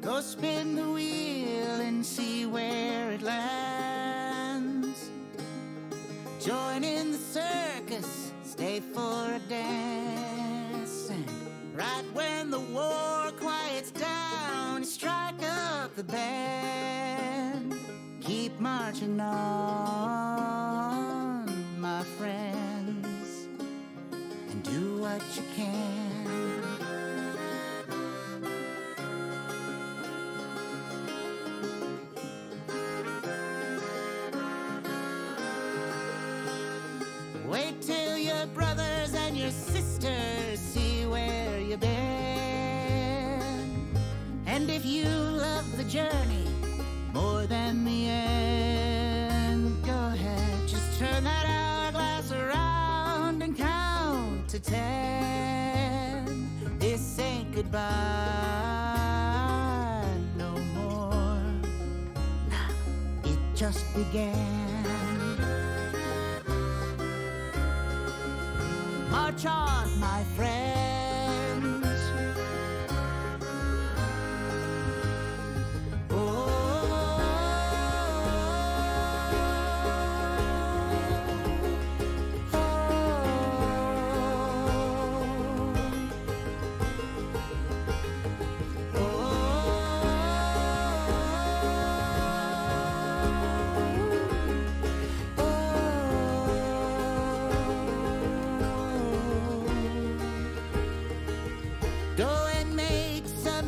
Go spin the wheel and see where it lands. Join in the circus, stay for a dance. And right when the war quiets down, strike up the band. Keep marching on, my friends, and do what you can. Wait till your brothers and your sisters see where you've been. And if you love the journey more than the end, go ahead, just turn that hourglass around and count to 10. This ain't goodbye no more. Nah, it just began. March on, my friends.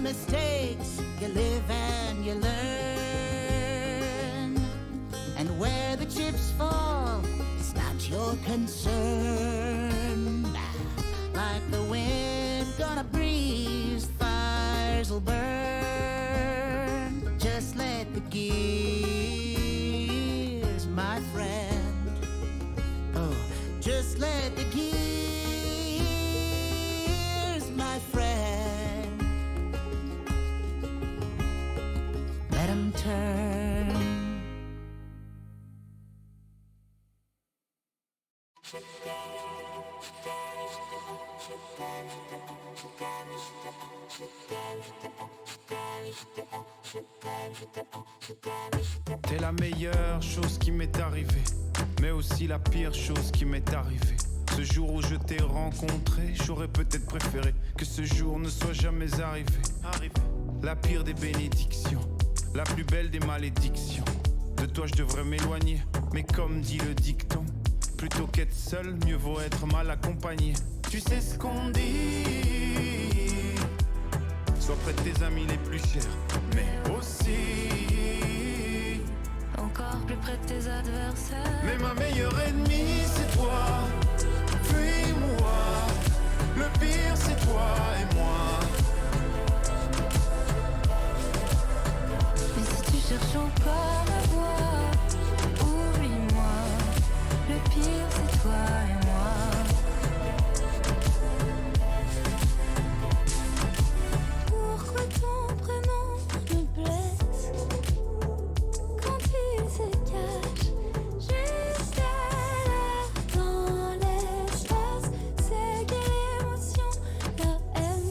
Mistakes, you live and you learn. And where the chips fall, it's not your concern. Like the wind gonna breeze, fires will burn. Just let the gears, my friend. Oh, just let the gears, my friend. Let 'em turn. T'es la meilleure chose qui m'est arrivée, mais aussi la pire chose qui m'est arrivée. Ce jour où je t'ai rencontré, j'aurais peut-être préféré que ce jour ne soit jamais arrivé. La pire des bénédictions, la plus belle des malédictions. De toi je devrais m'éloigner, mais comme dit le dicton, plutôt qu'être seul, mieux vaut être mal accompagné. Tu sais ce qu'on dit, sois près de tes amis les plus chers, mais aussi encore plus près de tes adversaires. Mais ma meilleure ennemie c'est toi, puis moi. Le pire c'est toi et moi. Mais si tu cherches encore à voir, oublie-moi. Le pire c'est toi et moi. Pourquoi ton prénom me blesse quand il se cache juste ailleurs dans l'espace? C'est quelle émotion, la haine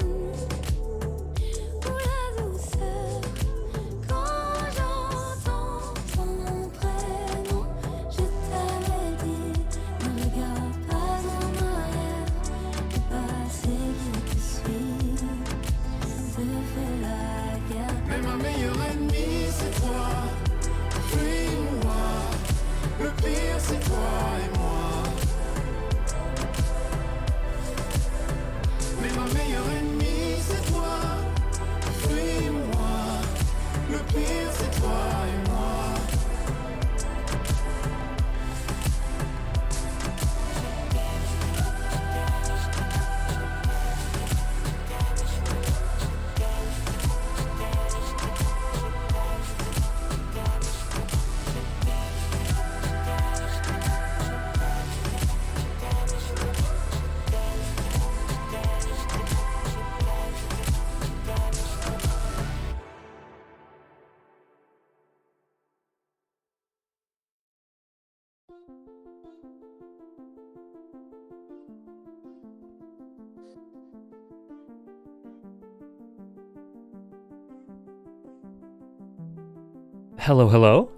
Hello, hello.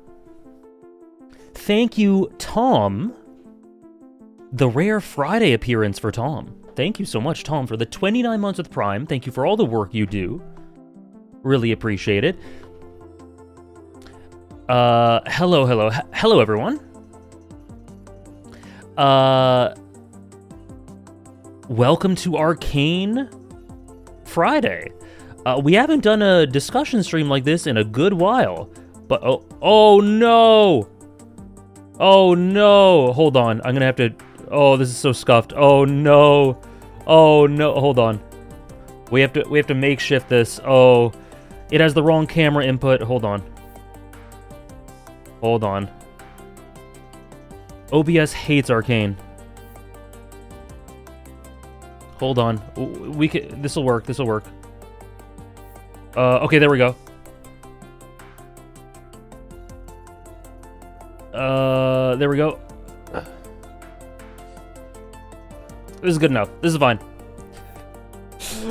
Thank you, Tom. The rare Friday appearance for Tom. Thank you so much, Tom, for the 29 months with Prime. Thank you for all the work you do. Really appreciate it. Hello, everyone. Welcome to Arcane Friday. We haven't done a discussion stream like this in a good while, but oh no! Oh no! Hold on, I'm gonna have to. Oh, this is so scuffed. Oh no! Oh no! Hold on. We have to makeshift this. Oh, it has the wrong camera input. Hold on. Hold on. OBS hates Arcane. Hold on. We can. This will work. This will work. Okay, there we go. There we go. This is good enough. This is fine.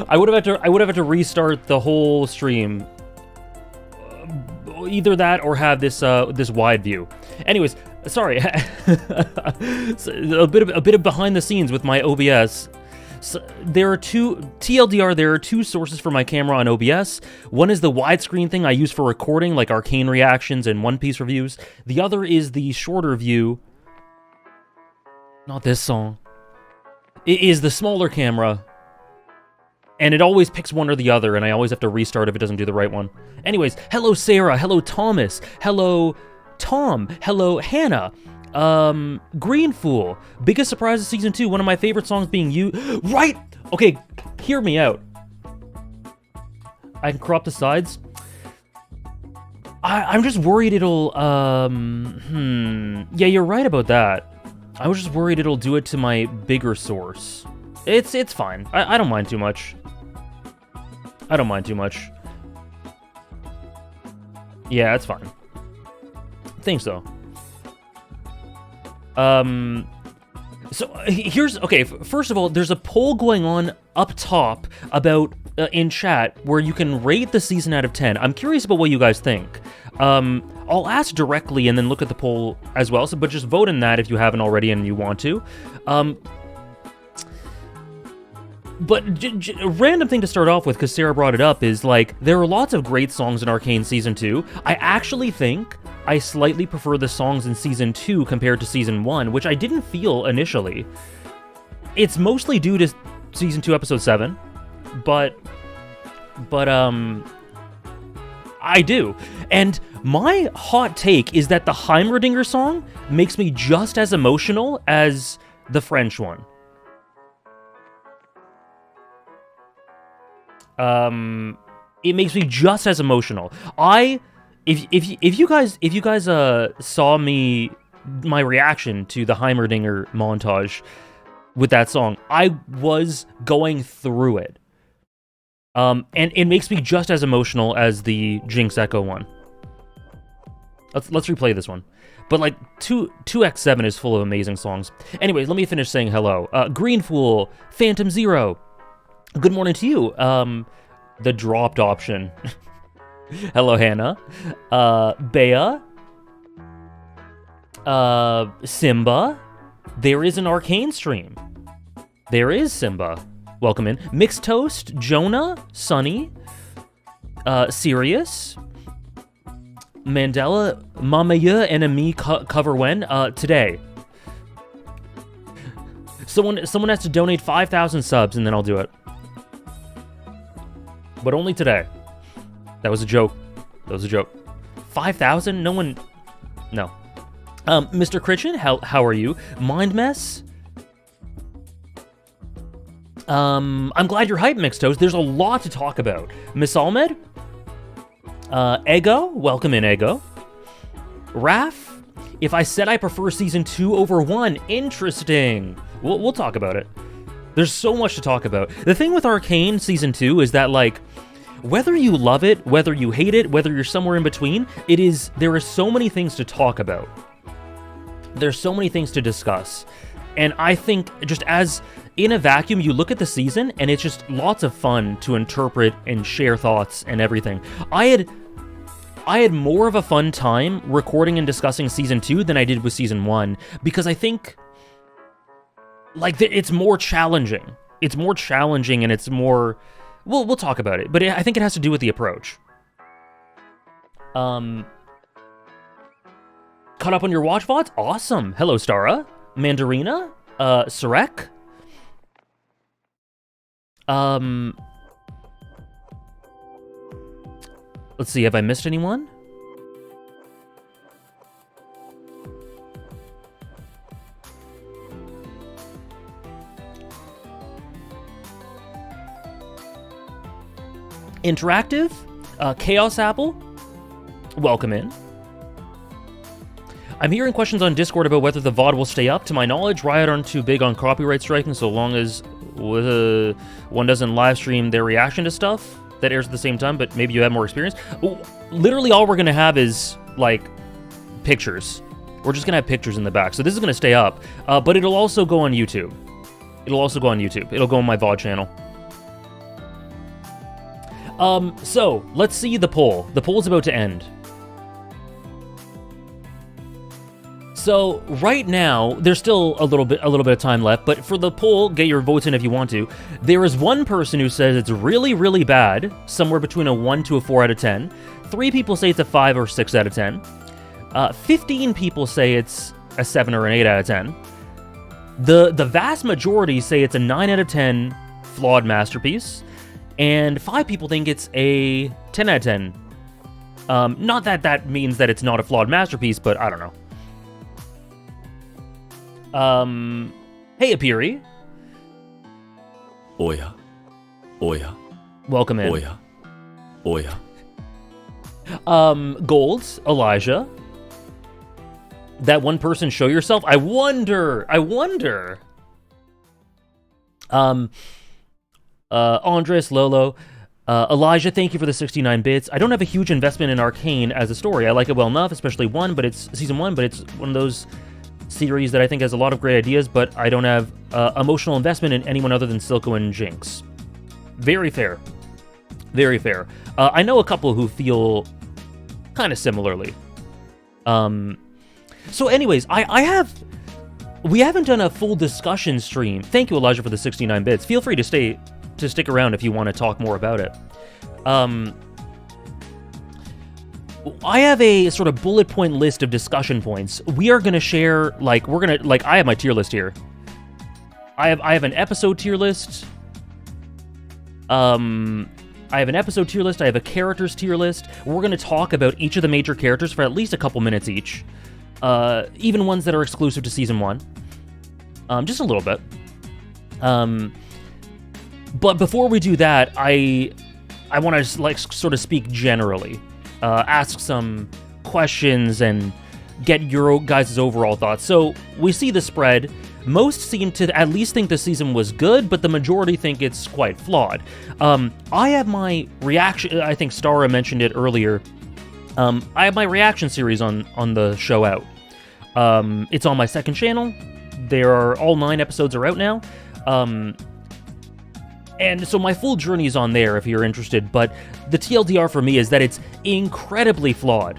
I would have had to restart the whole stream. Either that or have this this wide view. Anyways, sorry. a bit of behind the scenes with my OBS. So there are two TLDR. There are two sources for my camera on OBS. One is the widescreen thing I use for recording, like Arcane reactions and One Piece reviews. The other is the shorter view. Not this song. It is the smaller camera, and it always picks one or the other, and I always have to restart if it doesn't do the right one. Anyways, hello Sarah, hello Thomas, hello Tom, hello Hannah. Green Fool. Biggest surprise of season 2. One of my favorite songs being you. Right! Okay, hear me out. I can crop the sides. I'm just worried it'll, Yeah, you're right about that. I was just worried it'll do it to my bigger source. It's fine. I don't mind too much. I don't mind too much. Yeah, it's fine. Think so. So here's, okay, first of all, there's a poll going on up top about, in chat, where you can rate the season out of 10. I'm curious about what you guys think. I'll ask directly and then look at the poll as well, but just vote in that if you haven't already and you want to. But a random thing to start off with, because Sarah brought it up, is like, there are lots of great songs in Arcane Season 2. I actually think I slightly prefer the songs in Season 2 compared to Season 1, which I didn't feel initially. It's mostly due to Season 2, Episode 7, but I do. And my hot take is that the Heimerdinger song makes me just as emotional as the French one. It makes me just as emotional. If you guys saw my reaction to the Heimerdinger montage with that song, I was going through it. And it makes me just as emotional as the Jinx Echo one. Let's replay this one. But like 2x7 is full of amazing songs. Anyways, let me finish saying hello. Green Fool, Phantom Zero. Good morning to you. The dropped option. Hello, Hannah. Bea. Simba. There is an Arcane stream. There is Simba. Welcome in. Mixed Toast, Jonah, Sunny, Sirius, Mandela, Mamaya, and me cover when? Today. Someone has to donate 5,000 subs and then I'll do it. But only today. That was a joke. That was a joke. 5,000? No one... No. Mr. Critchen, how are you? Mind Mess? I'm glad you're hyped, Mixed Toast. There's a lot to talk about. Miss Almed? Ego? Welcome in, Ego. Raf? If I said I prefer Season 2 over 1, interesting. We'll talk about it. There's so much to talk about. The thing with Arcane Season 2 is that, like, whether you love it, whether you hate it, whether you're somewhere in between, there are so many things to talk about. There's so many things to discuss. And I think just as in a vacuum, you look at the season and it's just lots of fun to interpret and share thoughts and everything. I I had more of a fun time recording and discussing season 2 than I did with season 1, because I think like it's more challenging. It's more challenging, and it's more. We'll talk about it, but I think it has to do with the approach. Caught up on your watch VODs? Awesome. Hello, Stara. Mandarina? Sarek? Let's see, have I missed anyone? Interactive? Chaos Apple? Welcome in. I'm hearing questions on Discord about whether the VOD will stay up. To my knowledge, Riot aren't too big on copyright striking, so long as one doesn't live stream their reaction to stuff that airs at the same time, but maybe you have more experience. Literally all we're going to have is, like, pictures. We're just going to have pictures in the back. So this is going to stay up, but it'll also go on YouTube. It'll go on my VOD channel. So, let's see the poll. The poll's about to end. So, right now, there's still a little bit of time left, but for the poll, get your votes in if you want to. There is one person who says it's really, really bad, somewhere between a 1 to a 4 out of 10. 3 people say it's a 5 or 6 out of 10. 15 people say it's a 7 or an 8 out of 10. The vast majority say it's a 9 out of 10 flawed masterpiece. And 5 people think it's a 10 out of 10. Not that that means that it's not a flawed masterpiece, but I don't know. Hey, Apiri. Oya. Oya. Welcome in. Oya. Oya. Golds, Elijah. That one person, show yourself? I wonder. Andres, Lolo, Elijah, thank you for the 69 bits. I don't have a huge investment in Arcane as a story. I like it well enough, especially season 1, but it's one of those series that I think has a lot of great ideas, but I don't have emotional investment in anyone other than Silco and Jinx. Very fair. Very fair. I know a couple who feel kind of similarly. So anyways, we haven't done a full discussion stream. Thank you, Elijah, for the 69 bits. Feel free to stick around if you want to talk more about it. I have a sort of bullet point list of discussion points. We are going to share, I have my tier list here. I have an episode tier list. I have an episode tier list. I have a characters tier list. We're going to talk about each of the major characters for at least a couple minutes each. Even ones that are exclusive to Season 1. Just a little bit. But before we do that, I want to sort of speak generally. Ask some questions and get your guys' overall thoughts. So we see the spread. Most seem to at least think the season was good, but the majority think it's quite flawed. I have my reaction. I think Stara mentioned it earlier. I have my reaction series on the show out. It's on my second channel. All 9 episodes are out now. And so my full journey is on there if you're interested, but the TLDR for me is that it's incredibly flawed.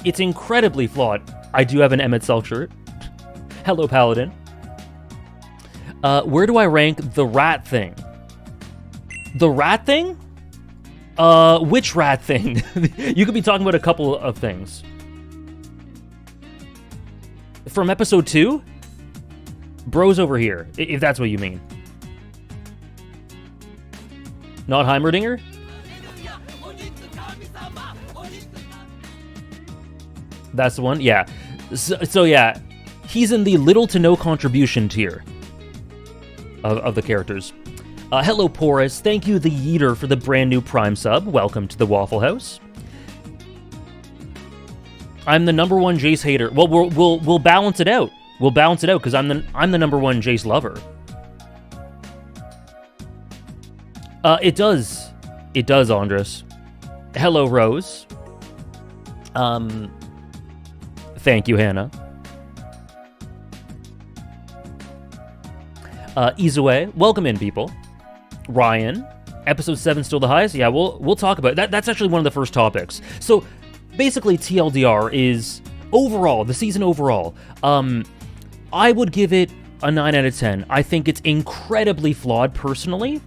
It's incredibly flawed. I do have an Emmett Selk shirt. Hello, Paladin. Where do I rank the rat thing? The rat thing? Which rat thing? You could be talking about a couple of things. From episode 2? Bros over here, if that's what you mean. Not Heimerdinger? That's the one? Yeah. So yeah, he's in the little to no contribution tier of the characters. Hello, Porus. Thank you, the Yeeter, for the brand new Prime sub. Welcome to the Waffle House. I'm the number 1 Jace hater. Well, we'll balance it out. We'll balance it out because I'm the number 1 Jace lover. It does. It does, Andres. Hello, Rose. Thank you, Hannah. Izue, welcome in, people. Ryan, Episode 7 still the highest? Yeah, we'll talk about it. That's actually one of the first topics. So basically, TLDR is overall, the season overall, I would give it a 9 out of 10. I think it's incredibly flawed personally.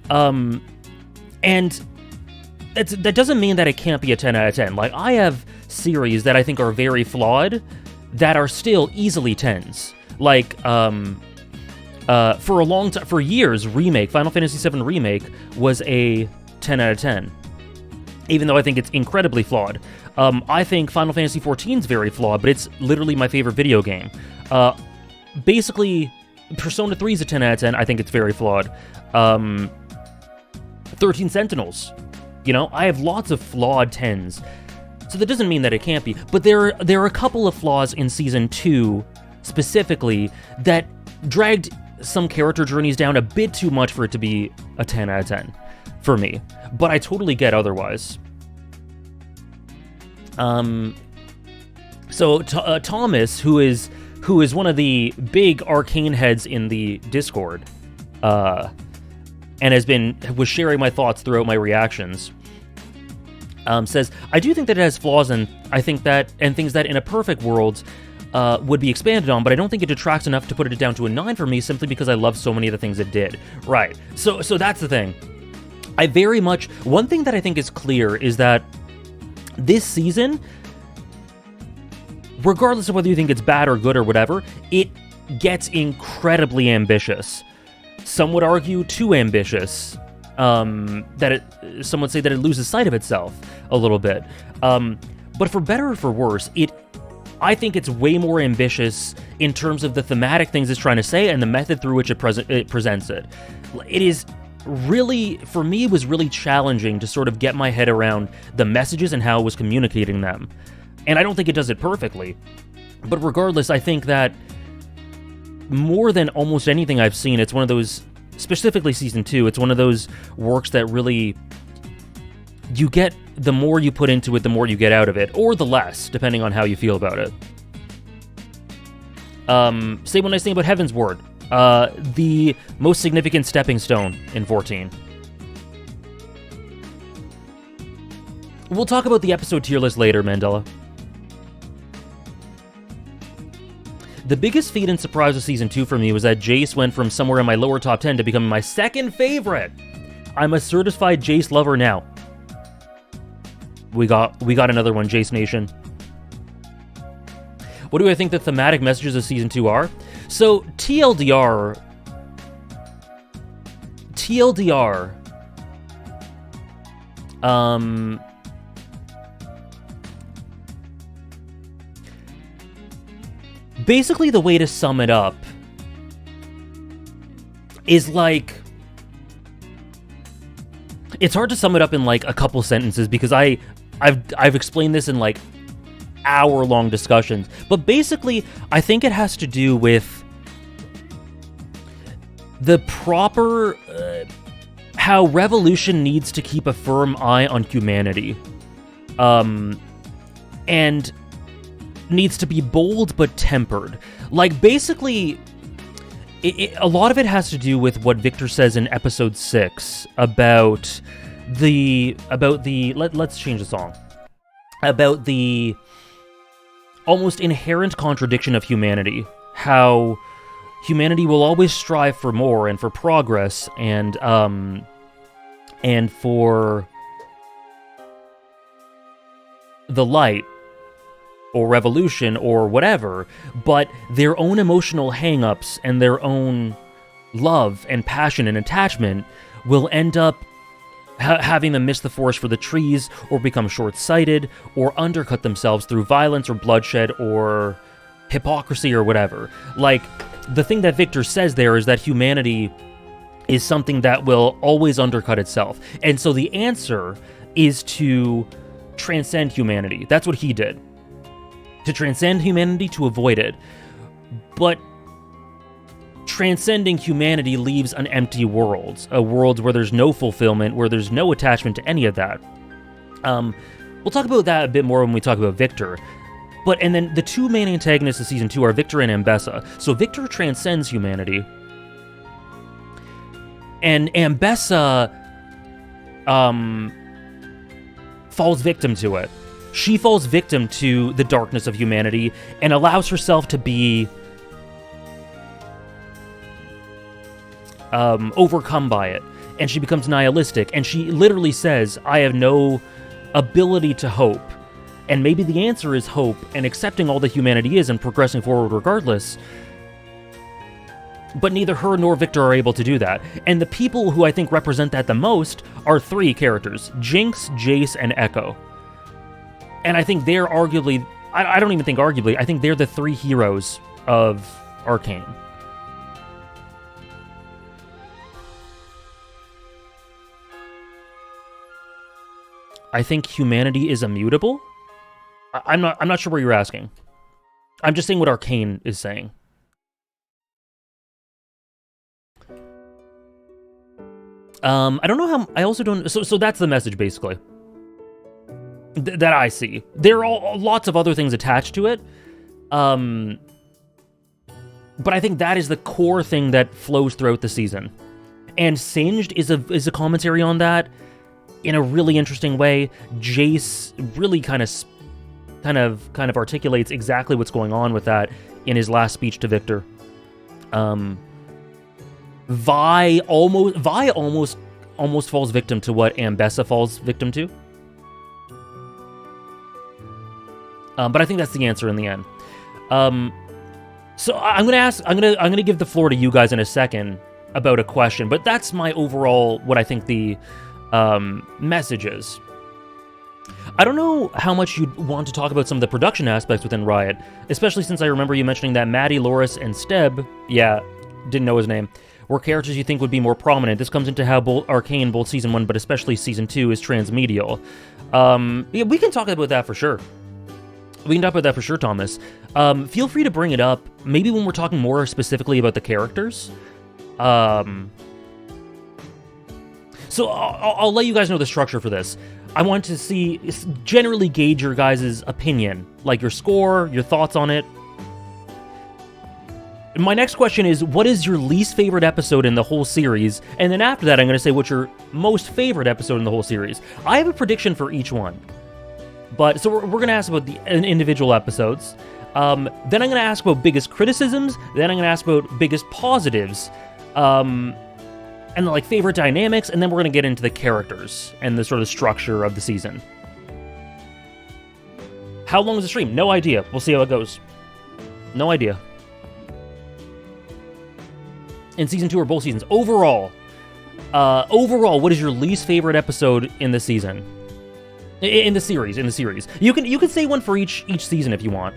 And that doesn't mean that it can't be a 10 out of 10. Like, I have series that I think are very flawed that are still easily 10s. Like, for a long time, for years, Final Fantasy VII Remake was a 10 out of 10. Even though I think it's incredibly flawed. I think Final Fantasy XIV is very flawed, but it's literally my favorite video game. Basically, Persona 3 is a 10 out of 10. I think it's very flawed. 13 Sentinels. You know, I have lots of flawed 10s. So that doesn't mean that it can't be. But there are a couple of flaws in Season 2, specifically, that dragged some character journeys down a bit too much for it to be a 10 out of 10 for me. But I totally get otherwise. So Thomas, who is one of the big Arcane heads in the Discord, and was sharing my thoughts throughout my reactions, says, I do think that it has flaws, and I think that, and things that in a perfect world would be expanded on, but I don't think it detracts enough to put it down to a 9 for me, simply because I love so many of the things it did. Right. So that's the thing. One thing that I think is clear is that this season, regardless of whether you think it's bad or good or whatever, it gets incredibly ambitious. Some would argue too ambitious. Some would say that it loses sight of itself a little bit. But for better or for worse, I think it's way more ambitious in terms of the thematic things it's trying to say and the method through which it presents it. It is really, for me, it was really challenging to sort of get my head around the messages and how it was communicating them. And I don't think it does it perfectly. But regardless, I think that more than almost anything I've seen, it's one of those, specifically Season 2, it's one of those works that really, you get, the more you put into it, the more you get out of it, or the less, depending on how you feel about it. Same when I say about Heaven's Ward, the most significant stepping stone in 14. We'll talk about the episode tier list later, Mandela. The biggest feat and surprise of Season 2 for me was that Jace went from somewhere in my lower top 10 to becoming my second favorite. I'm a certified Jace lover now. We got another one, Jace Nation. What do I think the thematic messages of Season 2 are? So, TLDR... Basically, the way to sum it up is like... It's hard to sum it up in like a couple sentences because I've explained this in like hour-long discussions. But basically, I think it has to do with the proper... how Revolution needs to keep a firm eye on humanity. And needs to be bold but tempered. Like, basically, a lot of it has to do with what Victor says in episode 6 about the let's change the song. About the almost inherent contradiction of humanity. How humanity will always strive for more and for progress and for the light or revolution or whatever, but their own emotional hang-ups and their own love and passion and attachment will end up having them miss the forest for the trees or become short-sighted or undercut themselves through violence or bloodshed or hypocrisy or whatever. Like, the thing that Victor says there is that humanity is something that will always undercut itself. And so the answer is to transcend humanity. That's what he did. To transcend humanity, to avoid it. But transcending humanity leaves an empty world. A world where there's no fulfillment, where there's no attachment to any of that. We'll talk about that a bit more when we talk about Victor. And then the two main antagonists of Season 2 are Victor and Ambessa. So Victor transcends humanity. And Ambessa falls victim to it. She falls victim to the darkness of humanity and allows herself to be overcome by it. And she becomes nihilistic. And she literally says, I have no ability to hope. And maybe the answer is hope and accepting all that humanity is and progressing forward regardless. But neither her nor Victor are able to do that. And the people who I think represent that the most are 3 characters. Jinx, Jace, and Echo. And I think they're arguably... I don't even think arguably. I think they're the 3 heroes of Arcane. I think humanity is immutable? I'm not sure what you're asking. I'm just saying what Arcane is saying. I don't know how... I also don't... So that's the message, basically. That I see. There are lots of other things attached to it. But I think that is the core thing that flows throughout the season. And Singed is a commentary on that in a really interesting way. Jace really kind of articulates exactly what's going on with that in his last speech to Victor. Vi almost falls victim to what Ambessa falls victim to. But I think that's the answer in the end. So I'm gonna give the floor to you guys in a second about a question, but that's my overall what I think the message is. I don't know how much you'd want to talk about some of the production aspects within Riot, especially since I remember you mentioning that Maddie, Loris, and Steb, yeah, didn't know his name, were characters you think would be more prominent. This comes into how Arcane, both Season 1, but especially Season 2, is transmedial. Yeah, we can talk about that for sure. We can talk about that for sure, Thomas. Feel free to bring it up, maybe when we're talking more specifically about the characters. So I'll let you guys know the structure for this. I want to generally gauge your guys' opinion, like your score, your thoughts on it. My next question is, what is your least favorite episode in the whole series? And then after that, I'm going to say what's your most favorite episode in the whole series. I have a prediction for each one. But, so we're going to ask about the individual episodes. Then I'm going to ask about biggest criticisms. Then I'm going to ask about biggest positives. And then, like, favorite dynamics. And then we're going to get into the characters and the sort of structure of the season. How long is the stream? No idea. We'll see how it goes. No idea. In Season 2 or both seasons. Overall, what is your least favorite episode in the season? In the series. You can say one for each season if you want.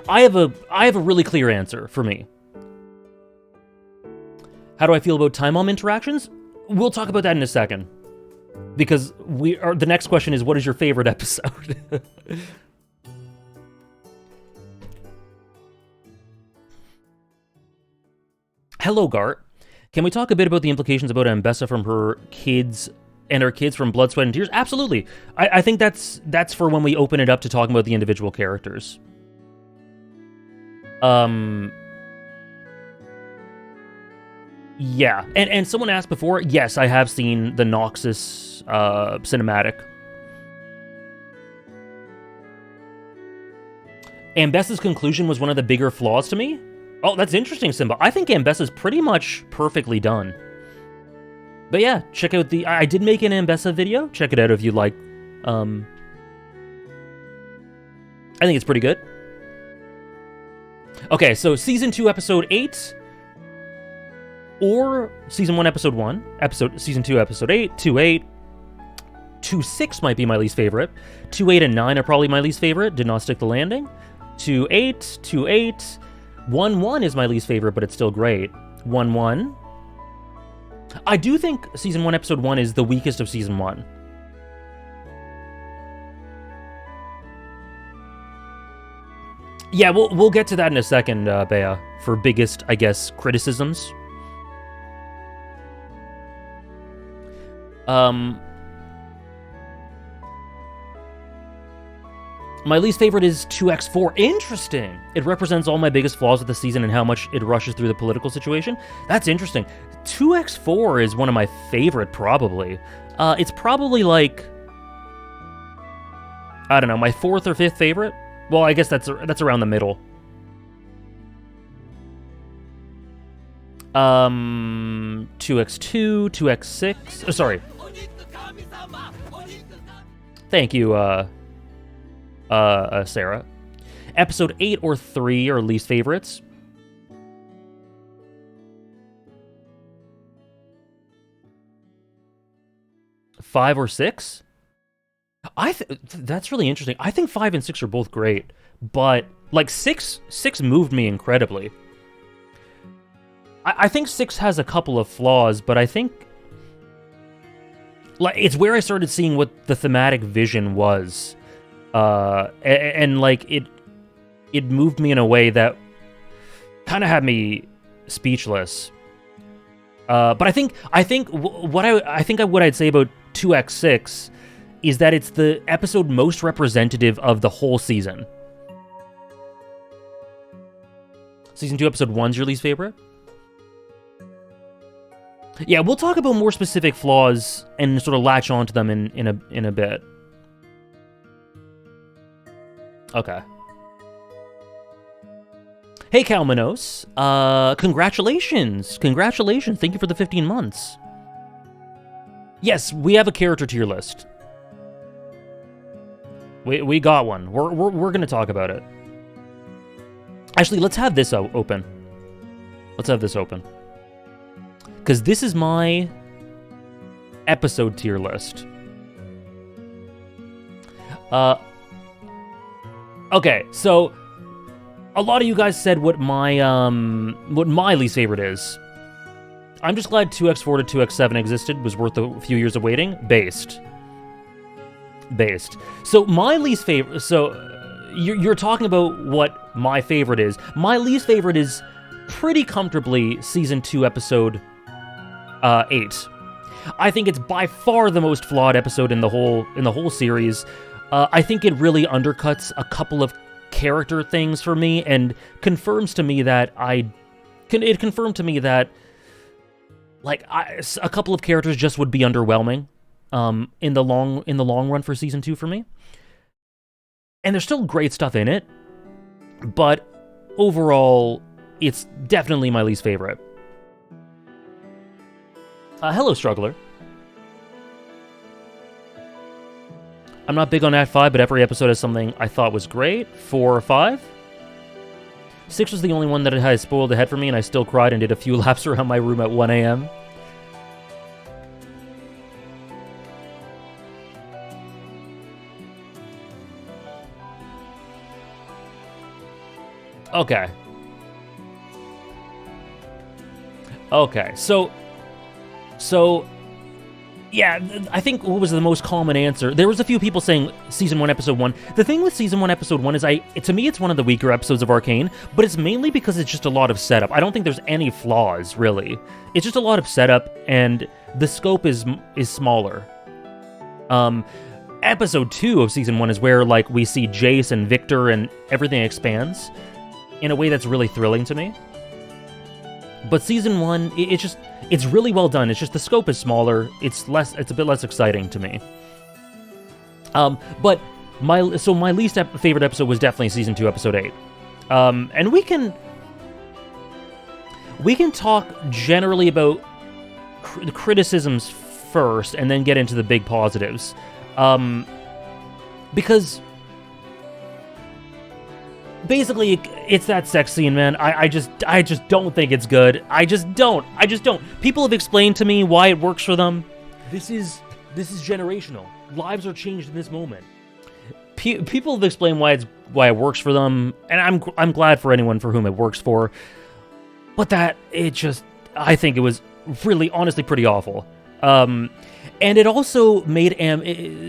I have a really clear answer for me. How do I feel about Time Mom interactions? We'll talk about that in a second. Because the next question is, what is your favorite episode? Hello, Gart. Can we talk a bit about the implications about Ambessa from her kids and her kids from Blood, Sweat, and Tears? Absolutely. I think that's for when we open it up to talking about the individual characters. Yeah. And someone asked before, yes, I have seen the Noxus cinematic. Ambessa's conclusion was one of the bigger flaws to me. Oh, that's interesting, Simba. I think Ambessa's pretty much perfectly done. But yeah, check out I did make an Ambessa video. Check it out if you'd like. I think it's pretty good. Okay, so Season 2, Episode 8. Or Season 1, Episode 1. Season 2, Episode 8. 2-8. 2-6 might be my least favorite. 2-8 and 9 are probably my least favorite. Did not stick the landing. 2-8. 2-8. 1-1 is my least favorite, but it's still great. 1-1. I do think Season 1, Episode 1 is the weakest of Season 1. Yeah, we'll get to that in a second, Bea, for biggest, I guess, criticisms. My least favorite is 2x4. Interesting. It represents all my biggest flaws of the season and how much it rushes through the political situation. That's interesting. 2x4 is one of my favorite, probably. It's probably like, I don't know, my 4th or 5th favorite? Well, I guess that's around the middle. 2x2, 2x6. Oh, sorry. Thank you, Sarah. Episode 8 or 3 are least favorites. Five or 6? That's really interesting. I think 5 and 6 are both great, but like 6 moved me incredibly. I think 6 has a couple of flaws, but I think like it's where I started seeing what the thematic vision was, and like it moved me in a way that kind of had me speechless. But I think what I'd say about 2x6 is that it's the episode most representative of the whole season. Season 2, episode 1's your least favorite? Yeah, we'll talk about more specific flaws and sort of latch onto them in a bit. Okay. Hey, Kalmanos. Congratulations. Congratulations. Thank you for the 15 months. Yes, we have a character tier list. We got one. We're gonna talk about it. Actually, let's have this open. Let's have this open. Because this is my episode tier list. Okay, so a lot of you guys said what my least favorite is. I'm just glad 2x4 to 2x7 existed, was worth a few years of waiting. Based. So my least favorite, so you're talking about what my favorite is. My least favorite is pretty comfortably season 2 episode 8. I think it's by far the most flawed episode in the whole series. I think it really undercuts a couple of character things for me and confirms to me that like a couple of characters just would be underwhelming in the long run for season 2 for me. And there's still great stuff in it, but overall it's definitely my least favorite. Hello, Struggler. I'm not big on Act 5, but every episode has something I thought was great. 4 or 5. 6 was the only one that had spoiled ahead for me, and I still cried and did a few laps around my room at 1 a.m. Okay. So, yeah, I think what was the most common answer? There was a few people saying Season 1, Episode 1. The thing with Season 1, Episode 1 is to me, it's one of the weaker episodes of Arcane, but it's mainly because it's just a lot of setup. I don't think there's any flaws, really. It's just a lot of setup, and the scope is smaller. Episode 2 of Season 1 is where, like, we see Jace and Victor and everything expands in a way that's really thrilling to me. But Season 1, it's really well done. It's just the scope is smaller. It's a bit less exciting to me. But my least favorite episode was definitely Season 2, Episode 8. And we can talk generally about the criticisms first, and then get into the big positives. Because basically, it's that sex scene, man. I just don't think it's good. I just don't. People have explained to me why it works for them. This is generational. Lives are changed in this moment. People have explained why it works for them, and I'm glad for anyone for whom it works for. But I think it was really, honestly, pretty awful. And it also made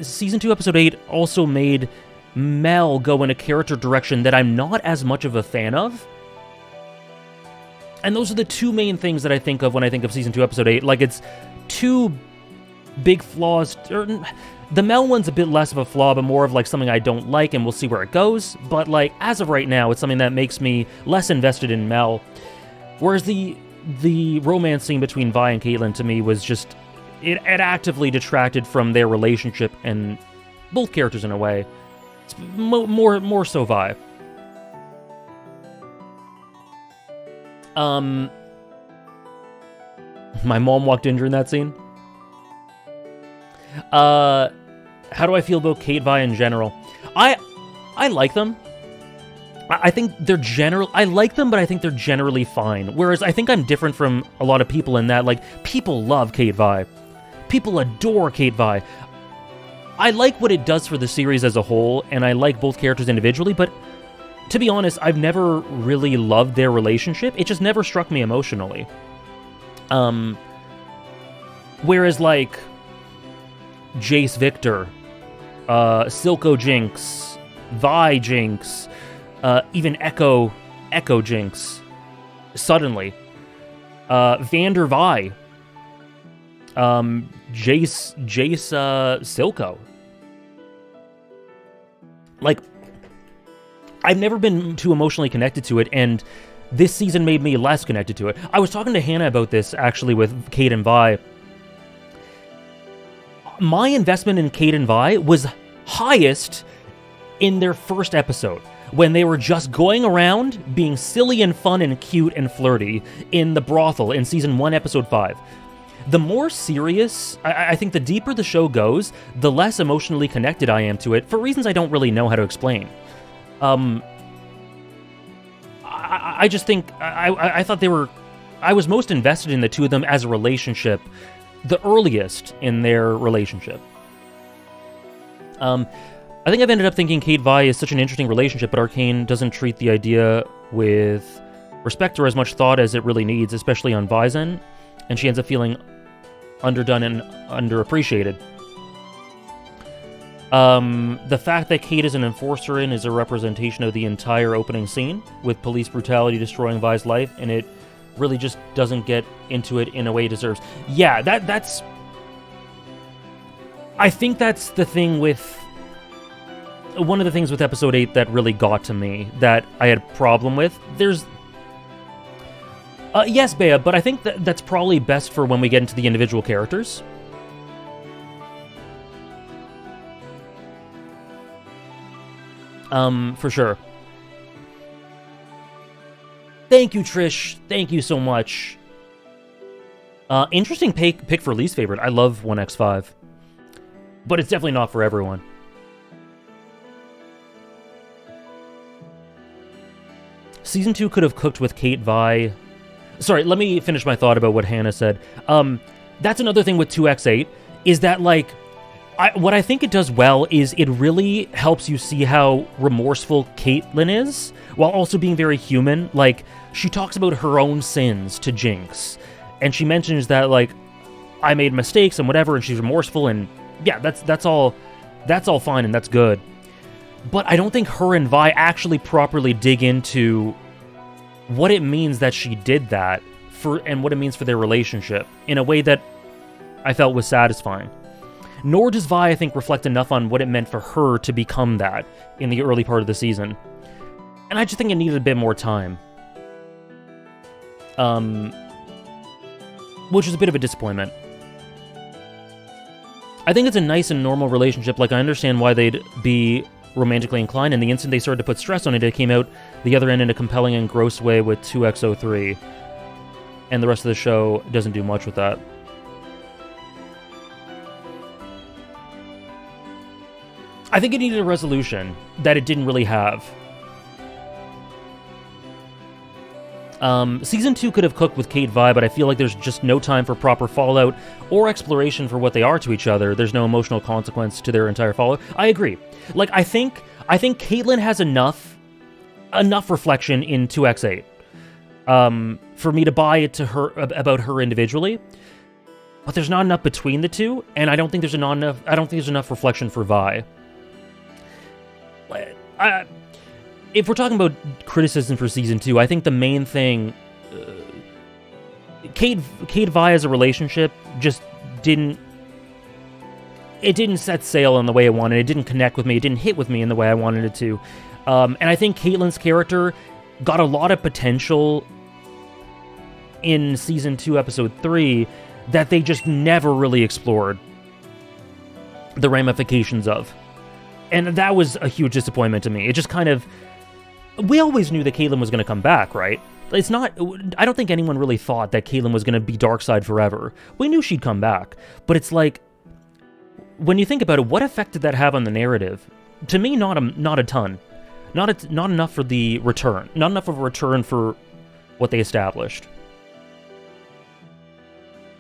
Season 2, Episode 8 also made Mel go in a character direction that I'm not as much of a fan of. And those are the two main things that I think of when I think of Season 2, Episode 8. Like, it's two big flaws. The Mel one's a bit less of a flaw, but more of like something I don't like, and we'll see where it goes. But like as of right now, it's something that makes me less invested in Mel. Whereas the romance scene between Vi and Caitlin to me was just it actively detracted from their relationship and both characters in a way. It's more so Vi. My mom walked in during that scene. How do I feel about Kate Vi in general? I like them. I think they're I like them, but I think they're generally fine. Whereas I think I'm different from a lot of people in that, like, people love Kate Vi. People adore Kate Vi. I like what it does for the series as a whole, and I like both characters individually, but to be honest, I've never really loved their relationship. It just never struck me emotionally. Whereas, like, Jace Victor, Silco Jinx, Vi Jinx, even Echo Jinx, suddenly, Vander Vi, Jace Silco. Like, I've never been too emotionally connected to it, and this season made me less connected to it. I was talking to Hannah about this, actually, with Kate and Vi. My investment in Kate and Vi was highest in their first episode, when they were just going around being silly and fun and cute and flirty in the brothel in Season 1, Episode 5. The more serious, I think the deeper the show goes, the less emotionally connected I am to it, for reasons I don't really know how to explain. I just think, I thought I was most invested in the two of them as a relationship, the earliest in their relationship. I think I've ended up thinking Kate Vi is such an interesting relationship, but Arcane doesn't treat the idea with respect or as much thought as it really needs, especially on Vi's end, and she ends up feeling underdone and underappreciated. The fact that Kate is an enforcer is a representation of the entire opening scene, with police brutality destroying Vi's life, and it really just doesn't get into it in a way it deserves. Yeah, that's... I think that's the thing with... One of the things with Episode 8 that really got to me, that I had a problem with, there's... yes, Bea, but I think that's probably best for when we get into the individual characters. For sure. Thank you, Trish. Thank you so much. Interesting pick for least favorite. I love 1x5. But it's definitely not for everyone. Season 2 could have cooked with Kate Vi. Sorry, let me finish my thought about what Hannah said. That's another thing with 2x8, is that, like, what I think it does well is it really helps you see how remorseful Caitlyn is, while also being very human. Like, she talks about her own sins to Jinx, and she mentions that, like, I made mistakes and whatever, and she's remorseful, and yeah, that's all fine and that's good. But I don't think her and Vi actually properly dig into what it means that she did that and what it means for their relationship in a way that I felt was satisfying. Nor does Vi, I think, reflect enough on what it meant for her to become that in the early part of the season. And I just think it needed a bit more time. Which is a bit of a disappointment. I think it's a nice and normal relationship. Like, I understand why they'd be romantically inclined, and the instant they started to put stress on it, it came out the other end in a compelling and gross way with 2x03. And the rest of the show doesn't do much with that. I think it needed a resolution that it didn't really have. Season 2 could have cooked with Kate Vi, but I feel like there's just no time for proper fallout or exploration for what they are to each other. There's no emotional consequence to their entire fallout. I agree. Like, I think Caitlyn has enough reflection in 2x8 for me to buy it to her about her individually. But there's not enough between the two, and I don't think there's enough reflection for Vi. If we're talking about criticism for Season 2, I think the main thing... Kate Vi as a relationship just didn't it didn't set sail in the way I wanted. It didn't connect with me. It didn't hit with me in the way I wanted it to. And I think Caitlyn's character got a lot of potential in Season 2, Episode 3 that they just never really explored the ramifications of. And that was a huge disappointment to me. It just kind of... We always knew that Caitlyn was going to come back, right? It's not... I don't think anyone really thought that Caitlyn was going to be Darkseid forever. We knew she'd come back. But it's like... When you think about it, what effect did that have on the narrative? To me, not a ton. Not enough for the return. Not enough of a return for what they established.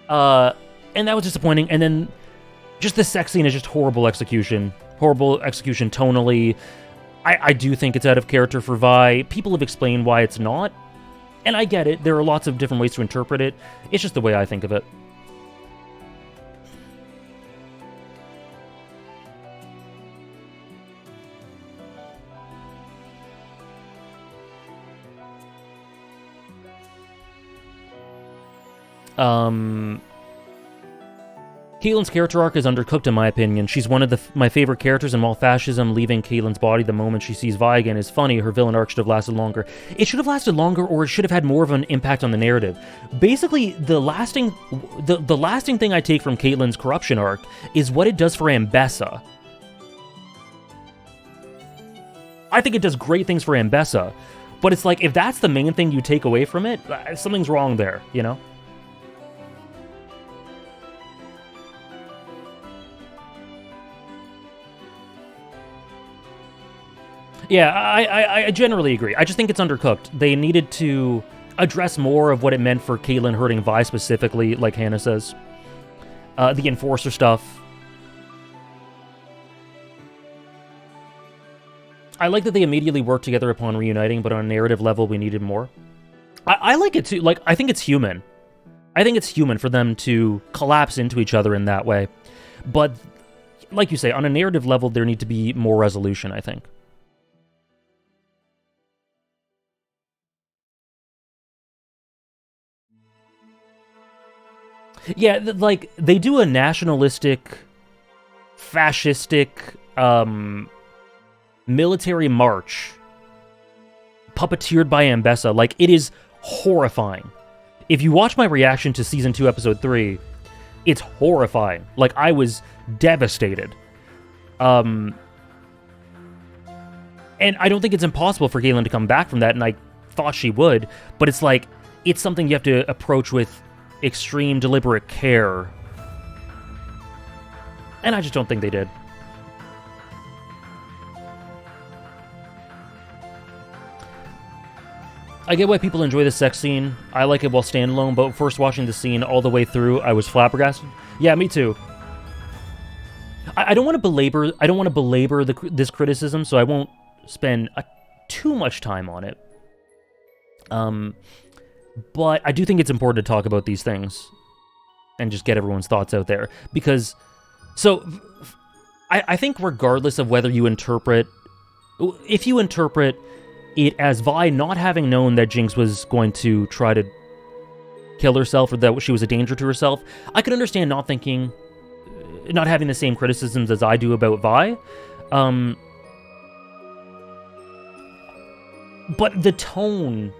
And that was disappointing. And then just the sex scene is just horrible execution. Horrible execution tonally. I do think it's out of character for Vi. People have explained why it's not. And I get it. There are lots of different ways to interpret it. It's just the way I think of it. Caitlyn's character arc is undercooked in my opinion. She's one of my favorite characters, and while fascism leaving Caitlyn's body the moment she sees Vi again is funny, her villain arc should have lasted longer. It should have lasted longer, or it should have had more of an impact on the narrative. Basically, the lasting thing I take from Caitlyn's corruption arc is what it does for Ambessa. I think it does great things for Ambessa, but it's like, if that's the main thing you take away from it, something's wrong there, you know? Yeah, I generally agree. I just think it's undercooked. They needed to address more of what it meant for Caitlyn hurting Vi specifically, like Hannah says. The Enforcer stuff. I like that they immediately worked together upon reuniting, but on a narrative level, we needed more. I like it too. Like, I think it's human. I think it's human for them to collapse into each other in that way. But, like you say, on a narrative level, there need to be more resolution, I think. Yeah, like, they do a nationalistic, fascistic, military march puppeteered by Ambessa. Like, it is horrifying. If you watch my reaction to Season 2, Episode 3, it's horrifying. Like, I was devastated. And I don't think it's impossible for Caitlyn to come back from that, and I thought she would, but it's like, it's something you have to approach with extreme deliberate care. And I just don't think they did. I get why people enjoy the sex scene. I like it while standalone, but first watching the scene all the way through, I was flabbergasted. Yeah, me too. I don't want to belabor this criticism, so I won't spend too much time on it. But I do think it's important to talk about these things and just get everyone's thoughts out there. Because, so, I think regardless of whether you interpret... If you interpret it as Vi not having known that Jinx was going to try to kill herself, or that she was a danger to herself, I could understand not having the same criticisms as I do about Vi. But the tone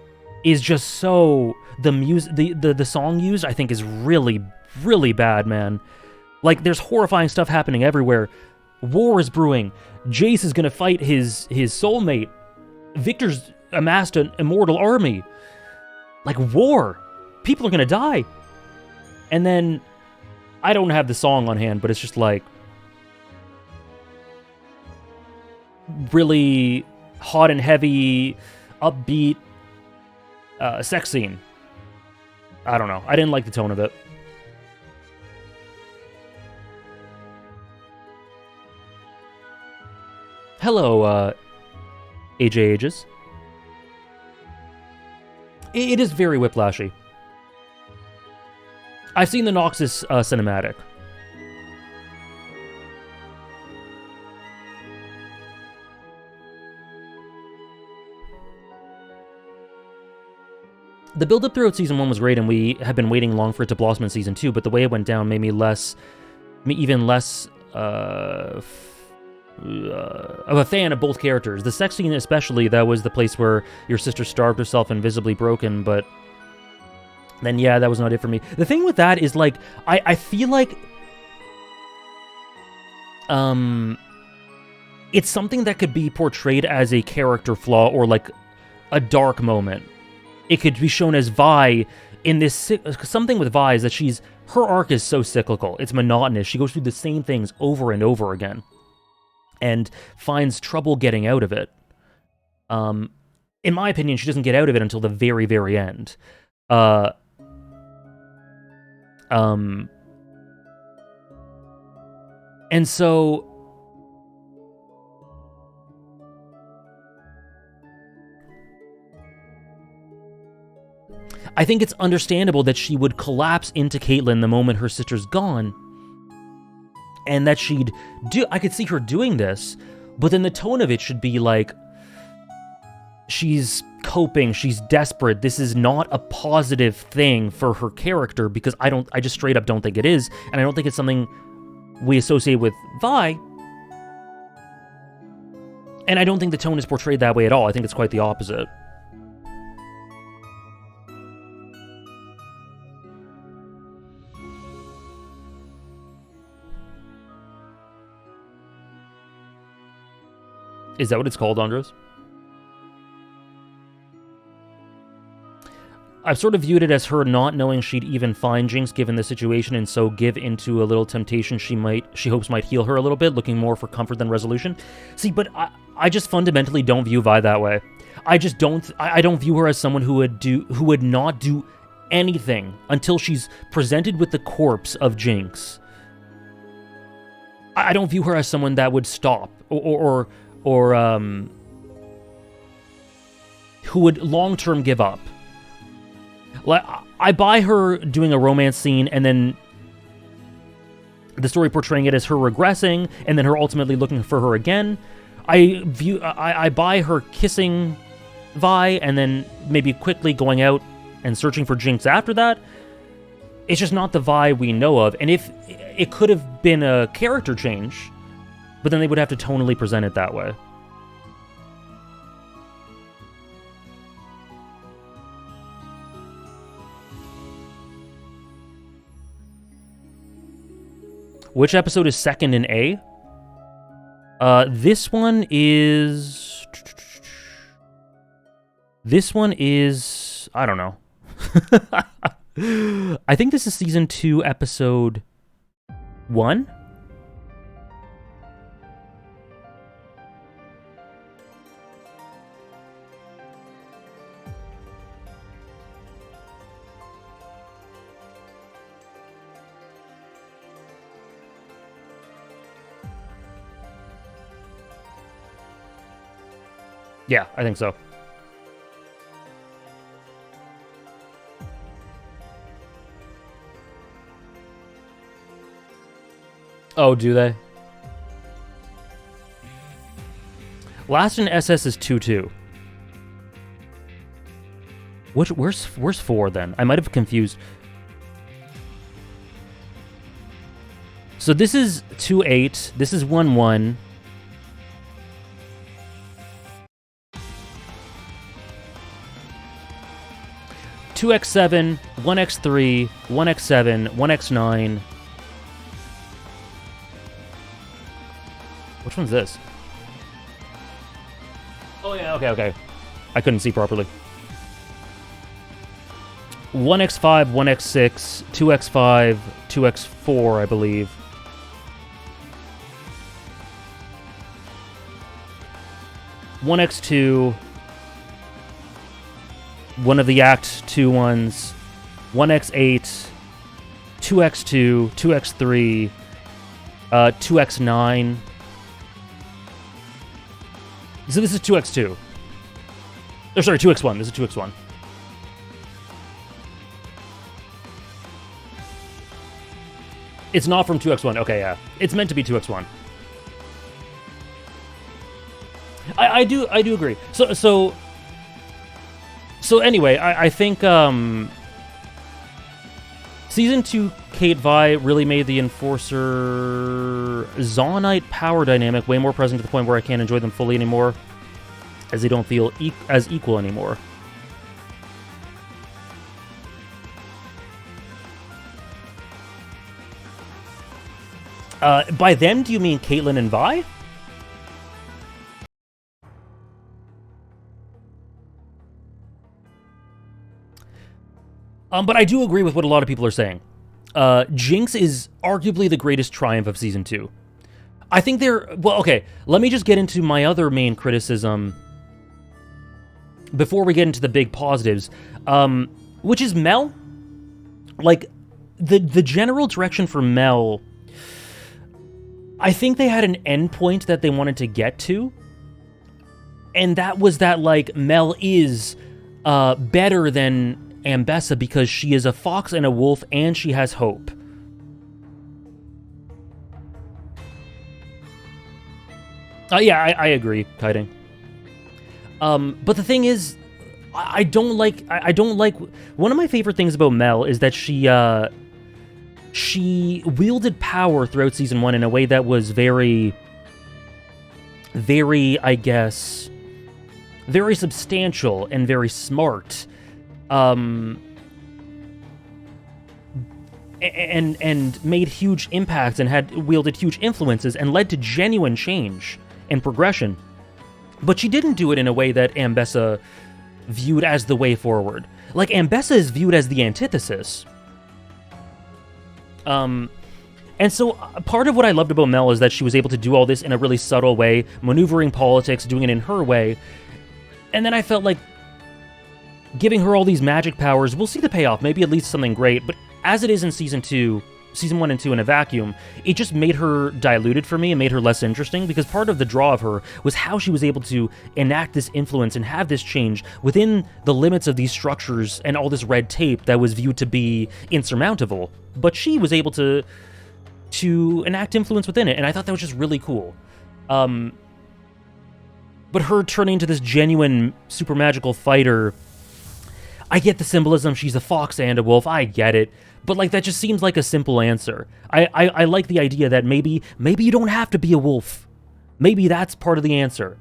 is just so... The song used, I think, is really, really bad, man. Like, there's horrifying stuff happening everywhere. War is brewing. Jace is gonna fight his soulmate. Victor's amassed an immortal army. Like, war. People are gonna die. And then, I don't have the song on hand, but it's just like... really hot and heavy, upbeat sex scene. I don't know. I didn't like the tone of it. Hello, AJ Ages. It is very whiplashy. I've seen the Noxus cinematic. The build-up throughout Season 1 was great, and we have been waiting long for it to blossom in Season 2, but the way it went down made me even less I'm a fan of both characters. The sex scene especially, that was the place where your sister starved herself and visibly broken, but then yeah, that was not it for me. The thing with that is, like, I feel like it's something that could be portrayed as a character flaw or like a dark moment. It could be shown as Vi in this, something with Vi is that her arc is so cyclical. It's monotonous. She goes through the same things over and over again and finds trouble getting out of it. In my opinion, she doesn't get out of it until the very, very end. And so I think it's understandable that she would collapse into Caitlyn the moment her sister's gone, and that I could see her doing this, but then the tone of it should be like, she's coping, she's desperate, this is not a positive thing for her character, because I just straight up don't think it is, and I don't think it's something we associate with Vi, and I don't think the tone is portrayed that way at all. I think it's quite the opposite. Is that what it's called, Andros? I've sort of viewed it as her not knowing she'd even find Jinx given the situation, and so give into a little temptation she hopes might heal her a little bit, looking more for comfort than resolution. See, but I just fundamentally don't view Vi that way. I don't view her as someone who would not do anything until she's presented with the corpse of Jinx. I don't view her as someone that would stop or who would long-term give up. Like, I buy her doing a romance scene and then the story portraying it as her regressing and then her ultimately looking for her again. I buy her kissing Vi and then maybe quickly going out and searching for Jinx after that. It's just not the Vi we know of. And if it could have been a character change, but then they would have to tonally present it that way. Which episode is second in A? This one is... I don't know. I think this is season 2, episode 1? Yeah, I think so. Oh, do they? Last in SS is 2-2. Where's 4 then? I might have confused. So this is 2-8. This is 1-1. Two X7, 1X3, 1X7, 1X9. Which one's this? Oh yeah, okay. I couldn't see properly. 1X5, 1X6, 2X5, 2X4, I believe. One X2, one of the Act 2 ones, 1X8, 2X2, 2X3, 2X9. So this is 2X2. Oh, sorry, 2X1. This is 2X1. It's not from 2X1. Okay, yeah. It's meant to be 2X1. I do agree. So anyway, I think Season 2 Kate Vi really made the Enforcer Zonite power dynamic way more present to the point where I can't enjoy them fully anymore, as they don't feel as equal anymore. By them, do you mean Caitlyn and Vi? But I do agree with what a lot of people are saying. Jinx is arguably the greatest triumph of Season 2. I think they're... Well, okay, let me just get into my other main criticism before we get into the big positives, which is Mel. Like, the general direction for Mel... I think they had an endpoint that they wanted to get to, and that was that, like, Mel is better than Ambessa because she is a fox and a wolf, and she has hope. Yeah, I agree, Kiting. But the thing is, I don't like... One of my favorite things about Mel is that she wielded power throughout Season 1 in a way that was very, I guess, very substantial and very smart. And made huge impacts and had wielded huge influences and led to genuine change and progression. But she didn't do it in a way that Ambessa viewed as the way forward. Like, Ambessa is viewed as the antithesis. And so part of what I loved about Mel is that she was able to do all this in a really subtle way, maneuvering politics, doing it in her way. And then I felt like giving her all these magic powers, we'll see the payoff, maybe it leads to something great, but as it is in Season 1 and 2 in a vacuum, it just made her diluted for me and made her less interesting, because part of the draw of her was how she was able to enact this influence and have this change within the limits of these structures and all this red tape that was viewed to be insurmountable. But she was able to enact influence within it, and I thought that was just really cool. But her turning into this genuine super magical fighter, I get the symbolism, she's a fox and a wolf, I get it, but like that just seems like a simple answer. I like the idea that maybe you don't have to be a wolf. Maybe that's part of the answer.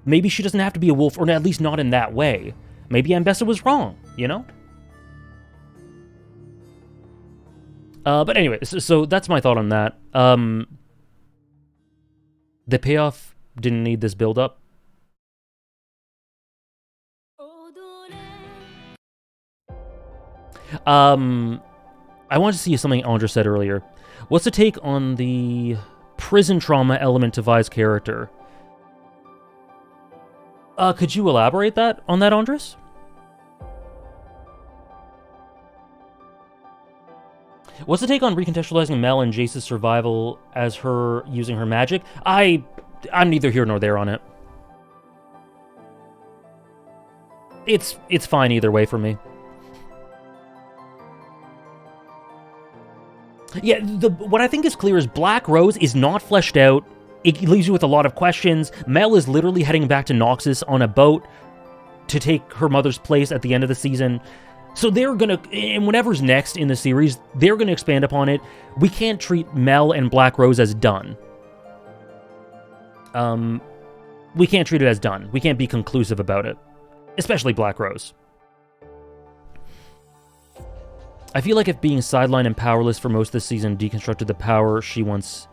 Maybe she doesn't have to be a wolf, or at least not in that way. Maybe Ambessa was wrong, you know? But anyway, so that's my thought on that. The payoff didn't need this build-up. I want to see something Andra said earlier. What's the take on the prison trauma element to Vi's character? Could you elaborate on that, Andres? What's the take on recontextualizing Mel and Jace's survival as her using her magic? I'm neither here nor there on it. It's fine either way for me. Yeah, what I think is clear is Black Rose is not fleshed out. It leaves you with a lot of questions. Mel is literally heading back to Noxus on a boat to take her mother's place at the end of the season. So they're gonna, and whatever's next in the series, they're gonna expand upon it. We can't treat Mel and Black Rose as done. We can't treat it as done. We can't be conclusive about it. Especially Black Rose. I feel like if being sidelined and powerless for most of the season deconstructed the power she once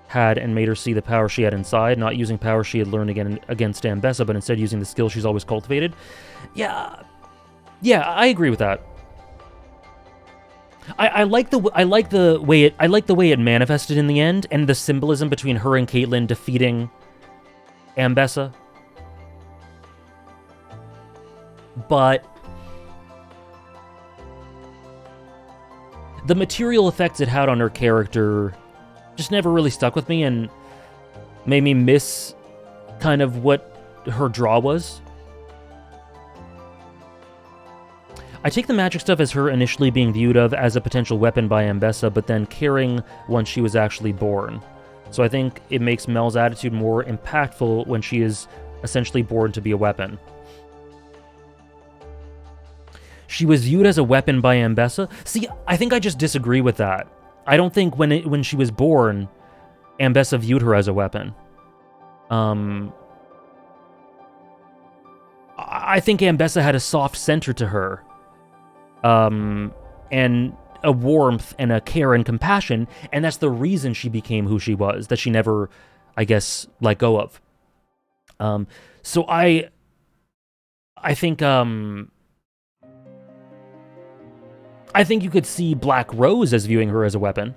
had and made her see the power she had inside, not using power she had learned against Ambessa, but instead using the skill she's always cultivated. Yeah, I agree with that. I like the way it manifested in the end, and the symbolism between her and Caitlyn defeating Ambessa. But the material effects it had on her character just never really stuck with me and made me miss kind of what her draw was. I take the magic stuff as her initially being viewed of as a potential weapon by Ambessa, but then caring once she was actually born. So I think it makes Mel's attitude more impactful when she is essentially born to be a weapon. she was viewed as a weapon by Ambessa. See, I think I just disagree with that. I don't think when she was born, Ambessa viewed her as a weapon. I think Ambessa had a soft center to her. And a warmth and a care and compassion, and that's the reason she became who she was, that she never, I guess, let go of. So I think you could see Black Rose as viewing her as a weapon,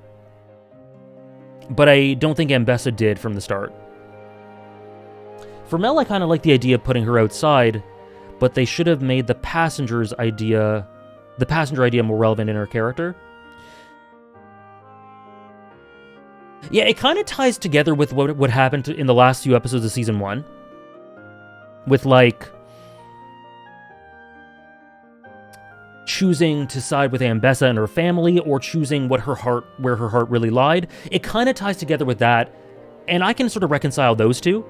but I don't think Ambessa did from the start. For Mel, I kind of like the idea of putting her outside, but they should have made the passenger idea more relevant in her character. Yeah, it kind of ties together with what happened in the last few episodes of Season 1. With, like, choosing to side with Ambessa and her family, or choosing where her heart really lied. It kind of ties together with that, and I can sort of reconcile those two.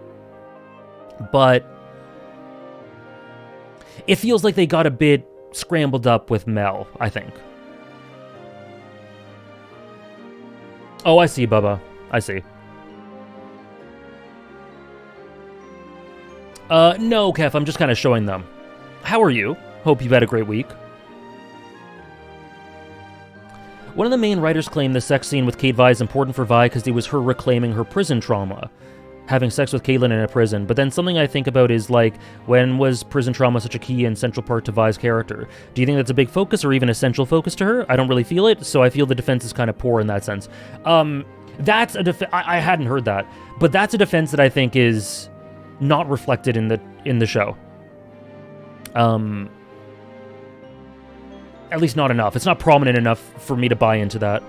But it feels like they got a bit scrambled up with Mel, I think. Oh, I see, Bubba. I see. No, Kev, I'm just kind of showing them. How are you? Hope you've had a great week. One of the main writers claimed the sex scene with Kate Vi is important for Vi because it was her reclaiming her prison trauma. Having sex with Caitlyn in a prison. But then something I think about is, like, when was prison trauma such a key and central part to Vi's character? Do you think that's a big focus or even essential focus to her? I don't really feel it, so I feel the defense is kind of poor in that sense. That's a I hadn't heard that, but that's a defense that I think is not reflected in the show. At least not enough. It's not prominent enough for me to buy into that.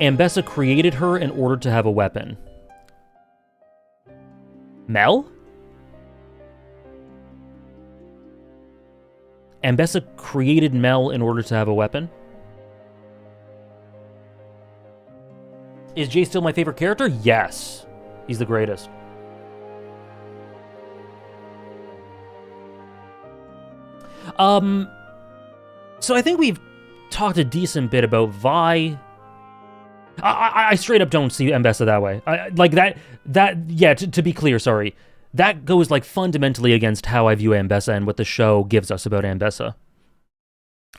Ambessa created her in order to have a weapon. Mel? Ambessa created Mel in order to have a weapon? Is Jay still my favorite character? Yes. He's the greatest. So I think we've talked a decent bit about Vi. I straight up don't see Ambessa that way. To be clear, sorry. That goes, like, fundamentally against how I view Ambessa and what the show gives us about Ambessa.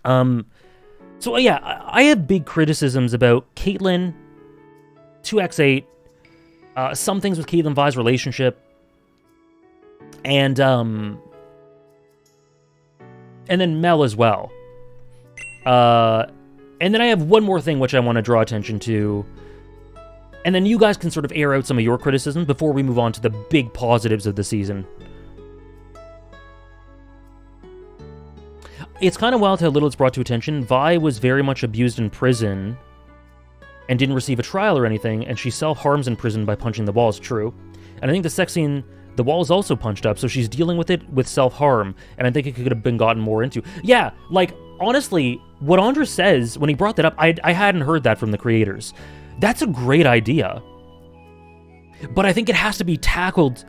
So yeah, I have big criticisms about Caitlyn, 2x8, some things with Caitlyn Vi's relationship, and then Mel as well. And then I have one more thing which I want to draw attention to. And then you guys can sort of air out some of your criticisms before we move on to the big positives of the season. It's kind of wild how little it's brought to attention. Vi was very much abused in prison and didn't receive a trial or anything, and she self-harms in prison by punching the walls, true. And I think the sex scene, the wall is also punched up, so she's dealing with it with self-harm, and I think it could have been gotten more into. Yeah, like, honestly, what Andres says, when he brought that up, I hadn't heard that from the creators. That's a great idea. But I think it has to be tackled,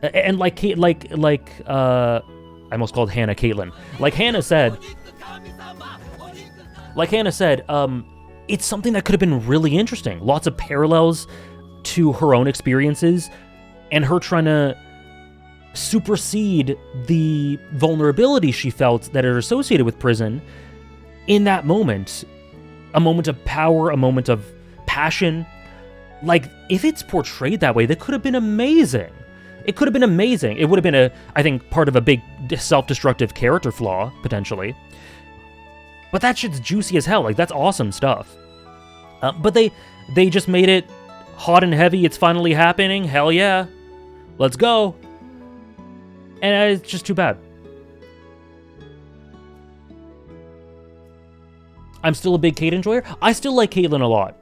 and I almost called Hannah Caitlyn. Like Hannah said, it's something that could have been really interesting. Lots of parallels to her own experiences, and her trying to supersede the vulnerability she felt that are associated with prison in that moment. A moment of power, a moment of passion. Like, if it's portrayed that way, that could have been amazing. It could have been amazing. It would have been, I think, part of a big self-destructive character flaw, potentially. But that shit's juicy as hell. Like, that's awesome stuff. But they just made it hot and heavy. It's finally happening. Hell yeah. Let's go. And it's just too bad. I'm still a big Kate enjoyer. I still like Caitlyn a lot.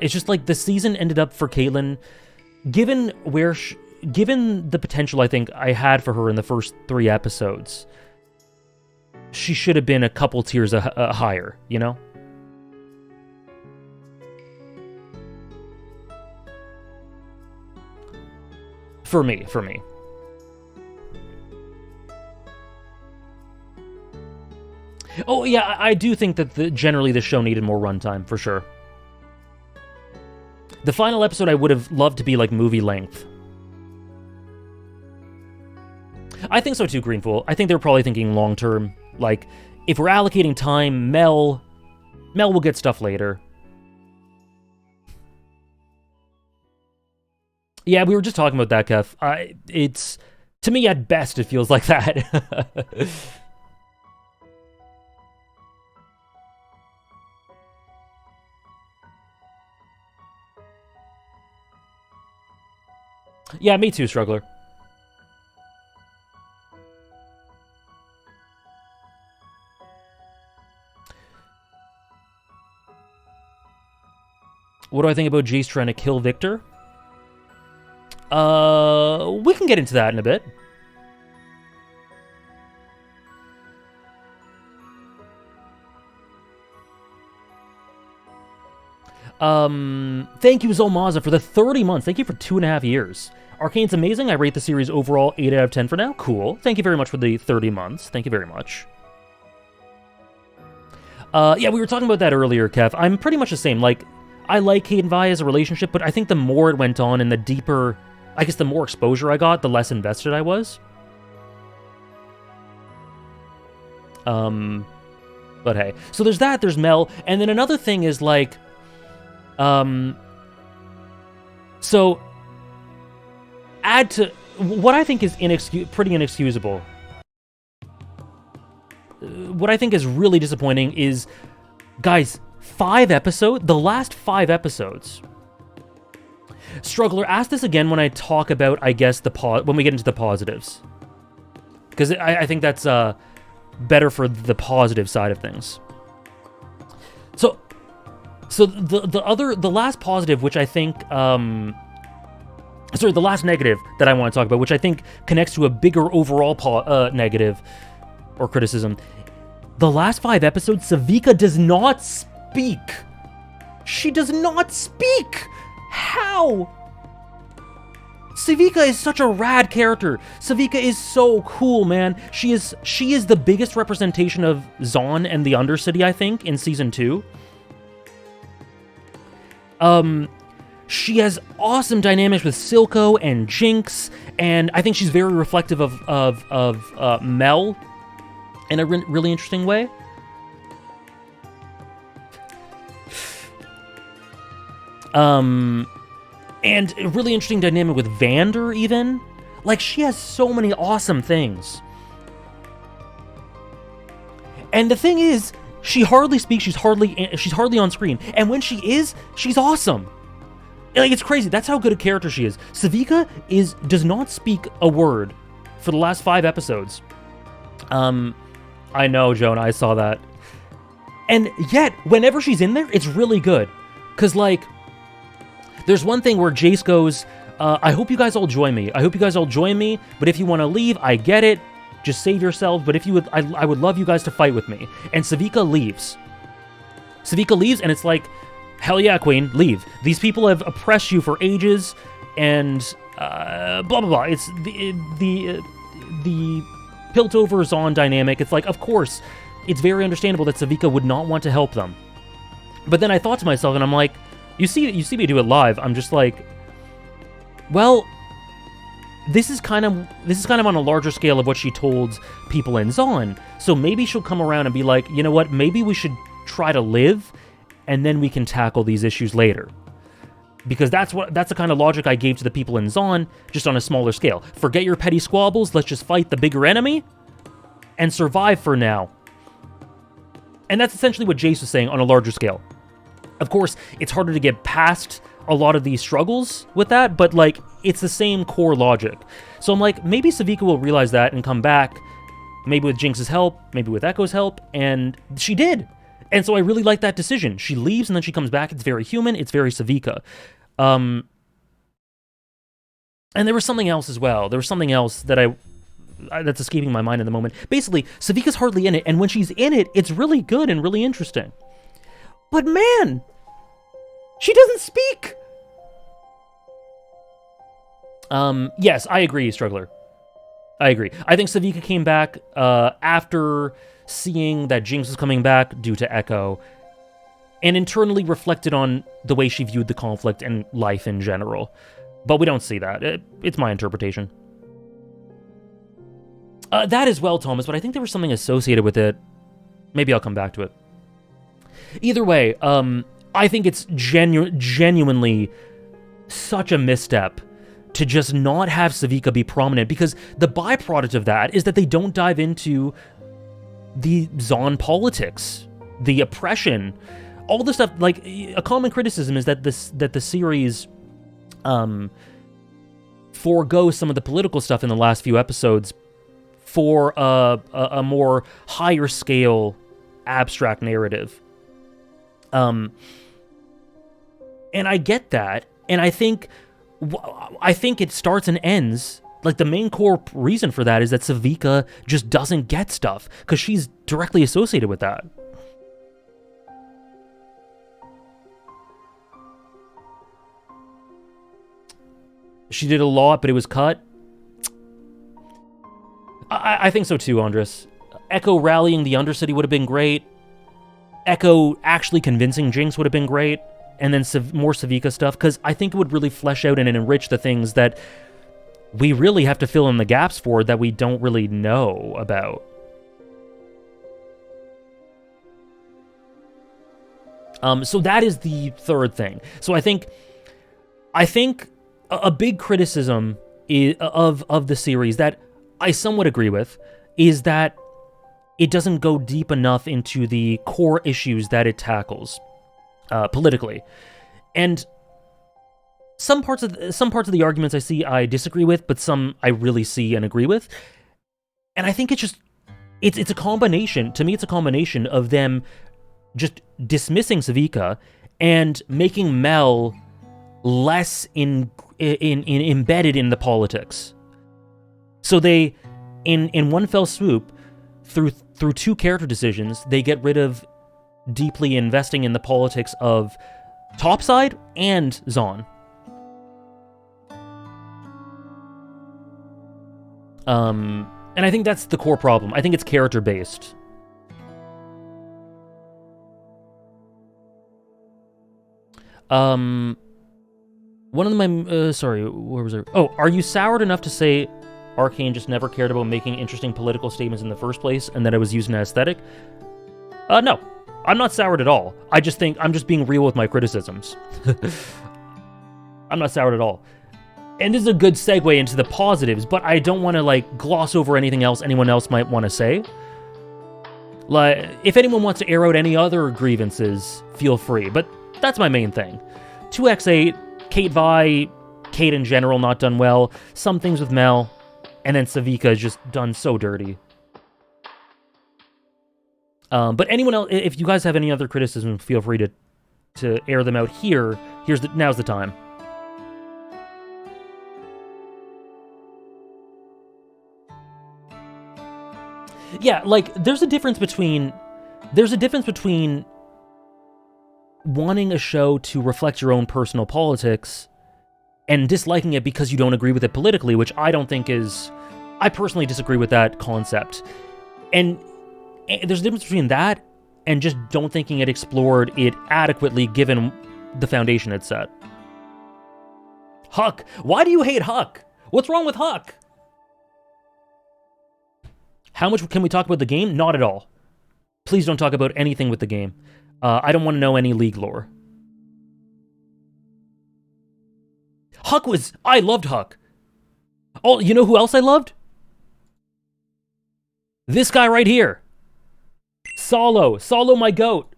It's just like the season ended up for Caitlyn, given the potential I think I had for her in the first 3 episodes, she should have been a couple tiers higher, you know? For me. Oh, yeah, I do think that generally the show needed more runtime, for sure. The final episode I would have loved to be, like, movie length. I think so too, Greenfool. I think they're probably thinking long-term. Like, if we're allocating time, Mel will get stuff later. Yeah, we were just talking about that, Kev. It's... To me, at best, it feels like that. Yeah, me too, Struggler. What do I think about Jace trying to kill Victor? We can get into that in a bit. Thank you, Zolmaza, for the 30 months. Thank you for 2.5 years. Arcane's amazing. I rate the series overall 8 out of 10 for now. Cool. Thank you very much for the 30 months. Thank you very much. Yeah, we were talking about that earlier, Kev. I'm pretty much the same. Like, I like Kate and Vi as a relationship, but I think the more it went on and the deeper, I guess the more exposure I got, the less invested I was. But hey. So there's that, there's Mel, and then another thing is, like, so, add to, what I think is pretty inexcusable, what I think is really disappointing is, guys, the last 5 episodes. Struggler, ask this again when I talk about, I guess, when we get into the positives. Because I think that's better for the positive side of things. So the last positive, which I think, the last negative that I want to talk about, which I think connects to a bigger overall negative or criticism. The last 5 episodes, Savika does not speak. She does not speak. How? Savika is such a rad character. Savika is so cool, man. She is the biggest representation of Zon and the Undercity, I think, in Season 2. She has awesome dynamics with Silco and Jinx, and I think she's very reflective of Mel in a really interesting way. And a really interesting dynamic with Vander, even. Like, she has so many awesome things. And the thing is, she hardly speaks, she's hardly on screen. And when she is, she's awesome. Like, it's crazy. That's how good a character she is. Savika does not speak a word for the last 5 episodes. I know, Jonah, I saw that. And yet, whenever she's in there, it's really good. Because, like, there's one thing where Jace goes, I hope you guys all join me. I hope you guys all join me, but if you want to leave, I get it. Just save yourselves, but if you would, I would love you guys to fight with me. And Savika leaves. Savika leaves, and it's like, hell yeah, Queen, leave. These people have oppressed you for ages, and blah, blah, blah. It's the Piltover Zon dynamic. It's like, of course, it's very understandable that Savika would not want to help them. But then I thought to myself, and I'm like, you see me do it live. I'm just like, well, this is kind of on a larger scale of what she told people in Zon. So maybe she'll come around and be like, you know what? Maybe we should try to live, and then we can tackle these issues later. Because that's the kind of logic I gave to the people in Zon, just on a smaller scale. Forget your petty squabbles. Let's just fight the bigger enemy and survive for now. And that's essentially what Jace was saying on a larger scale. Of course, it's harder to get past a lot of these struggles with that, but, like, it's the same core logic. So I'm like, maybe Savika will realize that and come back, maybe with Jinx's help, maybe with Echo's help, and she did. And so I really like that decision. She leaves and then she comes back. It's very human. It's very Savika. And there was something else as well. There was something else that that's escaping my mind at the moment. Basically, Savika's hardly in it, and when she's in it, it's really good and really interesting. But man, she doesn't speak. Yes, I agree, Struggler. I agree. I think Savika came back after seeing that Jinx was coming back due to Echo, and internally reflected on the way she viewed the conflict and life in general. But we don't see that. It's my interpretation. That as well, Thomas, but I think there was something associated with it. Maybe I'll come back to it. Either way, I think it's genuinely such a misstep to just not have Savika be prominent, because the byproduct of that is that they don't dive into the Zon politics, the oppression, all the stuff. Like, a common criticism is that the series forego some of the political stuff in the last few episodes for a more higher scale abstract narrative. And I get that, and I think it starts and ends, like, the main core reason for that is that Savika just doesn't get stuff, because she's directly associated with that. She did a lot, but it was cut. I think so too, Andres. Echo rallying the Undercity would have been great. Echo actually convincing Jinx would have been great. And then more Savika stuff, because I think it would really flesh out and enrich the things that we really have to fill in the gaps for, that we don't really know about. So that is the third thing. So I think a big criticism of the series that I somewhat agree with is that it doesn't go deep enough into the core issues that it tackles politically. And some parts of the arguments I disagree with, but some I really see and agree with. And I think it's a combination. To me, it's a combination of them just dismissing Savika and making Mel less embedded in the politics. So they, in one fell swoop, through two character decisions, they get rid of deeply investing in the politics of Topside and Zon. And I think that's the core problem. I think it's character-based. One of my... sorry, where was I? Oh, are you soured enough to say Arcane just never cared about making interesting political statements in the first place, and that it was used in aesthetic? No. I'm not soured at all. I just think I'm just being real with my criticisms. I'm not soured at all. And this is a good segue into the positives, but I don't want to, like, gloss over anything else anyone else might want to say. Like, if anyone wants to air out any other grievances, feel free, but that's my main thing. 2x8, Kate Vi, Kate in general not done well, some things with Mel, and then Savika is just done so dirty. But anyone else, if you guys have any other criticism, feel free to air them out here. Now's the time. Yeah, like, there's a difference between wanting a show to reflect your own personal politics and disliking it because you don't agree with it politically, which I don't think is... I personally disagree with that concept. And there's a difference between that and just don't thinking it explored it adequately given the foundation it set. Huck! Why do you hate Huck? What's wrong with Huck? How much can we talk about the game? Not at all. Please don't talk about anything with the game. I don't want to know any League lore. I loved Huck. Oh, you know who else I loved? This guy right here. Solo my goat.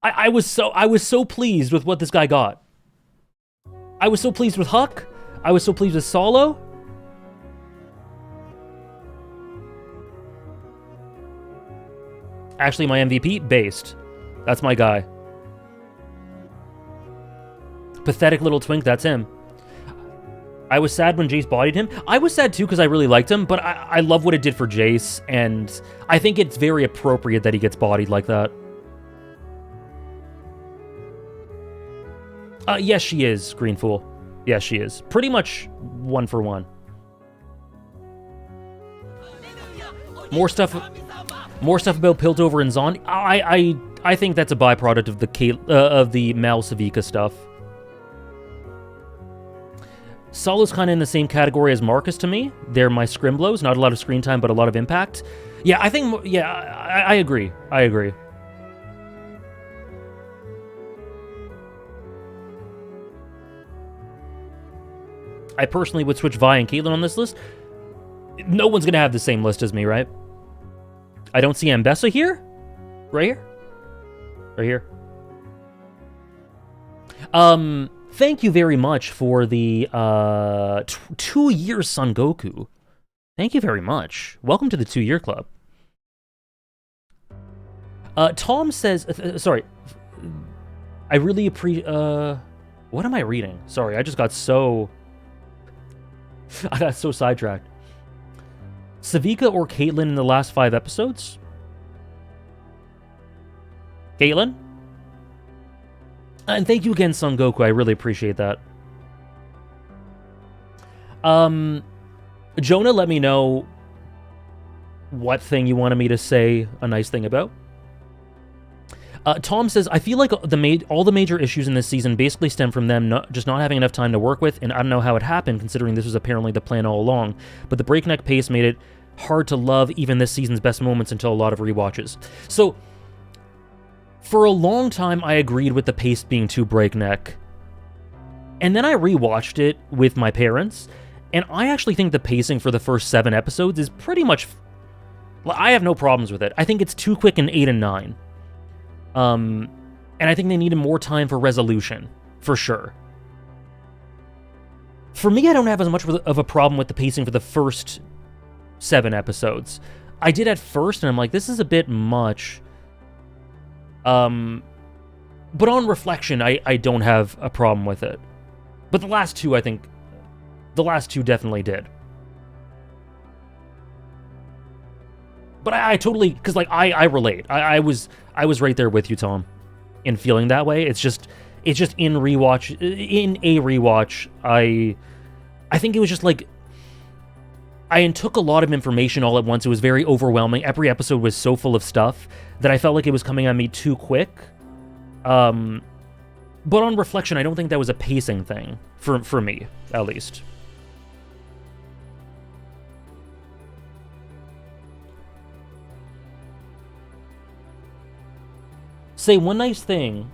I was so pleased with what this guy got. I was so pleased with Huck. I was so pleased with Solo. Actually, my MVP, Based. That's my guy. Pathetic little twink, that's him. I was sad when Jace bodied him. I was sad too because I really liked him, but I love what it did for Jace, and I think it's very appropriate that he gets bodied like that. Yes, she is, Green Fool. Yeah, she is. Pretty much one for one. More stuff about Piltover and Zon. I think that's a byproduct of the Mal Savika stuff. Solo's kind of in the same category as Marcus to me. They're my Scrimblows. Not a lot of screen time, but a lot of impact. Yeah, I think... Yeah, I agree. I agree. I personally would switch Vi and Caitlyn on this list. No one's going to have the same list as me, right? I don't see Ambessa here. Right here? Right here. Thank you very much for the 2 years Son Goku. Thank you very much. Welcome to the 2-year club. Tom says, sorry, I really appreciate, what am I reading? Sorry, I just got so, I got so sidetracked. Savika or Caitlyn in the last 5 episodes? Caitlyn? And thank you again, Son Goku. I really appreciate that. Jonah, let me know what thing you wanted me to say a nice thing about. Tom says, I feel like all the major issues in this season basically stem from them just not having enough time to work with, and I don't know how it happened, considering this was apparently the plan all along. But the breakneck pace made it hard to love even this season's best moments until a lot of rewatches. So, for a long time, I agreed with the pace being too breakneck. And then I rewatched it with my parents, and I actually think the pacing for the first 7 episodes is pretty much... I have no problems with it. I think it's too quick in 8 and 9. And I think they needed more time for resolution, for sure. For me, I don't have as much of a problem with the pacing for the first 7 episodes. I did at first, and I'm like, this is a bit much. But on reflection, I don't have a problem with it. But the last 2, I think, the last 2 definitely did. But I totally, because like I relate. I was right there with you, Tom, in feeling that way. It's just in a rewatch. I think it was just like I took a lot of information all at once. It was very overwhelming. Every episode was so full of stuff that I felt like it was coming at me too quick. But on reflection, I don't think that was a pacing thing for me, at least. Say one nice thing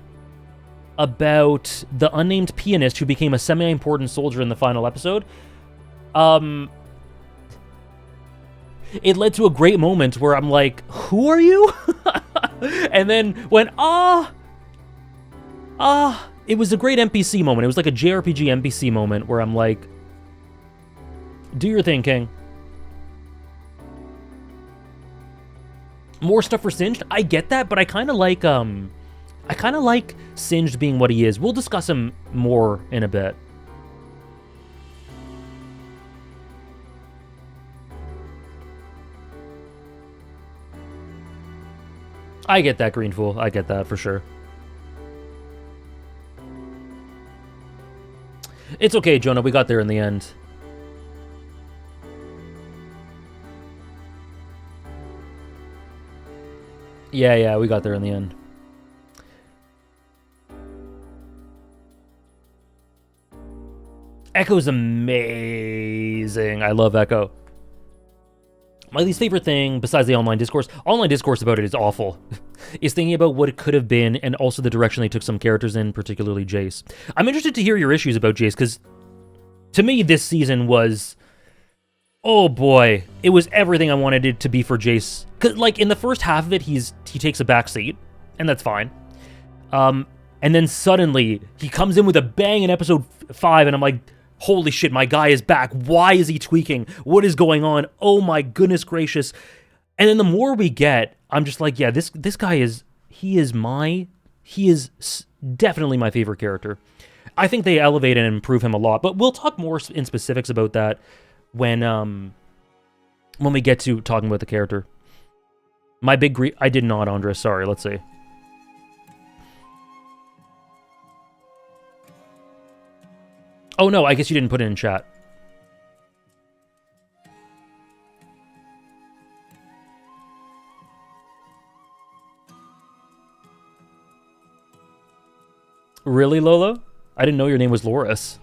about the unnamed pianist who became a semi-important soldier in the final episode. It led to a great moment where I'm like, who are you? And then went, it was a great NPC moment. It was like a JRPG NPC moment where I'm like, do your thing, King. More stuff for Singed? I get that, but I kind of like Singed being what he is. We'll discuss him more in a bit. I get that, Greenfool. I get that for sure. It's okay, Jonah. We got there in the end. Yeah, we got there in the end. Echo's amazing. I love Echo. My least favorite thing, besides the online discourse about it is awful, is thinking about what it could have been and also the direction they took some characters in, particularly Jace. I'm interested to hear your issues about Jace, because to me, this season was... Oh boy, it was everything I wanted it to be for Jace. Cause like in the first half of it, he takes a back seat, and that's fine. And then suddenly he comes in with a bang in episode 5, and I'm like, holy shit, my guy is back. Why is he tweaking? What is going on? Oh my goodness gracious! And then the more we get, I'm just like, yeah, this guy is definitely my favorite character. I think they elevate and improve him a lot, but we'll talk more in specifics about that when we get to talking about the character. My big I did not, Andres. Sorry, let's see. Oh no, I guess you didn't put it in chat. Really, Lolo? I didn't know your name was Loris.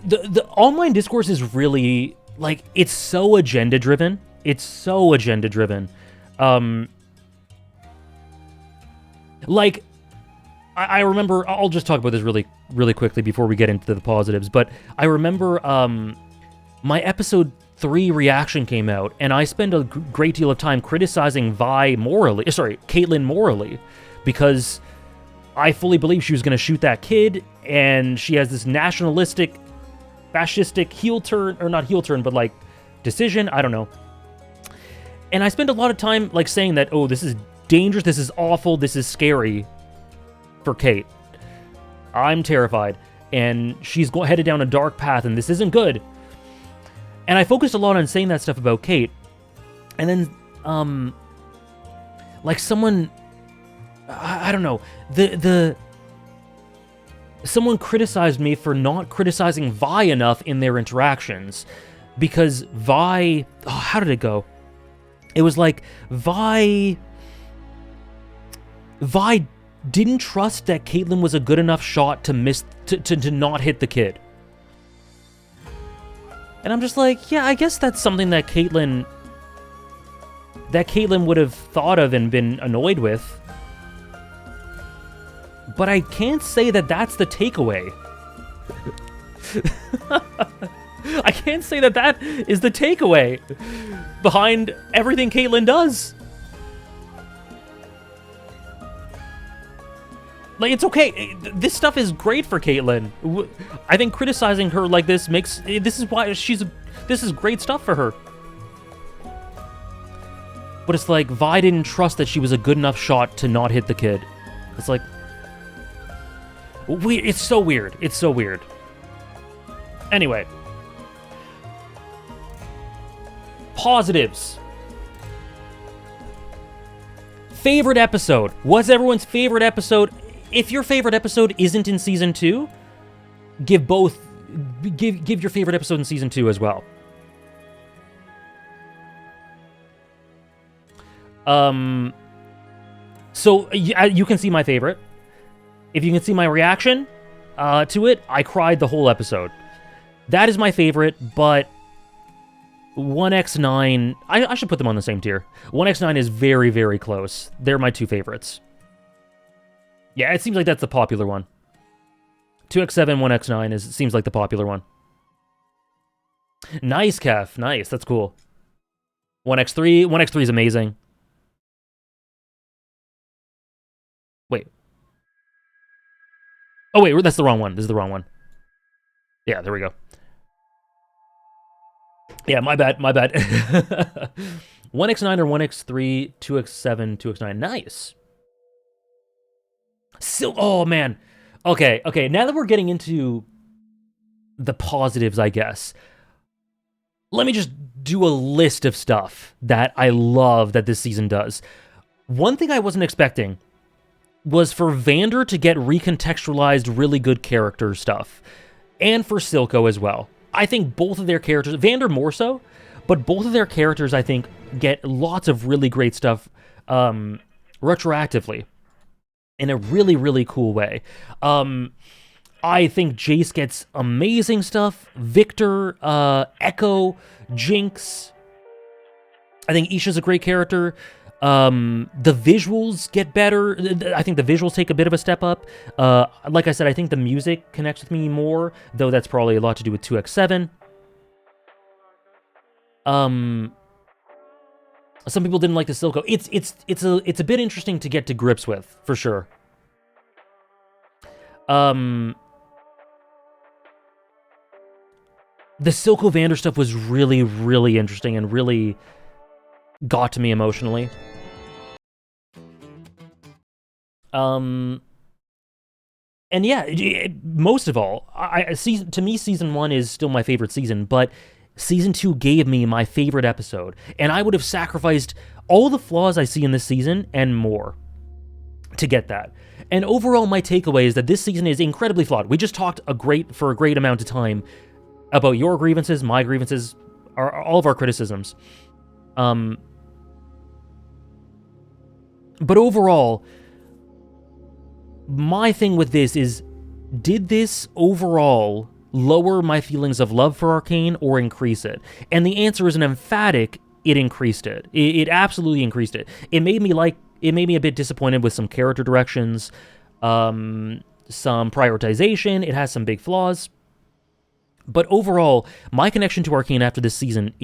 The online discourse is really, like, it's so agenda driven. It's so agenda driven. Like, I remember, I'll just talk about this really quickly before we get into the positives, but I remember my episode 3 reaction came out, and I spent a great deal of time criticizing Caitlyn morally, because I fully believe she was going to shoot that kid, and she has this nationalistic, fascistic heel turn, or not heel turn, but like decision, I don't know. And I spent a lot of time like saying that, oh, this is dangerous, this is awful, this is scary for Kate. I'm terrified, and she's headed down a dark path, and this isn't good. And I focused a lot on saying that stuff about Kate, and then, like someone, I don't know, someone criticized me for not criticizing Vi enough in their interactions, because Vi, how did it go? It was like Vi didn't trust that Caitlyn was a good enough shot to not hit the kid. And I'm just like, yeah, I guess that's something that Caitlyn would have thought of and been annoyed with. But I can't say that that's the takeaway. I can't say that that is the takeaway behind everything Caitlyn does. Like, it's okay. This stuff is great for Caitlyn. I think criticizing her like this this is great stuff for her. But it's like, Vi didn't trust that she was a good enough shot to not hit the kid. It's like, it's so weird. It's so weird. Anyway. Positives. Favorite episode. What's everyone's favorite episode? If your favorite episode isn't in Season 2, give your favorite episode in Season 2 as well. So, you can see my favorite. If you can see my reaction to it, I cried the whole episode. That is my favorite, but 1x9... I should put them on the same tier. 1x9 is very, very close. They're my two favorites. Yeah, it seems like that's the popular one. 2x7, 1x9 seems like the popular one. Nice, Kef. Nice, that's cool. 1x3 is amazing. Wait. Oh, wait, that's the wrong one. This is the wrong one. Yeah, there we go. Yeah, my bad. 1x9 or 1x3, 2x7, 2x9. Nice. Oh, man. Okay. Now that we're getting into the positives, I guess, let me just do a list of stuff that I love that this season does. One thing I wasn't expecting was for Vander to get recontextualized really good character stuff. And for Silco as well. I think both of their characters, Vander more so, but both of their characters, I think, get lots of really great stuff retroactively in a really, really cool way. I think Jace gets amazing stuff. Victor, Echo, Jinx. I think Isha's a great character. The visuals get better. I think the visuals take a bit of a step up. Like I said, I think the music connects with me more, though that's probably a lot to do with 2x7. Some people didn't like the Silco. It's a bit interesting to get to grips with, for sure. The Silco Vander stuff was really, really interesting and really got to me emotionally. And yeah, most of all, to me, Season 1 is still my favorite season, but Season 2 gave me my favorite episode, and I would have sacrificed all the flaws I see in this season and more to get that. And overall, my takeaway is that this season is incredibly flawed. We just talked for a great amount of time about your grievances, my grievances, all of our criticisms. But overall, my thing with this is, did this overall lower my feelings of love for Arcane or increase it? And the answer is an emphatic, it increased it. It absolutely increased it. It made me a bit disappointed with some character directions, some prioritization. It has some big flaws. But overall, my connection to Arcane after this season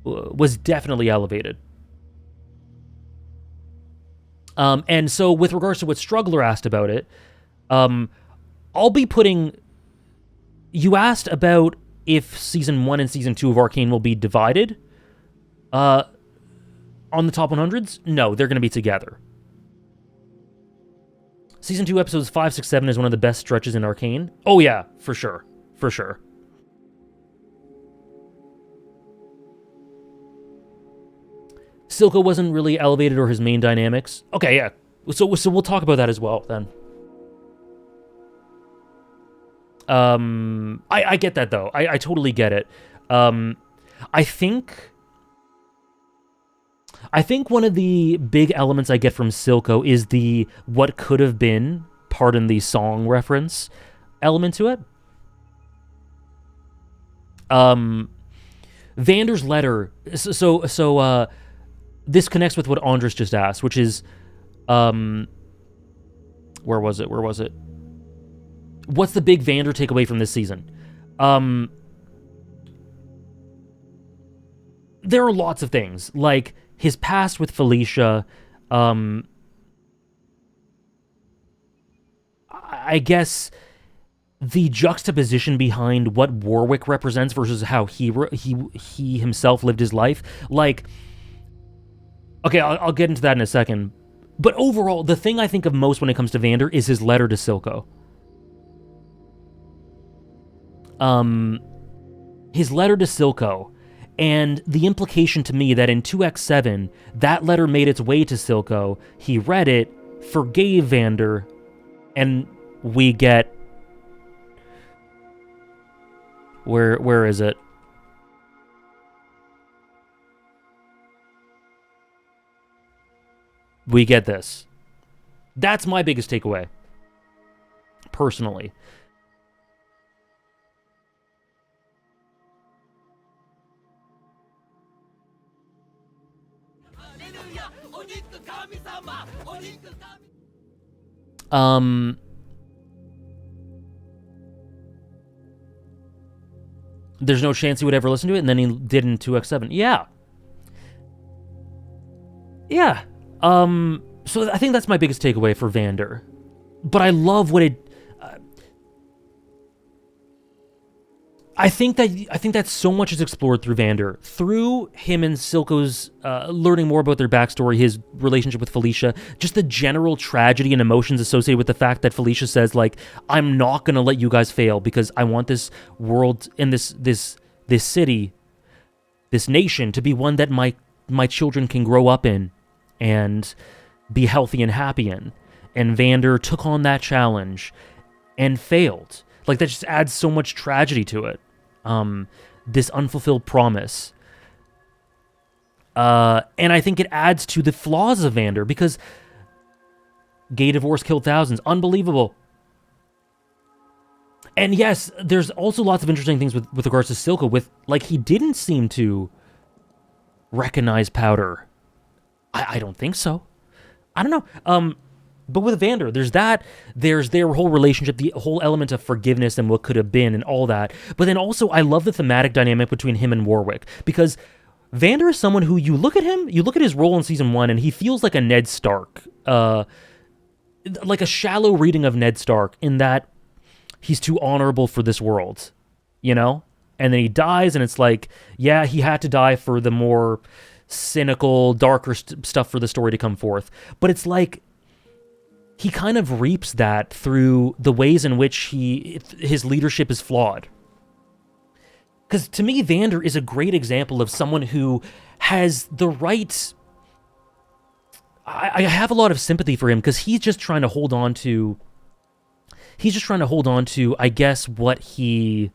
was definitely elevated. And so with regards to what Struggler asked about it, I'll be putting... You asked about if Season 1 and Season 2 of Arcane will be divided on the top 100s. No, they're going to be together. Season 2 episodes 5, 6, 7 is one of the best stretches in Arcane. Oh yeah, for sure. For sure. Silco wasn't really elevated or his main dynamics. Okay, yeah. So we'll talk about that as well then. I get that though. I totally get it. I think one of the big elements I get from Silco is the what could have been, pardon the song reference, element to it. Vander's letter. So this connects with what Andres just asked, which is, where was it? What's the big Vander takeaway from this season? There are lots of things, like his past with Felicia. I guess the juxtaposition behind what Warwick represents versus how he himself lived his life. Like, okay, I'll get into that in a second. But overall, the thing I think of most when it comes to Vander is his letter to Silco. His letter to Silco, and the implication to me that in 2X7, that letter made its way to Silco, he read it, forgave Vander, and we get... Where is it? We get this. That's my biggest takeaway, personally. There's no chance he would ever listen to it, and then he did in 2X7. Yeah. Yeah. So I think that's my biggest takeaway for Vander. But I love what it... I think that so much is explored through Vander. Through him and Silco's learning more about their backstory, his relationship with Felicia, just the general tragedy and emotions associated with the fact that Felicia says, like, I'm not going to let you guys fail because I want this world and this city, this nation to be one that my children can grow up in and be healthy and happy in. And Vander took on that challenge and failed. Like, that just adds so much tragedy to it. This unfulfilled promise. And I think it adds to the flaws of Vander, because gay divorce killed thousands. Unbelievable. And yes, there's also lots of interesting things with regards to Silco. With, like, he didn't seem to recognize Powder. I don't think so. I don't know. But with Vander, there's their whole relationship, the whole element of forgiveness and what could have been and all that. But then also, I love the thematic dynamic between him and Warwick, because Vander is someone who, you look at his role in Season 1, and he feels like a Ned Stark. Like a shallow reading of Ned Stark, in that he's too honorable for this world, you know? And then he dies, and it's like, yeah, he had to die for the more cynical, darker stuff for the story to come forth. But it's like, he kind of reaps that through the ways in which his leadership is flawed. Because to me, Vander is a great example of someone who has the right I have a lot of sympathy for him because he's just trying to hold on to. He's just trying to hold on to, I guess, what he.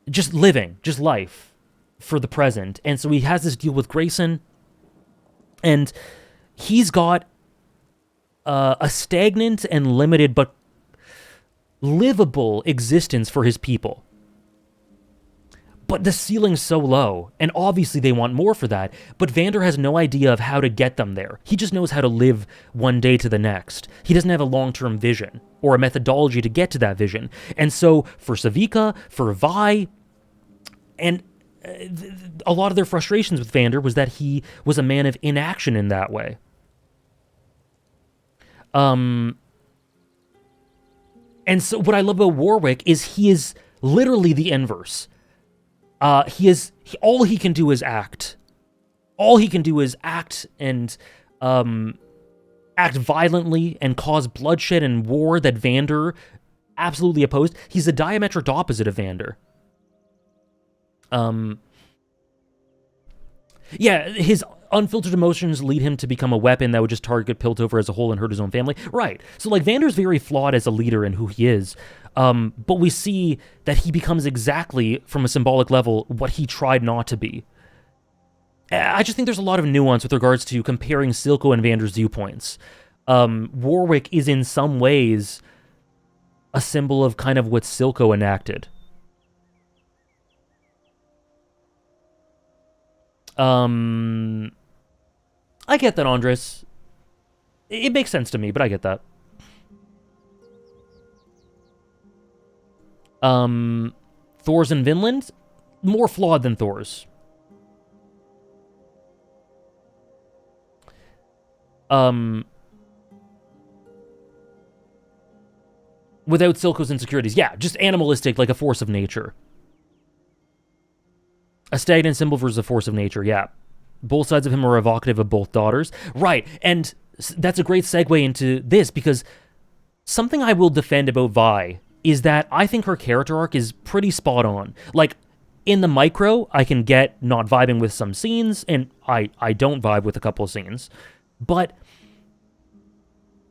Just living, just life for the present. And so he has this deal with Grayson. And he's got a stagnant and limited but livable existence for his people. But the ceiling's so low, and obviously they want more for that, but Vander has no idea of how to get them there. He just knows how to live one day to the next. He doesn't have a long-term vision, or a methodology to get to that vision. And so, for Savika, for Vi, and a lot of their frustrations with Vander was that he was a man of inaction in that way. And so what I love about Warwick is he is literally the inverse. All he can do is act. All he can do is act and act violently and cause bloodshed and war that Vander absolutely opposed. He's the diametric opposite of Vander. Yeah, his unfiltered emotions lead him to become a weapon that would just target Piltover as a whole and hurt his own family. Right. So, like, Vander's very flawed as a leader in who he is. But we see that he becomes exactly, from a symbolic level, what he tried not to be. I just think there's a lot of nuance with regards to comparing Silco and Vander's viewpoints. Warwick is in some ways a symbol of kind of what Silco enacted. I get that, Andres. It makes sense to me, but I get that. Thor's in Vinland, more flawed than Thor's. Without Silco's insecurities. Yeah, just animalistic, like a force of nature. A stagnant symbol versus a force of nature, yeah. Both sides of him are evocative of both daughters. Right, and that's a great segue into this, because something I will defend about Vi is that I think her character arc is pretty spot on. Like, in the micro, I can get not vibing with some scenes, and I don't vibe with a couple of scenes. But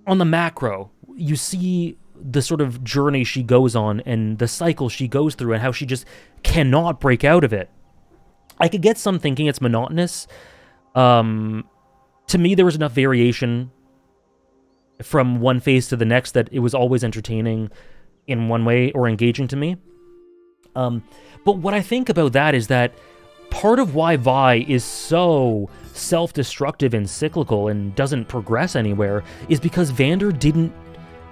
on the macro, you see the sort of journey she goes on and the cycle she goes through and how she just cannot break out of it. I could get some thinking it's monotonous. To me, there was enough variation from one phase to the next that it was always entertaining in one way or engaging to me. But what I think about that is that part of why Vi is so self-destructive and cyclical and doesn't progress anywhere is because Vander didn't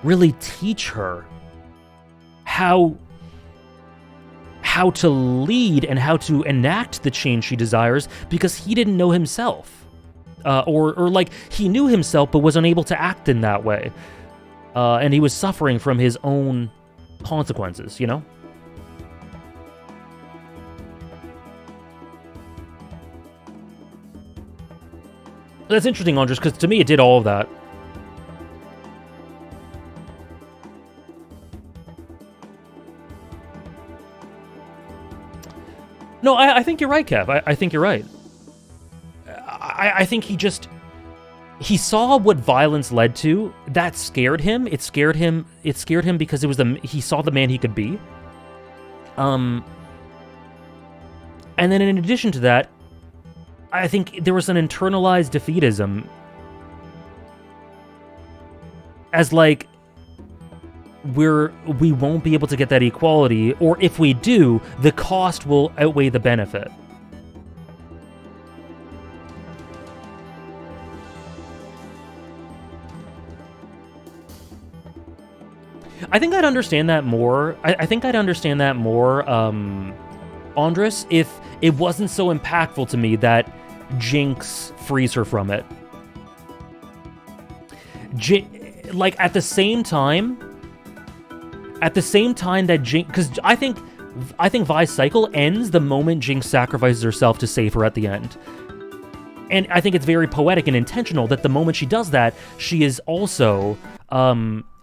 really teach her how to lead and how to enact the change she desires, because he didn't know himself. Or like, he knew himself but was unable to act in that way. And he was suffering from his own consequences, you know? That's interesting, Andres, because to me it did all of that. No, I think you're right, Kev. I think you're right. I think he saw what violence led to. That scared him. It scared him because it was he saw the man he could be. And then in addition to that, I think there was an internalized defeatism as like, we won't be able to get that equality, or if we do, the cost will outweigh the benefit. I think I'd understand that more. I think I'd understand that more, Andres, if it wasn't so impactful to me that Jinx frees her from it. Like, at the same time that Jinx, because I think Vi's cycle ends the moment Jinx sacrifices herself to save her at the end. And I think it's very poetic and intentional that the moment she does that, she is also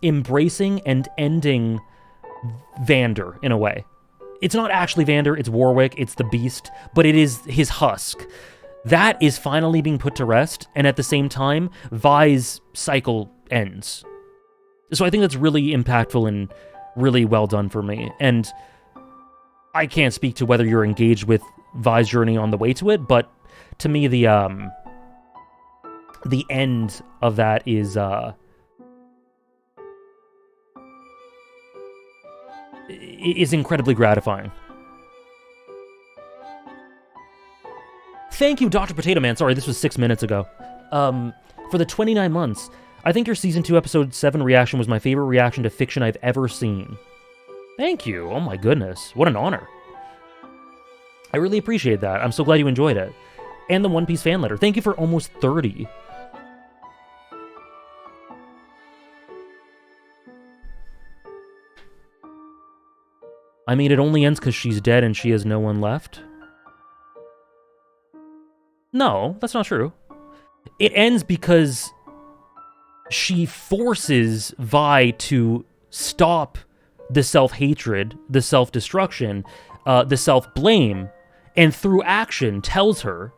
embracing and ending Vander in a way. It's not actually Vander, it's Warwick, it's the beast, but it is his husk. that is finally being put to rest, and at the same time, Vi's cycle ends. So I think that's really impactful and really well done for me. And I can't speak to whether you're engaged with Vi's journey on the way to it, but to me, the end of that is incredibly gratifying. Thank you, Dr. Potato Man. Sorry, this was 6 minutes ago. For the 29 months, I think your Season 2, Episode 7 reaction was my favorite reaction to fiction I've ever seen. Thank you. Oh my goodness. What an honor. I really appreciate that. I'm so glad you enjoyed it. And the One Piece fan letter. Thank you for almost 30. I mean, it only ends because she's dead and she has no one left? No, that's not true. It ends because she forces Vi to stop the self-hatred, the self-destruction, the self-blame, and through action tells her,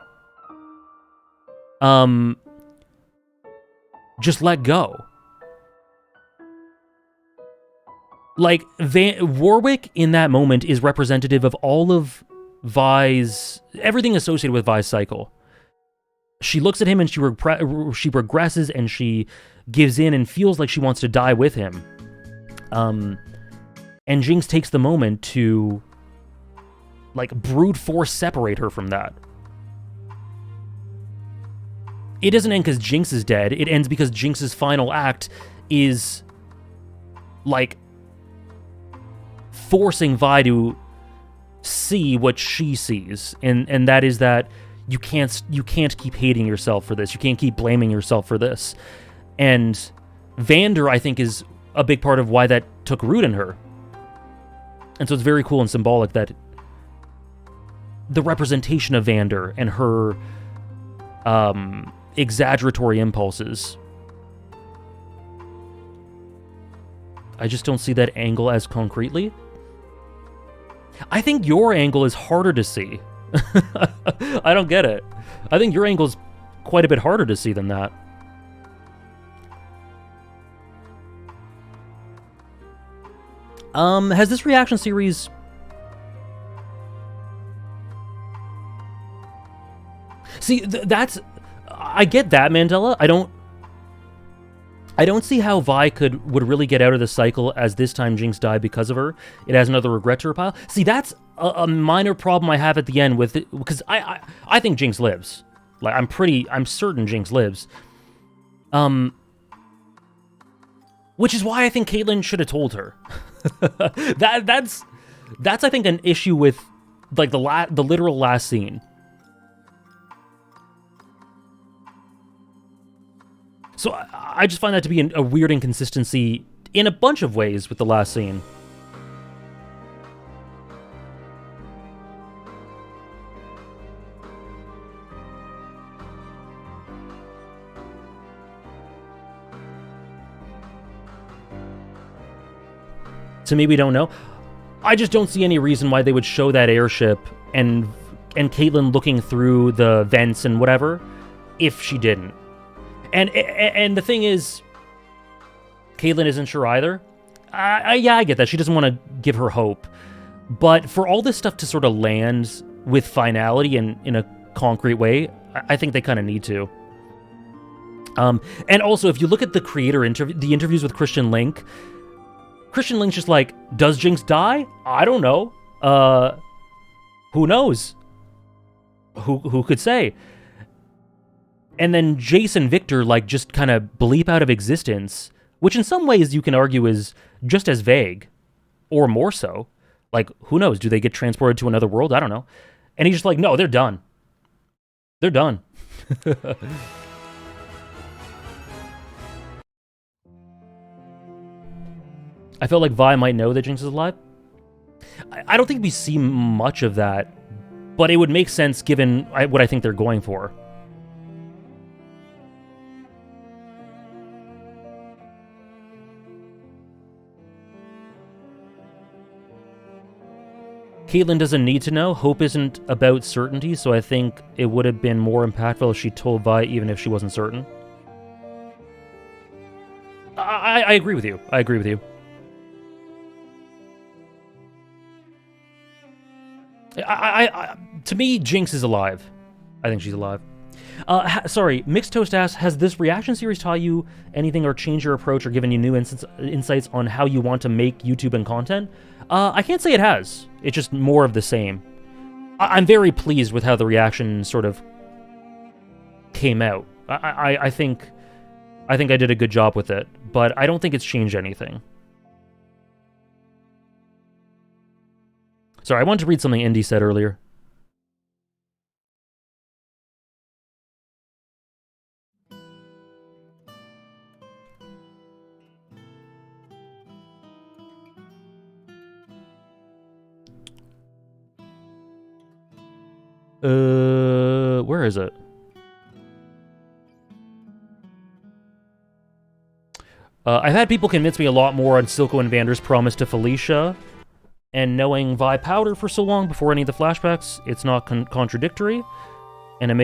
just let go. Like, Warwick in that moment is representative of all of Vi's, everything associated with Vi's cycle. She looks at him and she regresses and she gives in and feels like she wants to die with him. And Jinx takes the moment to, like, brute force separate her from that. It doesn't end because Jinx is dead. It ends because Jinx's final act is, like, forcing Vi to see what she sees, and that is that you can't keep hating yourself for this. You can't keep blaming yourself for this. And Vander, I think, is a big part of why that took root in her. And so it's very cool and symbolic that the representation of Vander and her exaggeratory impulses. I just don't see that angle as concretely. I think your angle is harder to see. I don't get it. I think your angle is quite a bit harder to see than that. Has this reaction series... See, that's... I get that, Mandela. I don't see how Vi would really get out of the cycle as this time Jinx died because of her. It has another regret to her pile. See, that's a minor problem I have at the end with it, because I think Jinx lives. Like, I'm certain Jinx lives. Which is why I think Caitlyn should have told her. That's I think an issue with, like, the literal last scene. So I just find that to be a weird inconsistency in a bunch of ways with the last scene. To me, we don't know. I just don't see any reason why they would show that airship and Caitlyn looking through the vents and whatever if she didn't. And the thing is, Caitlyn isn't sure either. Yeah, I get that. She doesn't want to give her hope. But for all this stuff to sort of land with finality and in a concrete way, I think they kind of need to. And also, if you look at the creator the interviews with Christian Link's just like, does Jinx die? I don't know. Who knows? Who could say? And then Jason Victor, like, just kind of bleep out of existence, which in some ways you can argue is just as vague, or more so. Like, who knows? Do they get transported to another world? I don't know. And he's just like, no, they're done. They're done. I felt like Vi might know that Jinx is alive. I don't think we see much of that, but it would make sense given what I think they're going for. Caitlyn doesn't need to know. Hope isn't about certainty, so I think it would have been more impactful if she told Vi even if she wasn't certain. I agree with you. I agree with you. To me, Jinx is alive. I think she's alive. Sorry, Mixed Toast asks, has this reaction series taught you anything or changed your approach or given you new insights on how you want to make YouTube and content? I can't say it has. It's just more of the same. I'm very pleased with how the reaction sort of came out. I think I did a good job with it, but I don't think it's changed anything. Sorry, I wanted to read something Indy said earlier. Where is it? I've had people convince me a lot more on Silco and Vander's promise to Felicia, and knowing Vi Powder for so long before any of the flashbacks, it's not contradictory, and a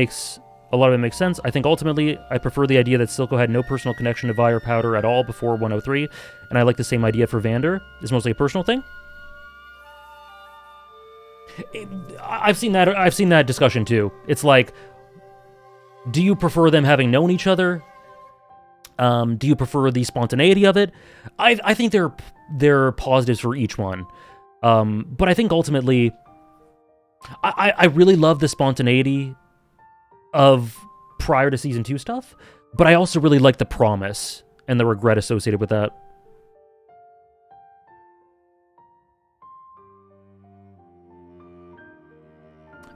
lot of it makes sense. I think ultimately, I prefer the idea that Silco had no personal connection to Vi or Powder at all before 103, and I like the same idea for Vander. It's mostly a personal thing. I've seen that discussion too. It's like, do you prefer them having known each other? Do you prefer the spontaneity of it? I think they're positives for each one. But I think ultimately, I really love the spontaneity of prior to Season 2 stuff, but I also really like the promise and the regret associated with that.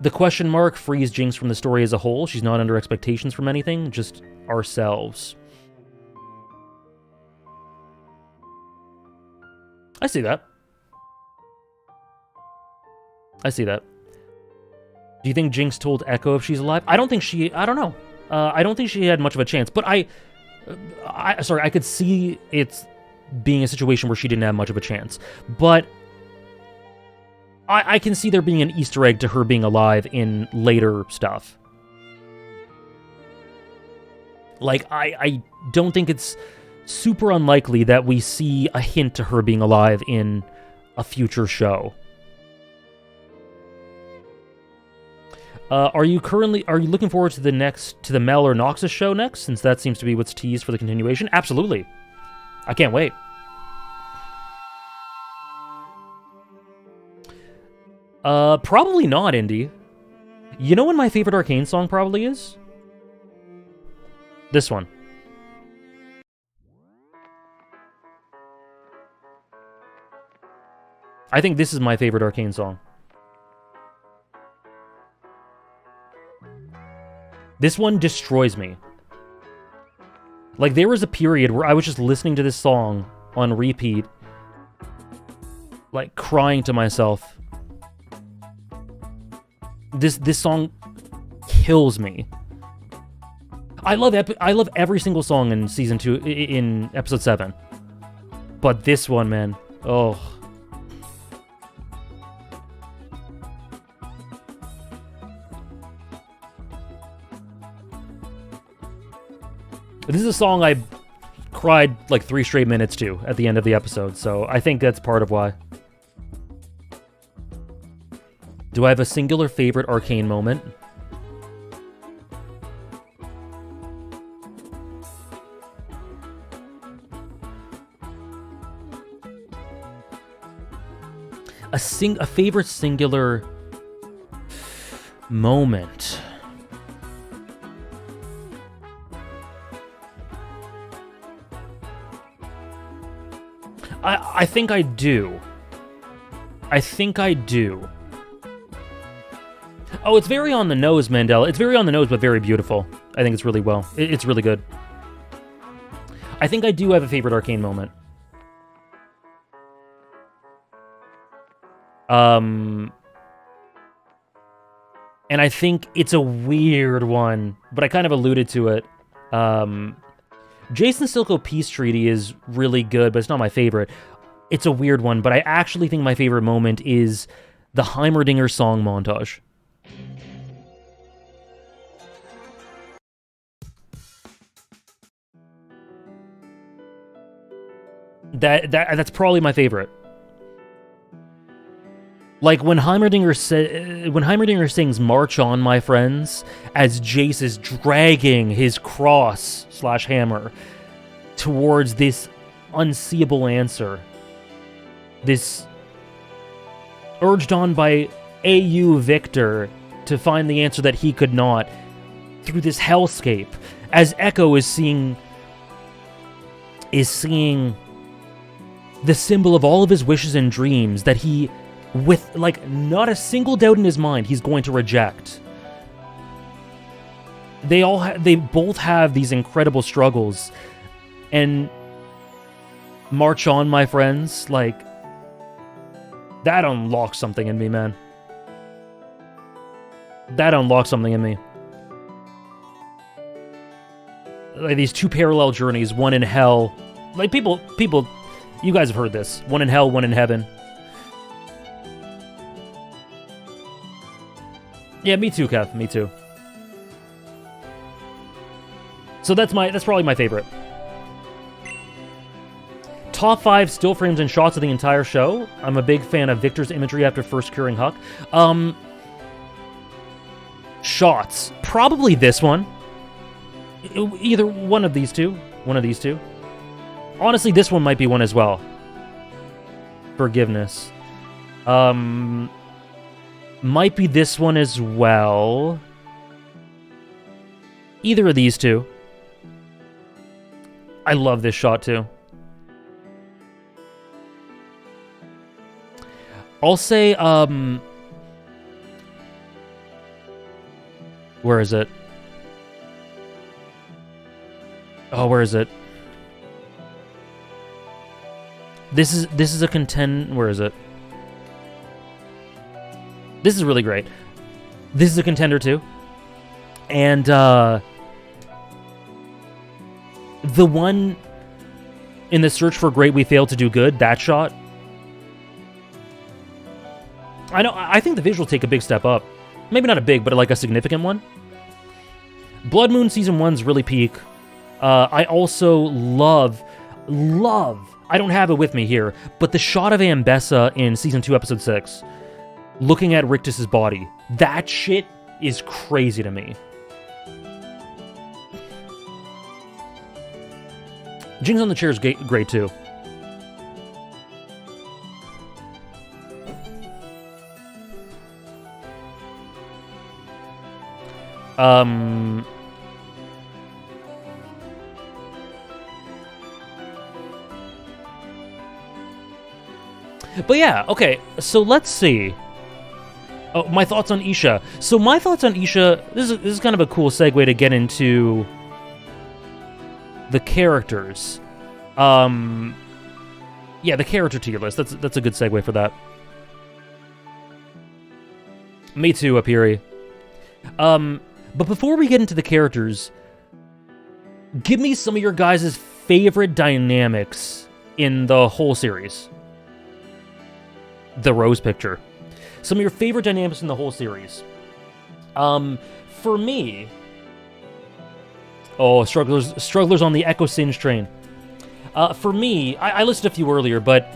The question mark frees Jinx from the story as a whole. She's not under expectations from anything, just ourselves. I see that. I see that. Do you think Jinx told Echo if she's alive? I don't know. I don't think she had much of a chance, but sorry, I could see it being a situation where she didn't have much of a chance. But I can see there being an Easter egg to her being alive in later stuff. Like, I don't think it's super unlikely that we see a hint to her being alive in a future show. Are you looking forward to the Mel or Noxus show next, since that seems to be what's teased for the continuation? Absolutely. I can't wait. Probably not, Indy. You know what my favorite Arcane song probably is? This one. I think this is my favorite Arcane song. This one destroys me. Like, there was a period where I was just listening to this song on repeat, like, crying to myself. This song kills me. I love every single song in Season 2, in Episode 7. But this one, man, oh. This is a song I cried like 3 straight minutes to at the end of the episode, so I think that's part of why. Do I have a singular favorite Arcane moment? A favorite singular moment. I think I do. Oh, it's very on the nose, Mandela. It's very on the nose, but very beautiful. I think it's really well. It's really good. I think I do have a favorite Arcane moment. And I think it's a weird one, but I kind of alluded to it. Jason Silco Peace Treaty is really good, but it's not my favorite. It's a weird one, but I actually think my favorite moment is the Heimerdinger song montage. That's probably my favorite. Like when Heimerdinger sings "March On, My Friends," as Jace is dragging his cross/hammer towards this unseeable answer. This urged on by AU Victor to find the answer that he could not through this hellscape, as Echo is seeing the symbol of all of his wishes and dreams that he, with like not a single doubt in his mind, he's going to reject. They both have these incredible struggles, and March On, My Friends, like that unlocks something in me, man. That unlocks something in me. Like these two parallel journeys, one in hell. Like people, you guys have heard this. One in hell, one in heaven. Yeah, me too, Kev. Me too. So that's probably my favorite. Top 5 still frames and shots of the entire show. I'm a big fan of Victor's imagery after first curing Huck. Shots. Probably this one. Either one of these two. One of these two. Honestly, this one might be one as well. Forgiveness. Might be this one as well. Either of these two. I love this shot too. I'll say, where is it? Oh, where is it? This is a where is it? This is really great. This is a contender too. And the one in the search for great we failed to do good, that shot. I think the visuals take a big step up. Maybe not a big, but like a significant one. Blood Moon Season 1's really peak. I also love, I don't have it with me here, but the shot of Ambessa in Season 2, Episode 6, looking at Rictus's body. That shit is crazy to me. Jinx on the Chair is great too. But yeah, okay, so let's see. Oh, my thoughts on Isha. So my thoughts on Isha, this is kind of a cool segue to get into the characters. Yeah, the character tier list. That's a good segue for that. Me too, Apiri. But before we get into the characters, give me some of your guys' favorite dynamics in the whole series. The Rose picture. Some of your favorite dynamics in the whole series. For me... Oh, Strugglers on the Echo Singe train. For me, I listed a few earlier, but...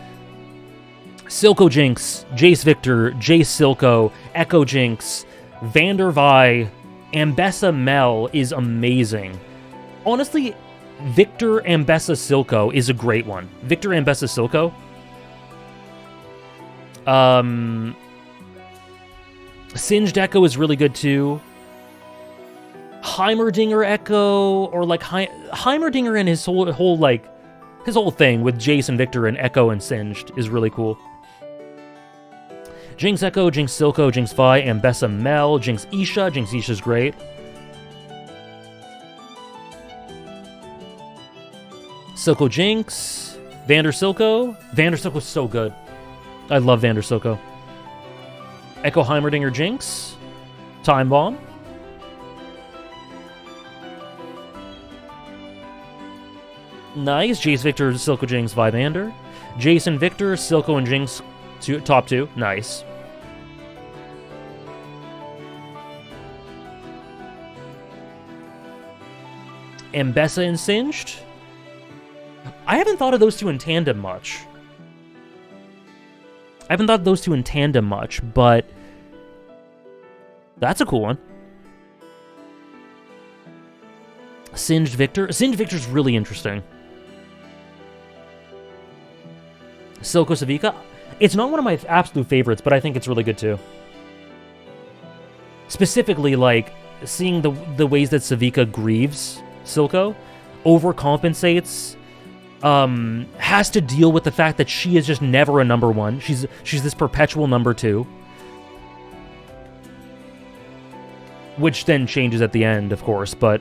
Silco Jinx, Jace Victor, Jace Silco, Echo Jinx, Vander Vi, Ambessa Mel is amazing. Honestly, Victor Ambessa Silco is a great one. Victor Ambessa Silco. Singed Echo is really good too. Heimerdinger Echo, or like Heimerdinger and his whole thing with Jace and Victor and Echo and Singed is really cool. Jinx Echo, Jinx Silco, Jinx Vi, Ambessa Mel, Jinx Isha. Jinx Isha's great. Silco Jinx, Vander Silco. Vander Silco's so good. I love Vander Silco. Echo Heimerdinger Jinx. Time Bomb. Nice. Jace Victor, Silco Jinx, Vi Vander. Jason Victor, Silco and Jinx, top 2. Nice. Ambessa and Singed. I haven't thought of those two in tandem much. But that's a cool one. Singed Victor. Singed Victor's really interesting. Silco Savica. It's not one of my absolute favorites, but I think it's really good too. Specifically, like, seeing the ways that Savica grieves Silco, overcompensates, has to deal with the fact that she is just never a number one. She's this perpetual number two. Which then changes at the end, of course, but...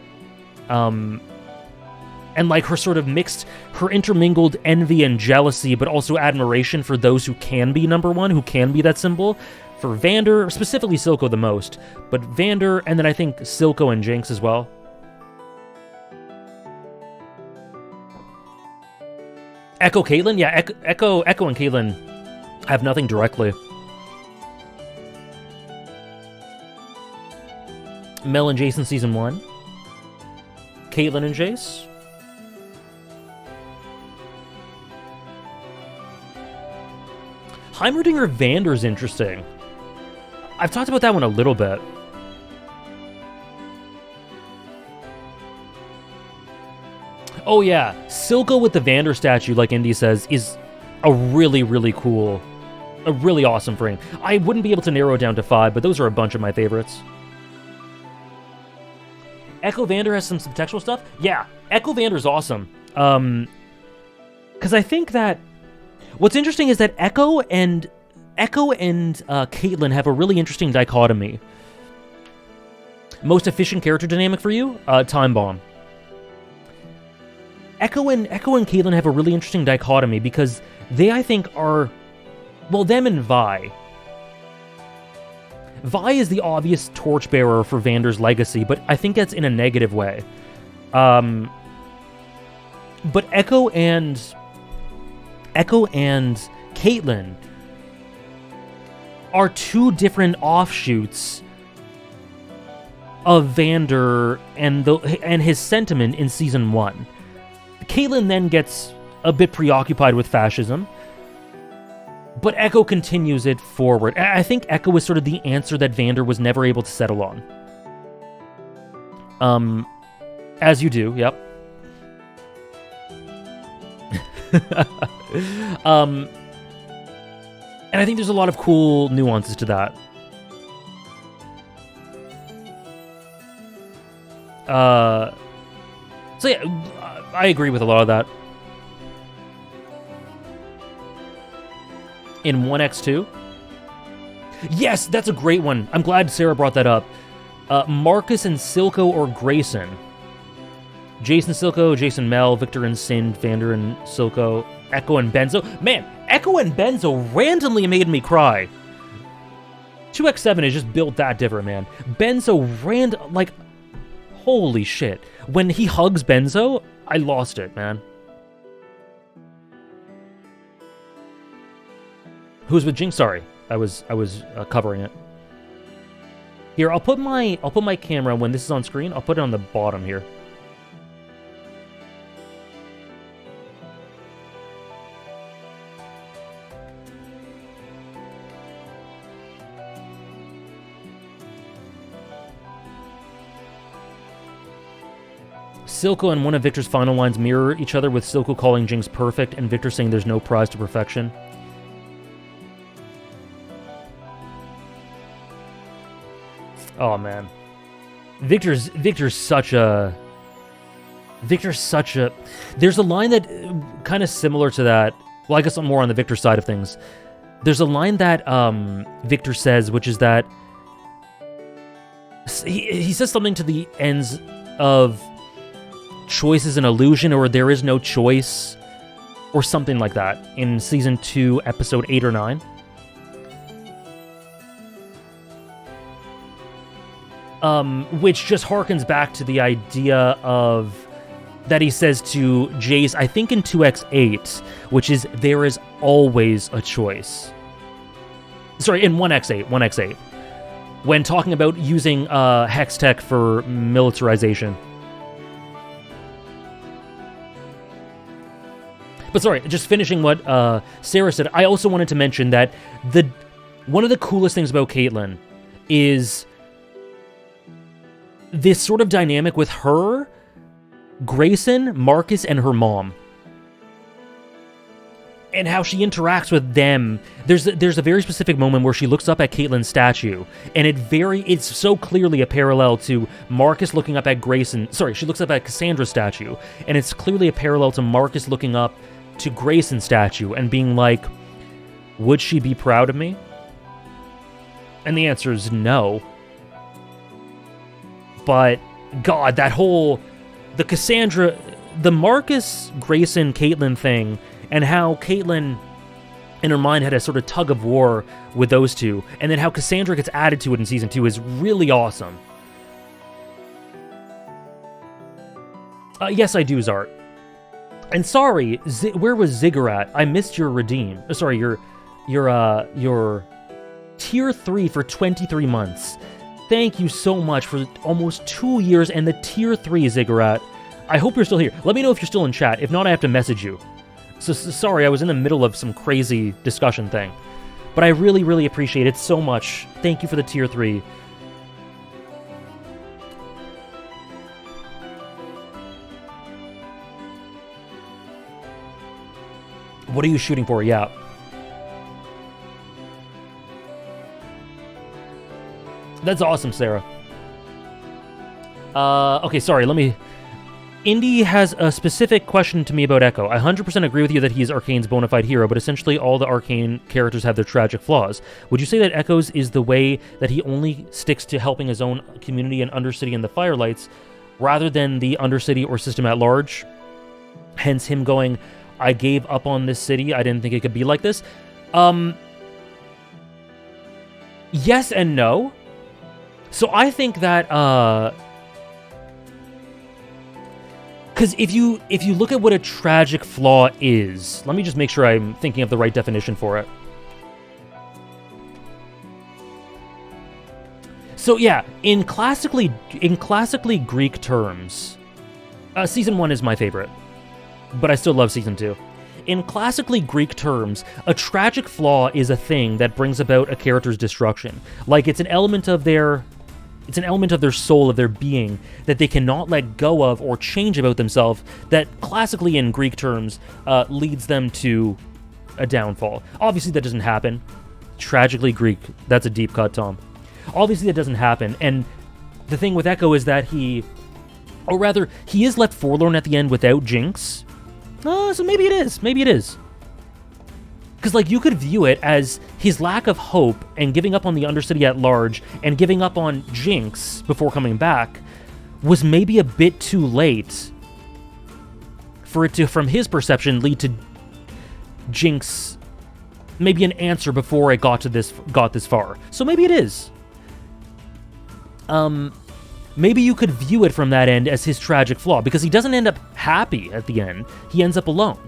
and like her sort of her intermingled envy and jealousy, but also admiration for those who can be number one, who can be that symbol. For Vander, specifically Silco the most, but Vander, and then I think Silco and Jinx as well. Echo Caitlyn? Yeah, Echo and Caitlyn have nothing directly. Mel and Jason Season 1. Caitlyn and Jace. Heimerdinger Vander's interesting. I've talked about that one a little bit. Oh yeah, Silco with the Vander statue, like Indy says, is a really, really cool, a really awesome frame. I wouldn't be able to narrow it down to 5, but those are a bunch of my favorites. Echo Vander has some subtextual stuff? Yeah, Echo Vander's awesome. Because I think that what's interesting is that Echo and Caitlyn have a really interesting dichotomy. Most efficient character dynamic for you? Time Bomb. Echo and Caitlyn have a really interesting dichotomy because they, I think, are... Well, them and Vi. Vi is the obvious torchbearer for Vander's legacy, but I think that's in a negative way. But Echo and Caitlyn are two different offshoots of Vander and his sentiment in Season 1. Caitlyn then gets a bit preoccupied with fascism, but Echo continues it forward. I think Echo is sort of the answer that Vander was never able to settle on. As you do, yep. And I think there's a lot of cool nuances to that. So yeah, I agree with a lot of that. In 1x2? Yes, that's a great one. I'm glad Sarah brought that up. Marcus and Silco or Grayson? Jason Silco, Jason Mel, Victor and Sind, Vander and Silco, Echo and Benzo. Man, Echo and Benzo randomly made me cry. 2x7 is just built that different, man. Benzo like, holy shit. When he hugs Benzo, I lost it, man. Who's with Jinx? Sorry, I was covering it. Here, I'll put my camera when this is on screen. I'll put it on the bottom here. Silco and one of Victor's final lines mirror each other, with Silco calling Jinx perfect and Victor saying there's no prize to perfection. Oh man, Victor's such a. There's a line that kind of similar to that. Well, I guess I'm more on the Victor side of things. There's a line that Victor says, which is that he says something to the ends of choice is an illusion, or there is no choice, or something like that in Season 2, Episode 8 or 9. Which just harkens back to the idea of that he says to Jace, I think in 2x8, which is there is always a choice. Sorry, in 1x8, when talking about using hex tech for militarization. But sorry, just finishing what Sarah said, I also wanted to mention that one of the coolest things about Caitlyn is this sort of dynamic with her, Grayson, Marcus, and her mom. And how she interacts with them. There's a very specific moment where she looks up at Caitlyn's statue, and it's so clearly a parallel to Marcus looking up at Grayson. Sorry, she looks up at Cassandra's statue, and it's clearly a parallel to Marcus looking up to Grayson's statue and being like, would she be proud of me? And the answer is no. But God, the Cassandra, the Marcus, Grayson, Caitlyn thing, and how Caitlyn, in her mind, had a sort of tug of war with those two, and then how Cassandra gets added to it in Season 2 is really awesome. Yes, I do, Zart. And sorry, where was Ziggurat? I missed your redeem. Sorry, your Tier 3 for 23 months. Thank you so much for almost 2 years and the Tier 3, Ziggurat. I hope you're still here. Let me know if you're still in chat. If not, I have to message you. So sorry, I was in the middle of some crazy discussion thing. But I really, really appreciate it so much. Thank you for the Tier 3. What are you shooting for? Yeah. That's awesome, Sarah. Okay, sorry, Indy has a specific question to me about Echo. I 100% agree with you that he's Arcane's bona fide hero, but essentially all the Arcane characters have their tragic flaws. Would you say that Echo's is the way that he only sticks to helping his own community and Undercity and the Firelights, rather than the Undercity or system at large? Hence him going, I gave up on this city, I didn't think it could be like this. Yes and no. So I think that, because if you look at what a tragic flaw is, let me just make sure I'm thinking of the right definition for it. So yeah, in classically Greek terms, Season 1 is my favorite, but I still love Season 2. In classically Greek terms, a tragic flaw is a thing that brings about a character's destruction. Like, it's an element of their soul, of their being, that they cannot let go of or change about themselves, that classically in Greek terms leads them to a downfall. Obviously that doesn't happen. Tragically Greek, that's a deep cut, Tom. Obviously that doesn't happen, and the thing with Echo is that he is left forlorn at the end without Jinx. So maybe it is. Because, like, you could view it as his lack of hope and giving up on the Undercity at large and giving up on Jinx before coming back was maybe a bit too late for it to, from his perception, lead to Jinx, maybe an answer before it got this far. So maybe it is. Maybe you could view it from that end as his tragic flaw, because he doesn't end up happy at the end. He ends up alone.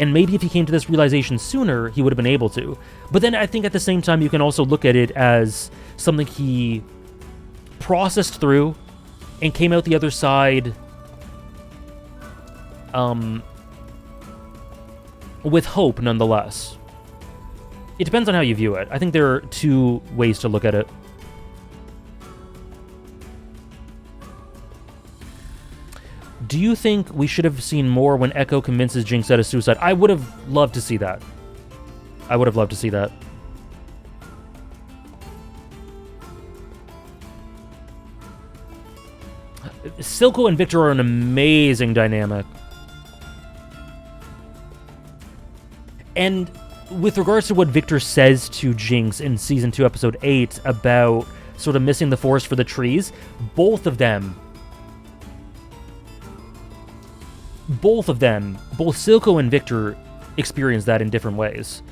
And maybe if he came to this realization sooner, he would have been able to. But then I think at the same time, you can also look at it as something he processed through and came out the other side with hope, nonetheless. It depends on how you view it. I think there are two ways to look at it. Do you think we should have seen more when Echo convinces Jinx out of suicide? I would have loved to see that. Silco and Victor are an amazing dynamic. And with regards to what Victor says to Jinx in Season 2, Episode 8, about sort of missing the forest for the trees, both Silco and Victor experience that in different ways.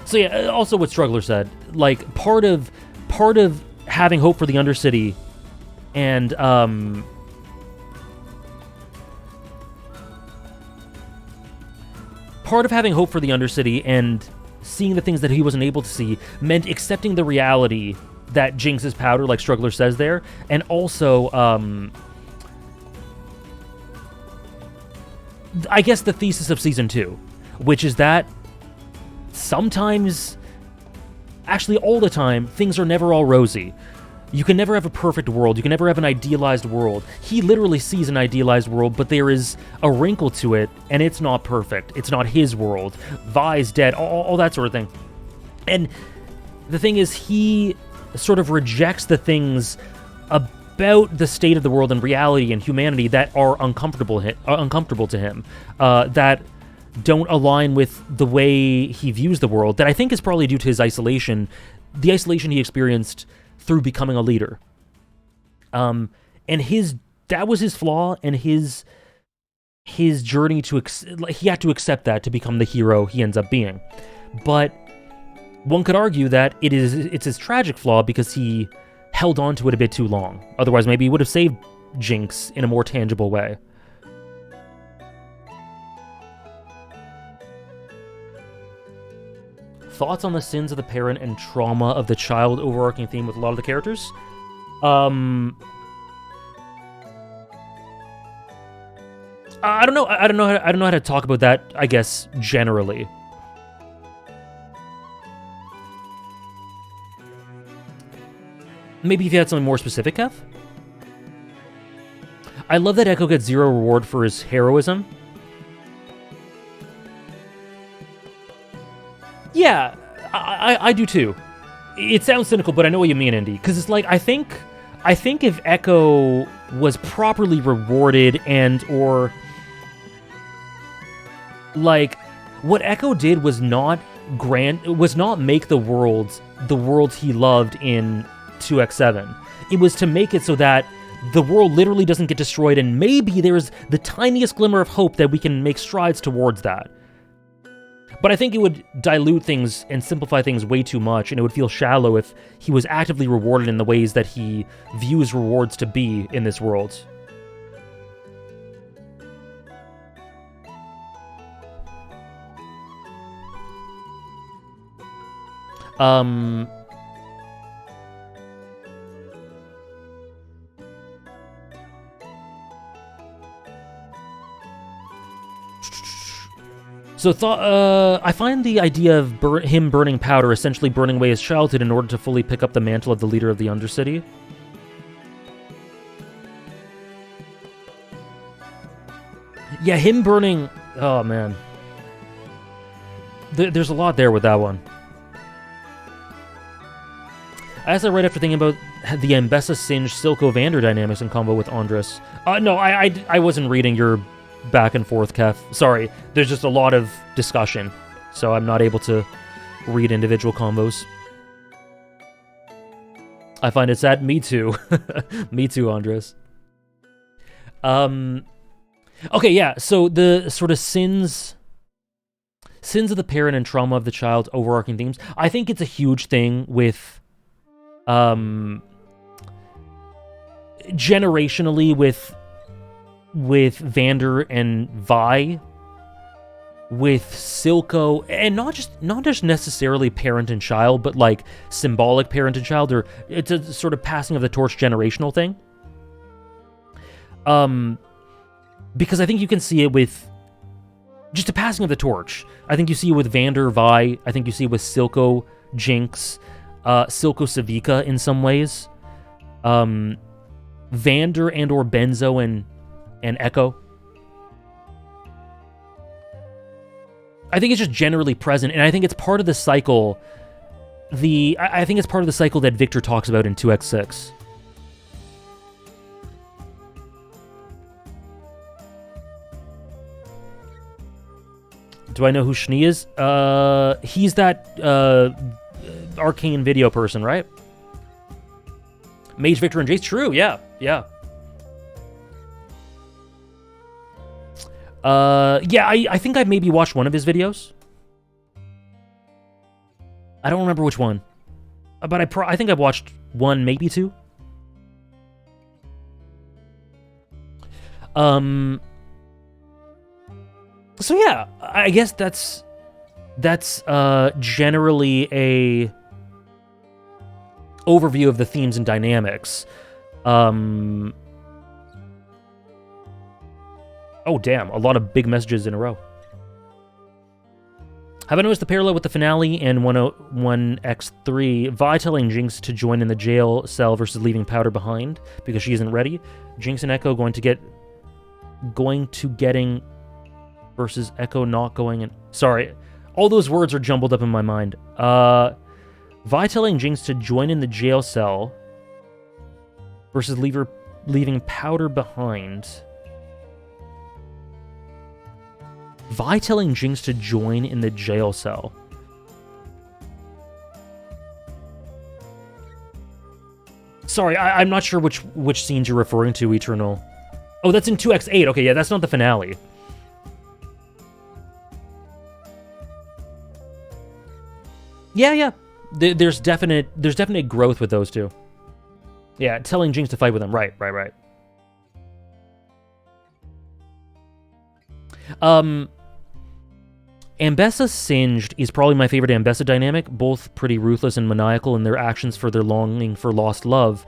So yeah, also what Struggler said, like, part of having hope for the Undercity and seeing the things that he wasn't able to see meant accepting the reality that Jinx's powder, like Struggler says there, and also, I guess the thesis of Season 2, which is that sometimes, actually all the time, things are never all rosy. You can never have a perfect world. You can never have an idealized world. He literally sees an idealized world, but there is a wrinkle to it, and it's not perfect. It's not his world. Vi's dead, all that sort of thing. And the thing is, he sort of rejects the things about the state of the world and reality and humanity that are uncomfortable to him, that don't align with the way he views the world, that I think is probably due to his isolation, the isolation he experienced through becoming a leader. And that was his flaw, and his journey he had to accept that to become the hero he ends up being. But one could argue that it's his tragic flaw because he held on to it a bit too long. Otherwise, maybe he would have saved Jinx in a more tangible way. Thoughts on the sins of the parent and trauma of the child, overarching theme with a lot of the characters? I don't know. I don't know how to talk about that, I guess, generally. Maybe if you had something more specific, Kev? I love that Echo gets 0 reward for his heroism. Yeah, I do too. It sounds cynical, but I know what you mean, Indy. Because it's like, I think if Echo was properly rewarded or like, what Echo did was not make the world he loved in 2x7. It was to make it so that the world literally doesn't get destroyed, and maybe there's the tiniest glimmer of hope that we can make strides towards that. But I think it would dilute things and simplify things way too much, and it would feel shallow if he was actively rewarded in the ways that he views rewards to be in this world. So I find the idea of him burning powder, essentially burning away his childhood in order to fully pick up the mantle of the leader of the Undercity. Yeah, him burning... Oh, man. There's a lot there with that one. I asked that right after thinking about the Ambessa Singe Silco Vander dynamics in combo with Andres. No, I wasn't reading your back and forth, Kef. Sorry, there's just a lot of discussion, so I'm not able to read individual combos. I find it sad. Me too. Me too, Andres. Okay, yeah, so the sort of sins of the parent and trauma of the child, overarching themes. I think it's a huge thing with generationally with Vander and Vi, with Silco, and not just necessarily parent and child, but like symbolic parent and child, or it's a sort of passing of the torch generational thing. Because I think you can see it with just a passing of the torch. I think you see it with Vander, Vi. I think you see it with Silco, Jinx, Silco, Savika in some ways. Vander and or Benzo and Echo. I think it's just generally present, and I think it's part of the cycle. I think it's part of the cycle that Victor talks about in 2x6. Do I know who Schnee is? He's that Arcane video person, right? Mage, Victor, and Jace. True, yeah. I think I maybe watched one of his videos. I don't remember which one. But I think I've watched one, maybe two. So yeah, I guess that's generally overview of the themes and dynamics. Oh, damn. A lot of big messages in a row. Have I noticed the parallel with the finale and 101X3? Vi telling Jinx to join in the jail cell versus leaving Powder behind because she isn't ready. Jinx and Echo going to getting versus Echo not going in. Sorry. All those words are jumbled up in my mind. Vi telling Jinx to join in the jail cell versus leaving Powder behind. Vi telling Jinx to join in the jail cell. Sorry, I'm not sure which scenes you're referring to, Eternal. Oh, that's in 2X8. Okay, yeah, that's not the finale. Yeah. There's definite growth with those two. Yeah, telling Jinx to fight with him. Right. Ambessa Singed is probably my favorite Ambessa dynamic, both pretty ruthless and maniacal in their actions for their longing for lost love.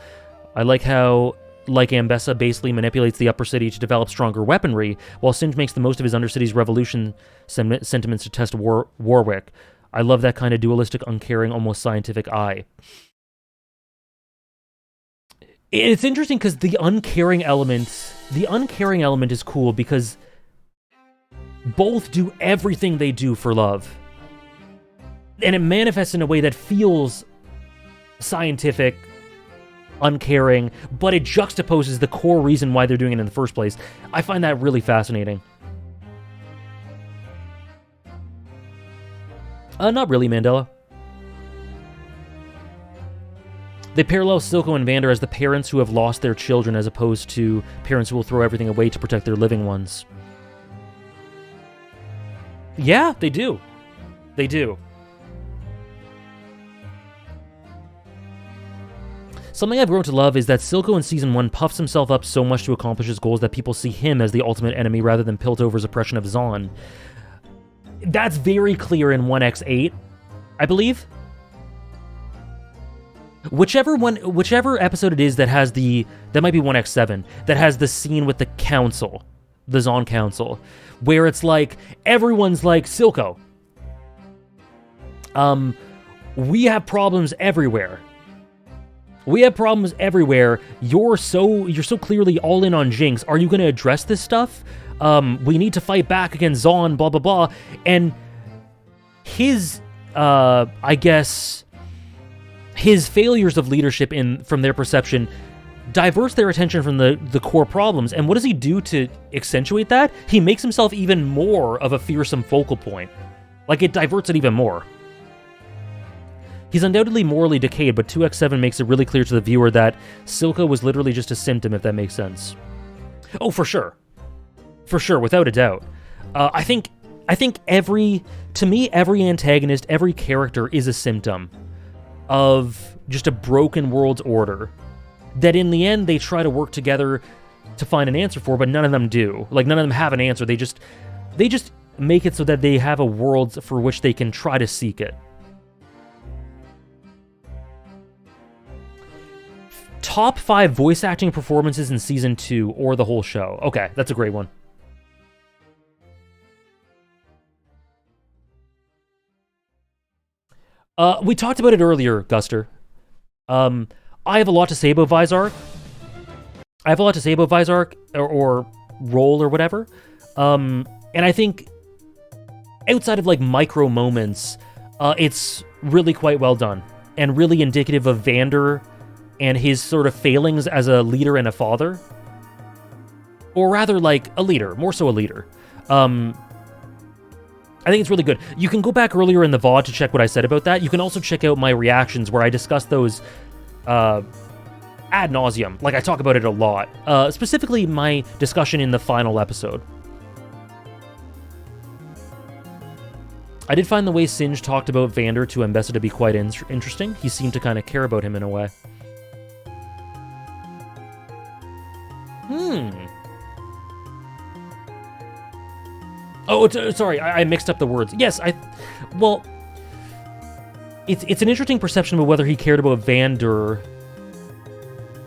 I like how, like Ambessa basically manipulates the upper city to develop stronger weaponry, while Singed makes the most of his Undercity's revolution sentiments to test Warwick. I love that kind of dualistic, uncaring, almost scientific eye. It's interesting because the uncaring element is cool because both do everything they do for love. And it manifests in a way that feels scientific, uncaring, but it juxtaposes the core reason why they're doing it in the first place. I find that really fascinating. Not really, Mandela. They parallel Silco and Vander as the parents who have lost their children as opposed to parents who will throw everything away to protect their living ones. Yeah, they do. They do. Something I've grown to love is that Silco in Season 1 puffs himself up so much to accomplish his goals that people see him as the ultimate enemy rather than Piltover's oppression of Zahn. That's very clear in 1X8, I believe. Whichever episode it is that has that might be 1X7, that has the scene with the council, the Zahn Council, where it's like, everyone's like, Silco, we have problems everywhere. You're so clearly all in on Jinx. Are you going to address this stuff? We need to fight back against Zahn, blah, blah, blah. And his, I guess, his failures of leadership from their perception diverts their attention from the core problems. And what does he do to accentuate that? He makes himself even more of a fearsome focal point. Like, it diverts it even more. He's undoubtedly morally decayed, but 2X7 makes it really clear to the viewer that Silco was literally just a symptom, if that makes sense. Oh, for sure. For sure, without a doubt. I think every antagonist, every character is a symptom of just a broken world's order that in the end they try to work together to find an answer for, but none of them do. Like, none of them have an answer. They just make it so that they have a world for which they can try to seek it. Top 5 voice acting performances in Season 2 or the whole show. Okay, that's a great one. We talked about it earlier, Guster. I have a lot to say about Vizark. Or role or whatever. And I think outside of like micro moments, it's really quite well done and really indicative of Vander and his sort of failings as a leader and a father. Or rather, like, a leader. More so a leader. I think it's really good. You can go back earlier in the VOD to check what I said about that. You can also check out my reactions where I discuss those ad nauseum. Like, I talk about it a lot. Specifically, my discussion in the final episode. I did find the way Singe talked about Vander to Ambessa to be quite interesting. He seemed to kind of care about him in a way. Oh, sorry, I mixed up the words. Yes, well, it's an interesting perception of whether he cared about Vander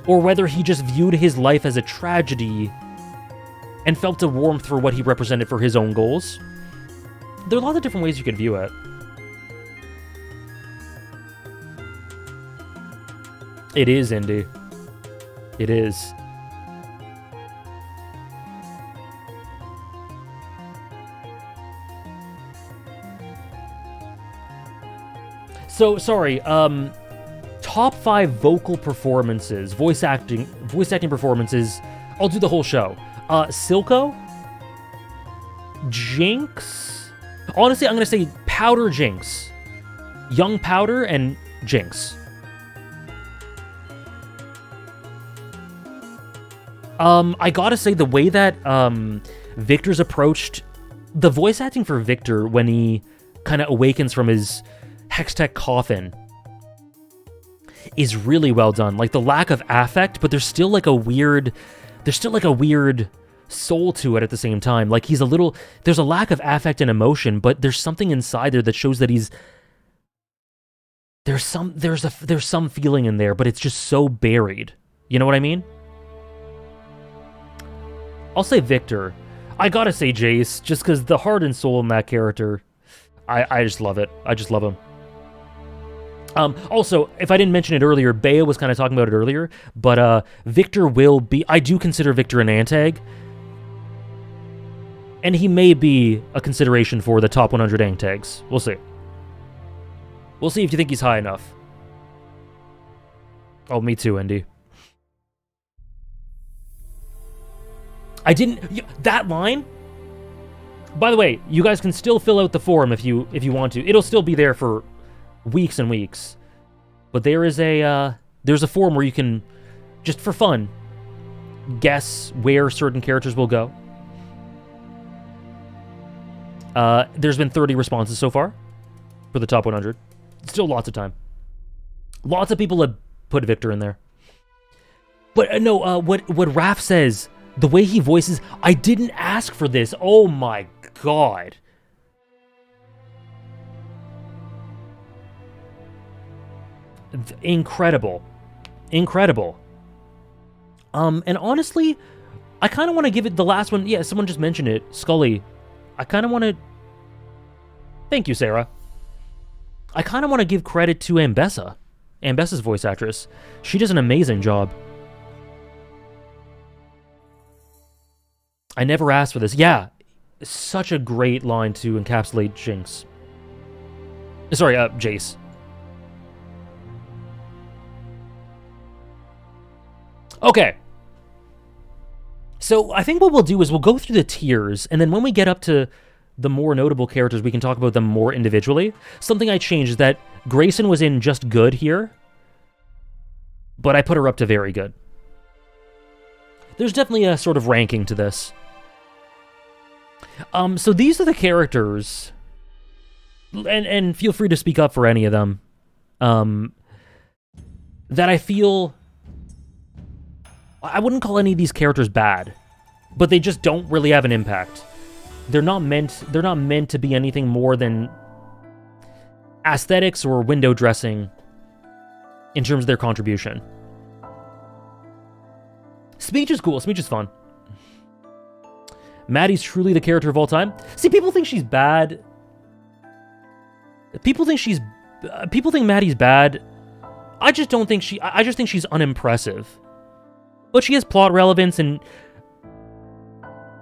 or whether he just viewed his life as a tragedy and felt a warmth for what he represented for his own goals. There are a lot of different ways you could view it. It is, Indy. It is. So, sorry, top 5 vocal performances, voice acting performances. I'll do the whole show. Silco, Jinx. Honestly, I'm gonna say Powder, Jinx, Young Powder, and Jinx. I gotta say the way that Victor's approached the voice acting for Victor when he kind of awakens from his Hextech coffin is really well done. Like the lack of affect, but there's still like a weird soul to it at the same time. Like there's a lack of affect and emotion, but there's something inside there that shows that there's some feeling in there, but it's just so buried. You know what I mean? I'll say Victor. I gotta say Jace, just because the heart and soul in that character, I just love it. I just love him. Also, if I didn't mention it earlier, Bea was kind of talking about it earlier, but Victor will be... I do consider Victor an Antag, and he may be a consideration for the top 100 Antags. We'll see. We'll see if you think he's high enough. Oh, me too, Indy. I didn't... That line... By the way, you guys can still fill out the form if you want to. It'll still be there for weeks and weeks. But there's a form where you can, just for fun, guess where certain characters will go. There's been 30 responses so far for the top 100. Still lots of time. Lots of people have put Victor in there. But no, what Raph says, the way he voices, I didn't ask for this. Oh my god. Incredible. Incredible. And honestly, I kind of want to give it the last one. Yeah, someone just mentioned it. Scully. I kind of want to... Thank you, Sarah. I kind of want to give credit to Ambessa. Ambessa's voice actress. She does an amazing job. I never asked for this. Yeah, such a great line to encapsulate Jinx. Sorry, Jace. Okay. So I think what we'll do is we'll go through the tiers, and then when we get up to the more notable characters, we can talk about them more individually. Something I changed is that Grayson was in just good here, but I put her up to very good. There's definitely a sort of ranking to this. So these are the characters, and feel free to speak up for any of them, that I feel... I wouldn't call any of these characters bad, but they just don't really have an impact. They're not meant to be anything more than aesthetics or window dressing in terms of their contribution. Speech is cool. Speech is fun. Maddie's truly the character of all time. See, people think she's bad. People think Maddie's bad. I just don't think she... I just think she's unimpressive. But she has plot relevance, and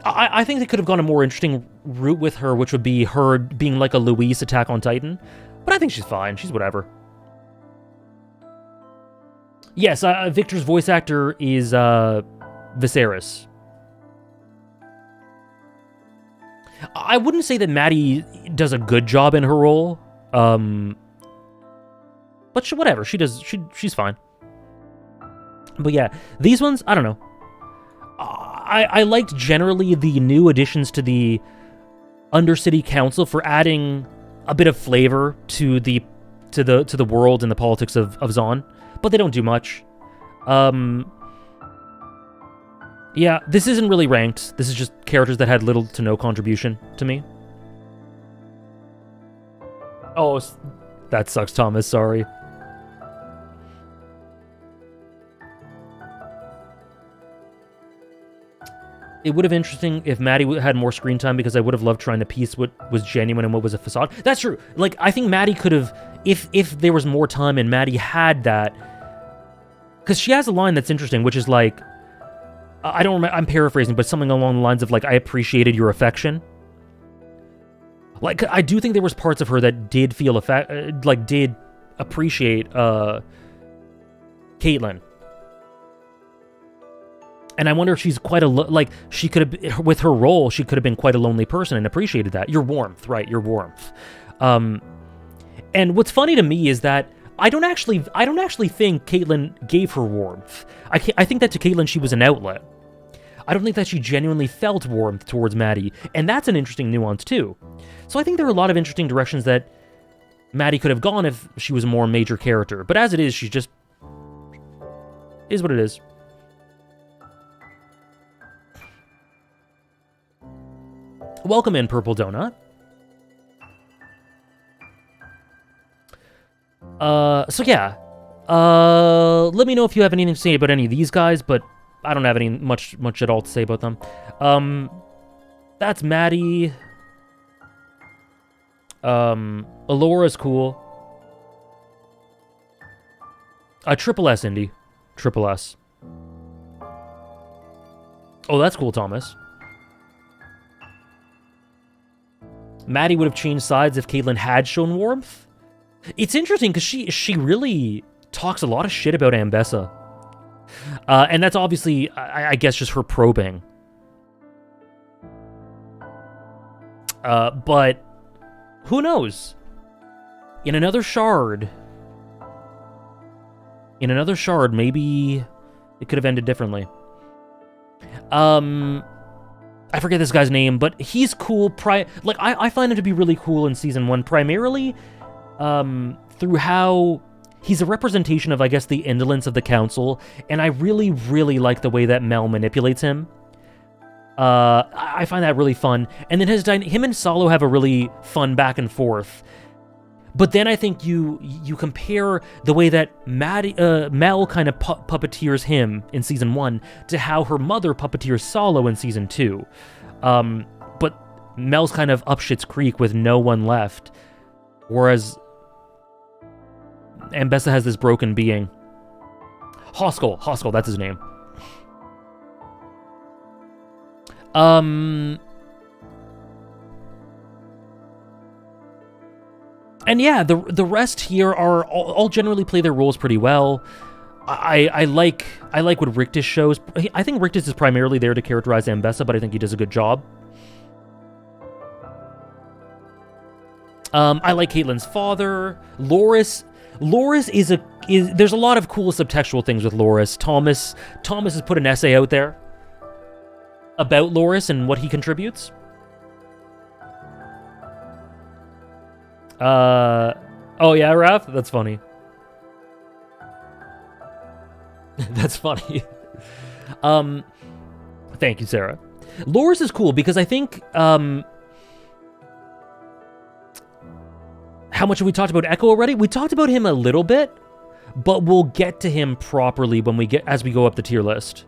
I think they could have gone a more interesting route with her, which would be her being like a Luis Attack on Titan. But I think she's fine. She's whatever. Yes, Victor's voice actor is Viserys. I wouldn't say that Maddie does a good job in her role. But whatever. She's fine. But yeah, these ones, I don't know. I liked generally the new additions to the Undercity Council for adding a bit of flavor to the world and the politics of Zaun, but they don't do much. Yeah, this isn't really ranked. This is just characters that had little to no contribution to me. Oh, That sucks, Thomas. Sorry. It would have been interesting if Maddie had more screen time because I would have loved trying to piece what was genuine and what was a facade. That's true. Like, I think Maddie could have, if there was more time and Maddie had that, because she has a line that's interesting, which is like, I don't remember, I'm paraphrasing, but something along the lines of like, I appreciated your affection. Like, I do think there was parts of her that did feel did appreciate Caitlyn. And I wonder if she's quite she could have, with her role, she could have been quite a lonely person and appreciated that. Your warmth, right? Your warmth. And what's funny to me is that I don't actually think Caitlyn gave her warmth. I think that to Caitlyn she was an outlet. I don't think that she genuinely felt warmth towards Maddie, and that's an interesting nuance too. So I think there are a lot of interesting directions that Maddie could have gone if she was a more major character. But as it is, she just is what it is. Welcome in, Purple Donut. So yeah. Let me know if you have anything to say about any of these guys, but I don't have any much at all to say about them. That's Maddie. Alora's cool. Triple S, Indy. Triple S. Oh, that's cool, Thomas. Maddie would have changed sides if Caitlyn had shown warmth. It's interesting because she really talks a lot of shit about Ambessa. And that's obviously, I guess, just her probing. But who knows? In another shard, maybe it could have ended differently. I forget this guy's name, but he's cool. I find him to be really cool in Season 1, primarily through how he's a representation of, I guess, the indolence of the Council, and I really, really like the way that Mel manipulates him. I find that really fun. And then him and Solo have a really fun back and forth. But then I think you compare the way that Mel kind of puppeteers him in Season 1 to how her mother puppeteers Solo in Season 2. But Mel's kind of up Shit's Creek with no one left, whereas Ambessa has this broken being. Hoskell, that's his name. And yeah, the rest here are all generally play their roles pretty well. I like what Rictus shows. I think Rictus is primarily there to characterize Ambessa, but I think he does a good job. I like Caitlyn's father. Loris is there's a lot of cool subtextual things with Loris. Thomas has put an essay out there about Loris and what he contributes. Oh yeah, Raph? That's funny. That's funny. Thank you, Sarah. Loris is cool because I think, how much have we talked about Echo already? We talked about him a little bit, but we'll get to him properly as we go up the tier list.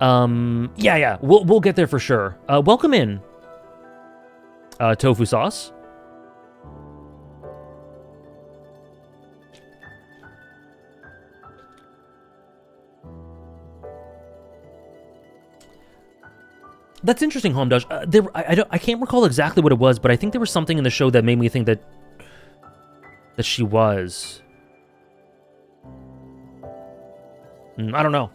Yeah, we'll get there for sure. Welcome in, Tofu Sauce. That's interesting, Homdaj. I can't recall exactly what it was, but I think there was something in the show that made me think that she was. I don't know.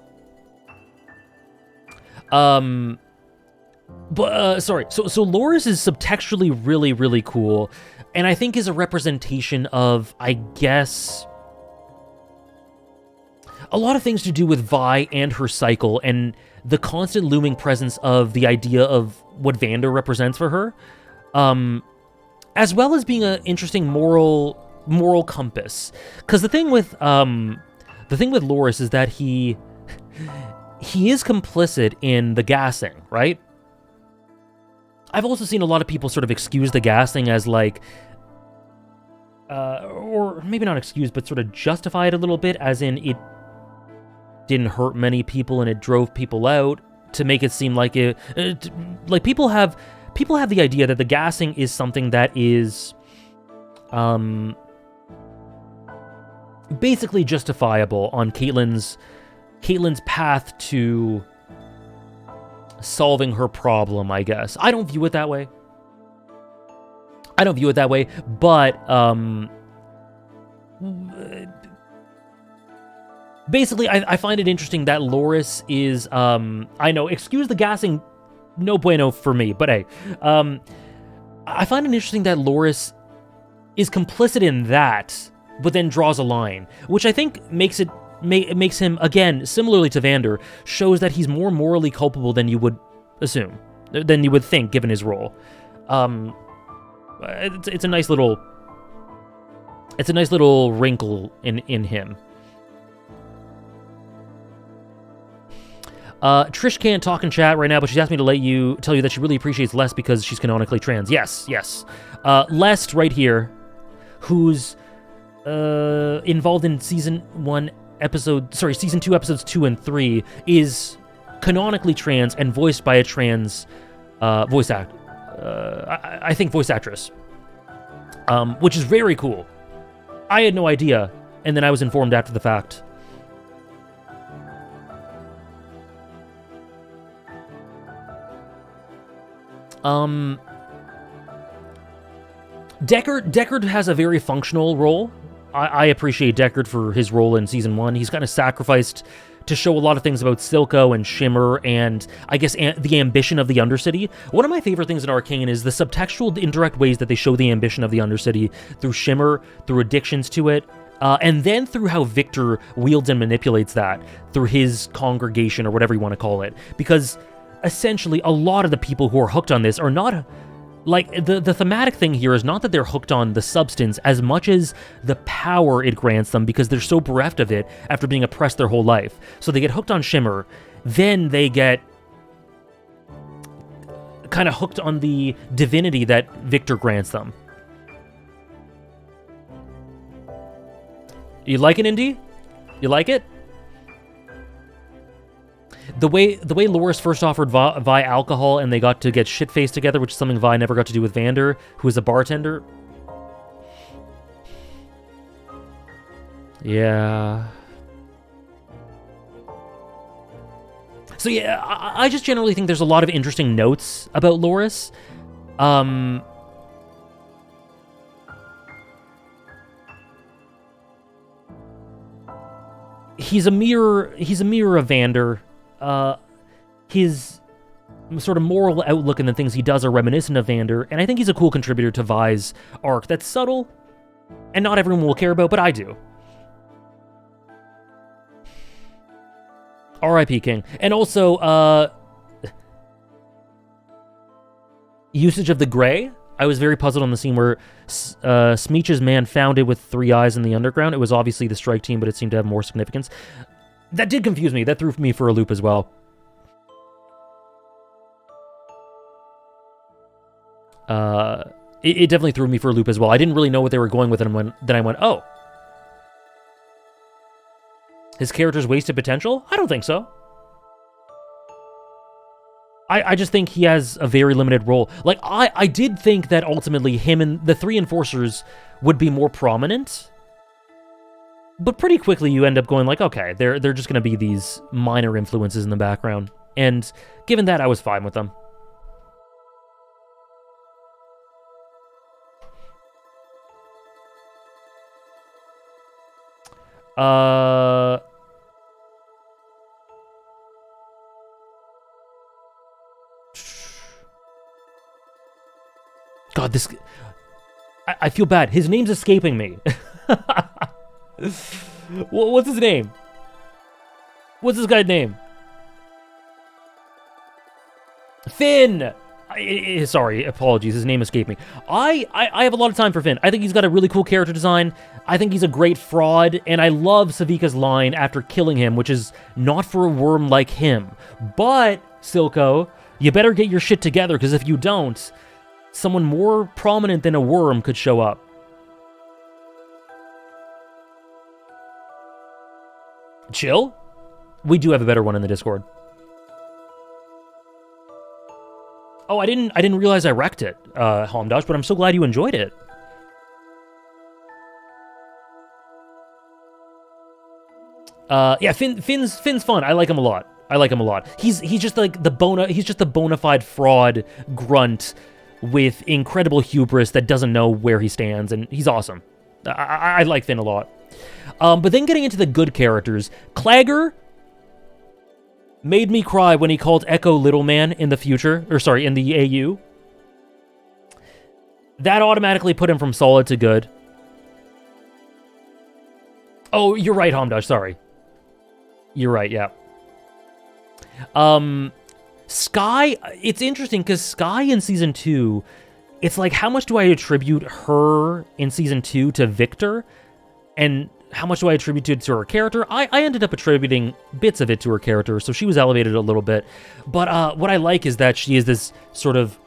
Sorry. So Loris is subtextually really, really cool, and I think is a representation of, I guess, a lot of things to do with Vi and her cycle, and the constant looming presence of the idea of what Vander represents for her, as well as being an interesting moral compass. Because the thing with Loris is that he is complicit in the gassing, right? I've also seen a lot of people sort of excuse the gassing as like, or maybe not excuse, but sort of justify it a little bit, as in it didn't hurt many people and it drove people out, to make it seem like like people have the idea that the gassing is something that is basically justifiable on Caitlyn's path to solving her problem, I guess. I don't view it that way. But basically, I find it interesting that Loris is, I know, excuse the gassing, no bueno for me, but hey, I find it interesting that Loris is complicit in that, but then draws a line, which I think makes him, again, similarly to Vander, shows that he's more morally culpable than you would assume, than you would think, given his role. It's a nice little wrinkle in him. Trish can't talk in chat right now, but she's asked me to tell you that she really appreciates Les because she's canonically trans. Yes. Les right here, who's involved in season 2, episodes 2 and 3, is canonically trans and voiced by a trans voice actress, which is very cool. I had no idea, and then I was informed after the fact. Deckard has a very functional role. I appreciate Deckard for his role in season 1. He's kind of sacrificed to show a lot of things about Silco and Shimmer and, I guess, the ambition of the Undercity. One of my favorite things in Arcane is the subtextual, indirect ways that they show the ambition of the Undercity through Shimmer, through addictions to it, and then through how Victor wields and manipulates that through his congregation or whatever you want to call it. Because essentially, a lot of the people who are hooked on this are not... Like, the thematic thing here is not that they're hooked on the substance as much as the power it grants them, because they're so bereft of it after being oppressed their whole life. So they get hooked on Shimmer, then they get kind of hooked on the divinity that Victor grants them. You like it, Indy? You like it? The way Loris first offered Vi alcohol and they got to get shit-faced together, which is something Vi never got to do with Vander, who is a bartender. Yeah. So yeah, I just generally think there's a lot of interesting notes about Loris. He's a mirror of Vander. His sort of moral outlook and the things he does are reminiscent of Vander, and I think he's a cool contributor to Vi's arc that's subtle, and not everyone will care about, but I do. R.I.P. King. And also, usage of the gray. I was very puzzled on the scene where Smeech's man found it with 3 eyes in the underground. It was obviously the strike team, but it seemed to have more significance. That did confuse me. That threw me for a loop as well. It definitely threw me for a loop as well. I didn't really know what they were going with it, and then I went, oh. His character's wasted potential? I don't think so. I just think he has a very limited role. Like, I did think that ultimately him and the 3 enforcers would be more prominent. But pretty quickly you end up going like, okay, they're just going to be these minor influences in the background. And given that, I was fine with them. God, this... I feel bad. His name's escaping me. What's his name? What's this guy's name? Finn! Sorry, apologies. His name escaped me. I have a lot of time for Finn. I think he's got a really cool character design. I think he's a great fraud, and I love Savika's line after killing him, which is not for a worm like him. But, Silco, You better get your shit together, because if you don't, someone more prominent than a worm could show up. Chill? We do have a better one in the Discord. Oh, I didn't realize I wrecked it, Homdosh, but I'm so glad you enjoyed it. Yeah, Finn's fun. I like him a lot. He's just like the bona fide fraud grunt with incredible hubris that doesn't know where he stands, and he's awesome. I like Finn a lot. But then getting into the good characters, Clagger made me cry when he called Echo Little Man in the future, or sorry, in the AU. That automatically put him from solid to good. Oh, you're right, Homdosh, sorry. You're right, yeah. Sky, it's interesting because Sky in Season 2, it's like, how much do I attribute her in Season 2 to Victor? And how much do I attribute it to her character? I ended up attributing bits of it to her character, so she was elevated a little bit. But what I like is that she is this sort of...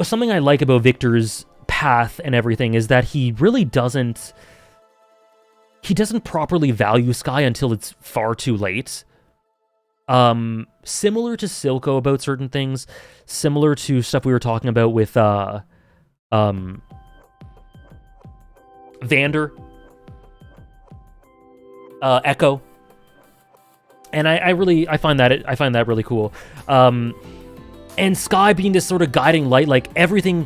Something I like about Victor's path and everything is that he really doesn't... He doesn't properly value Sky until it's far too late. Similar to Silco about certain things, similar to stuff we were talking about with Vander, Echo, and I find that really cool. And Sky being this sort of guiding light, like everything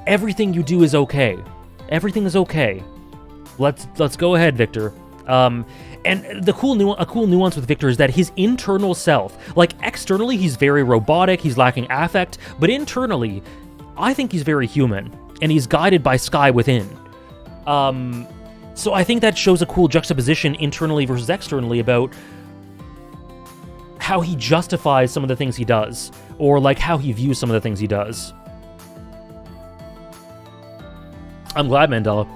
you do is okay. Everything is okay. Let's go ahead, Victor. And a cool nuance with Victor is that his internal self, like externally, he's very robotic, he's lacking affect, but internally, I think he's very human, and he's guided by Sky within. So I think that shows a cool juxtaposition internally versus externally about how he justifies some of the things he does, or like how he views some of the things he does. I'm glad, Mandela.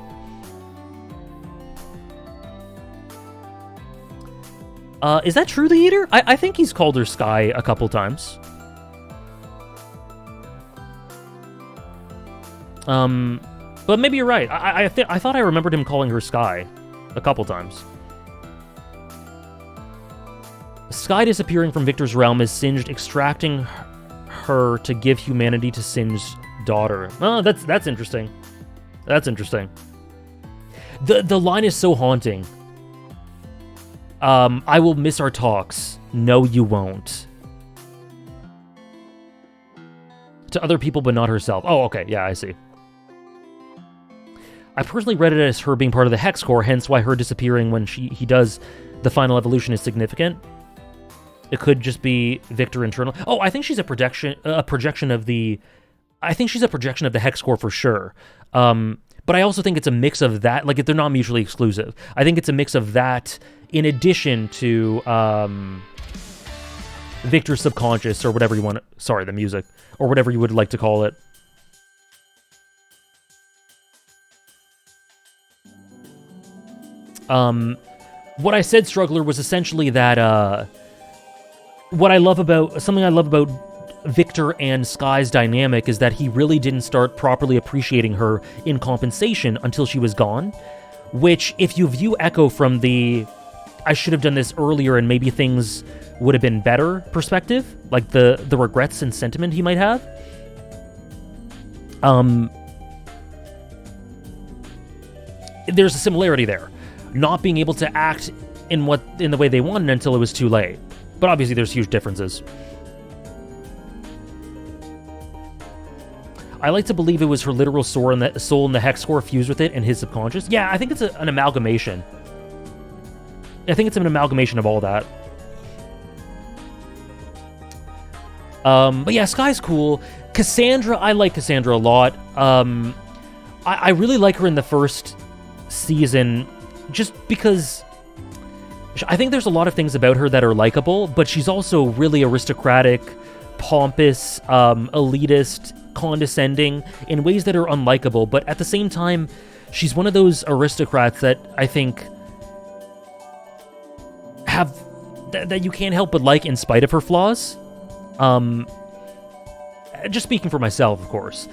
Is that true, the Eater? I think he's called her Sky a couple times. But maybe you're right. I thought I remembered him calling her Sky a couple times. Sky disappearing from Victor's realm is Singed extracting her to give humanity to Singed's daughter. Oh, that's interesting. That's interesting. The line is so haunting. I will miss our talks. No, you won't. To other people, but not herself. Oh, okay. Yeah, I see. I personally read it as her being part of the Hex Core, hence why her disappearing when he does the final evolution is significant. It could just be Victor internal. Oh, I think she's a projection of the... I think she's a projection of the Hex Core for sure. But I also think it's a mix of that. Like, they're not mutually exclusive. I think it's a mix of that in addition to Victor's subconscious, or whatever you want to... Sorry, the music. Or whatever you would like to call it. What I said, Struggler, was essentially that, something I love about Victor and Sky's dynamic is that he really didn't start properly appreciating her in compensation until she was gone, which, if you view Echo from the I should have done this earlier and maybe things would have been better perspective, like the regrets and sentiment he might have, there's a similarity there. Not being able to act in the way they wanted until it was too late. But obviously there's huge differences. I like to believe it was her literal soul in the Hex Core fused with it and his subconscious. Yeah, I think it's an amalgamation. I think it's an amalgamation of all that. But yeah, Sky's cool. Cassandra, I like Cassandra a lot. I really like her in the first season, just because I think there's a lot of things about her that are likable, but she's also really aristocratic, pompous, elitist, condescending in ways that are unlikable, but at the same time, she's one of those aristocrats that I think have that you can't help but like in spite of her flaws. Just speaking for myself, of course.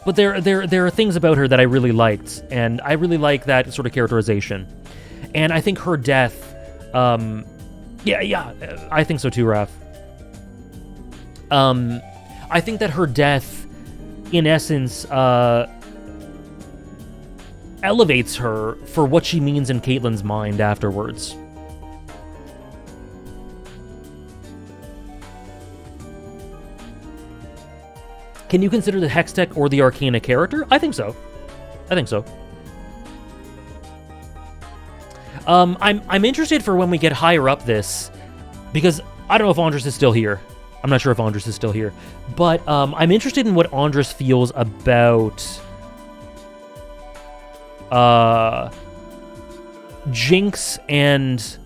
But there are things about her that I really liked, and I really like that sort of characterization. And I think her death, I think so too, Raph. I think that her death, in essence, elevates her for what she means in Caitlyn's mind afterwards. Can you consider the Hextech or the Arcane a character? I think so. I'm interested for when we get higher up this, because I don't know if Andres is still here. I'm not sure if Andres is still here. But I'm interested in what Andres feels about Jinx and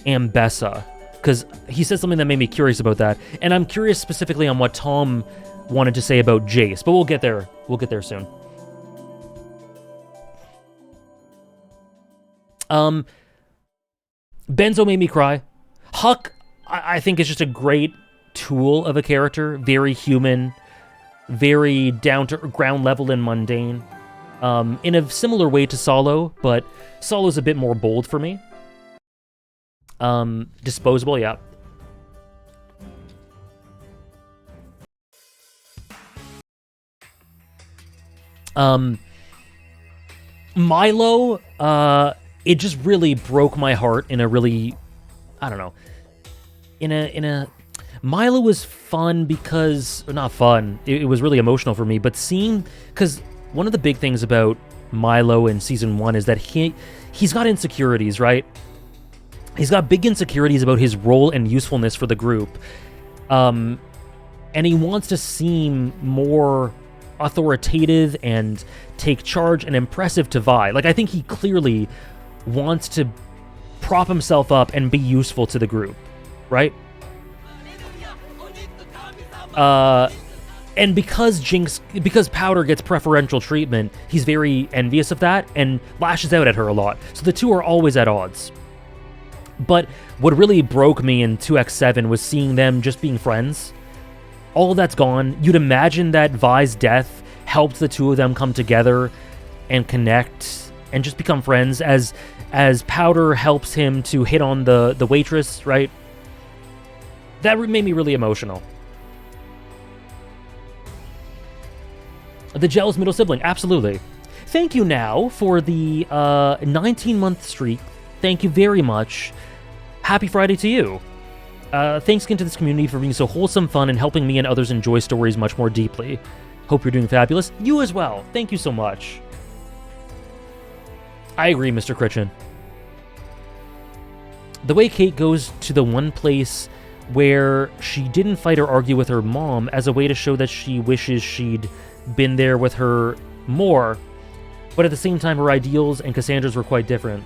Ambessa, because he said something that made me curious about that. And I'm curious specifically on what Tom wanted to say about Jace, but we'll get there. We'll get there soon. Benzo made me cry. Huck, I think, is just a great tool of a character. Very human, very down to ground level and mundane. In a similar way to Solo, but Solo's a bit more bold for me. Disposable, yeah. Milo, it just really broke my heart in a really, I don't know, in a Milo was fun because, not fun, it was really emotional for me, but seeing, because one of the big things about Milo in Season 1 is that he's got insecurities, right? He's got big insecurities about his role and usefulness for the group, and he wants to seem more authoritative and take charge and impressive to Vi. Like, I think he clearly wants to prop himself up and be useful to the group, right? And because Powder gets preferential treatment, he's very envious of that and lashes out at her a lot. So the two are always at odds. But what really broke me in 2X7 was seeing them just being friends. All of that's gone. You'd imagine that Vi's death helped the two of them come together and connect and just become friends as Powder helps him to hit on the waitress, right? That made me really emotional. The jealous middle sibling, absolutely. Thank you now for the 19-month streak. Thank you very much. Happy Friday to you. Thanks again to this community for being so wholesome, fun, and helping me and others enjoy stories much more deeply. Hope you're doing fabulous. You as well. Thank you so much. I agree, Mr. Critchin. The way Kate goes to the one place where she didn't fight or argue with her mom as a way to show that she wishes she'd been there with her more, but at the same time her ideals and Cassandra's were quite different.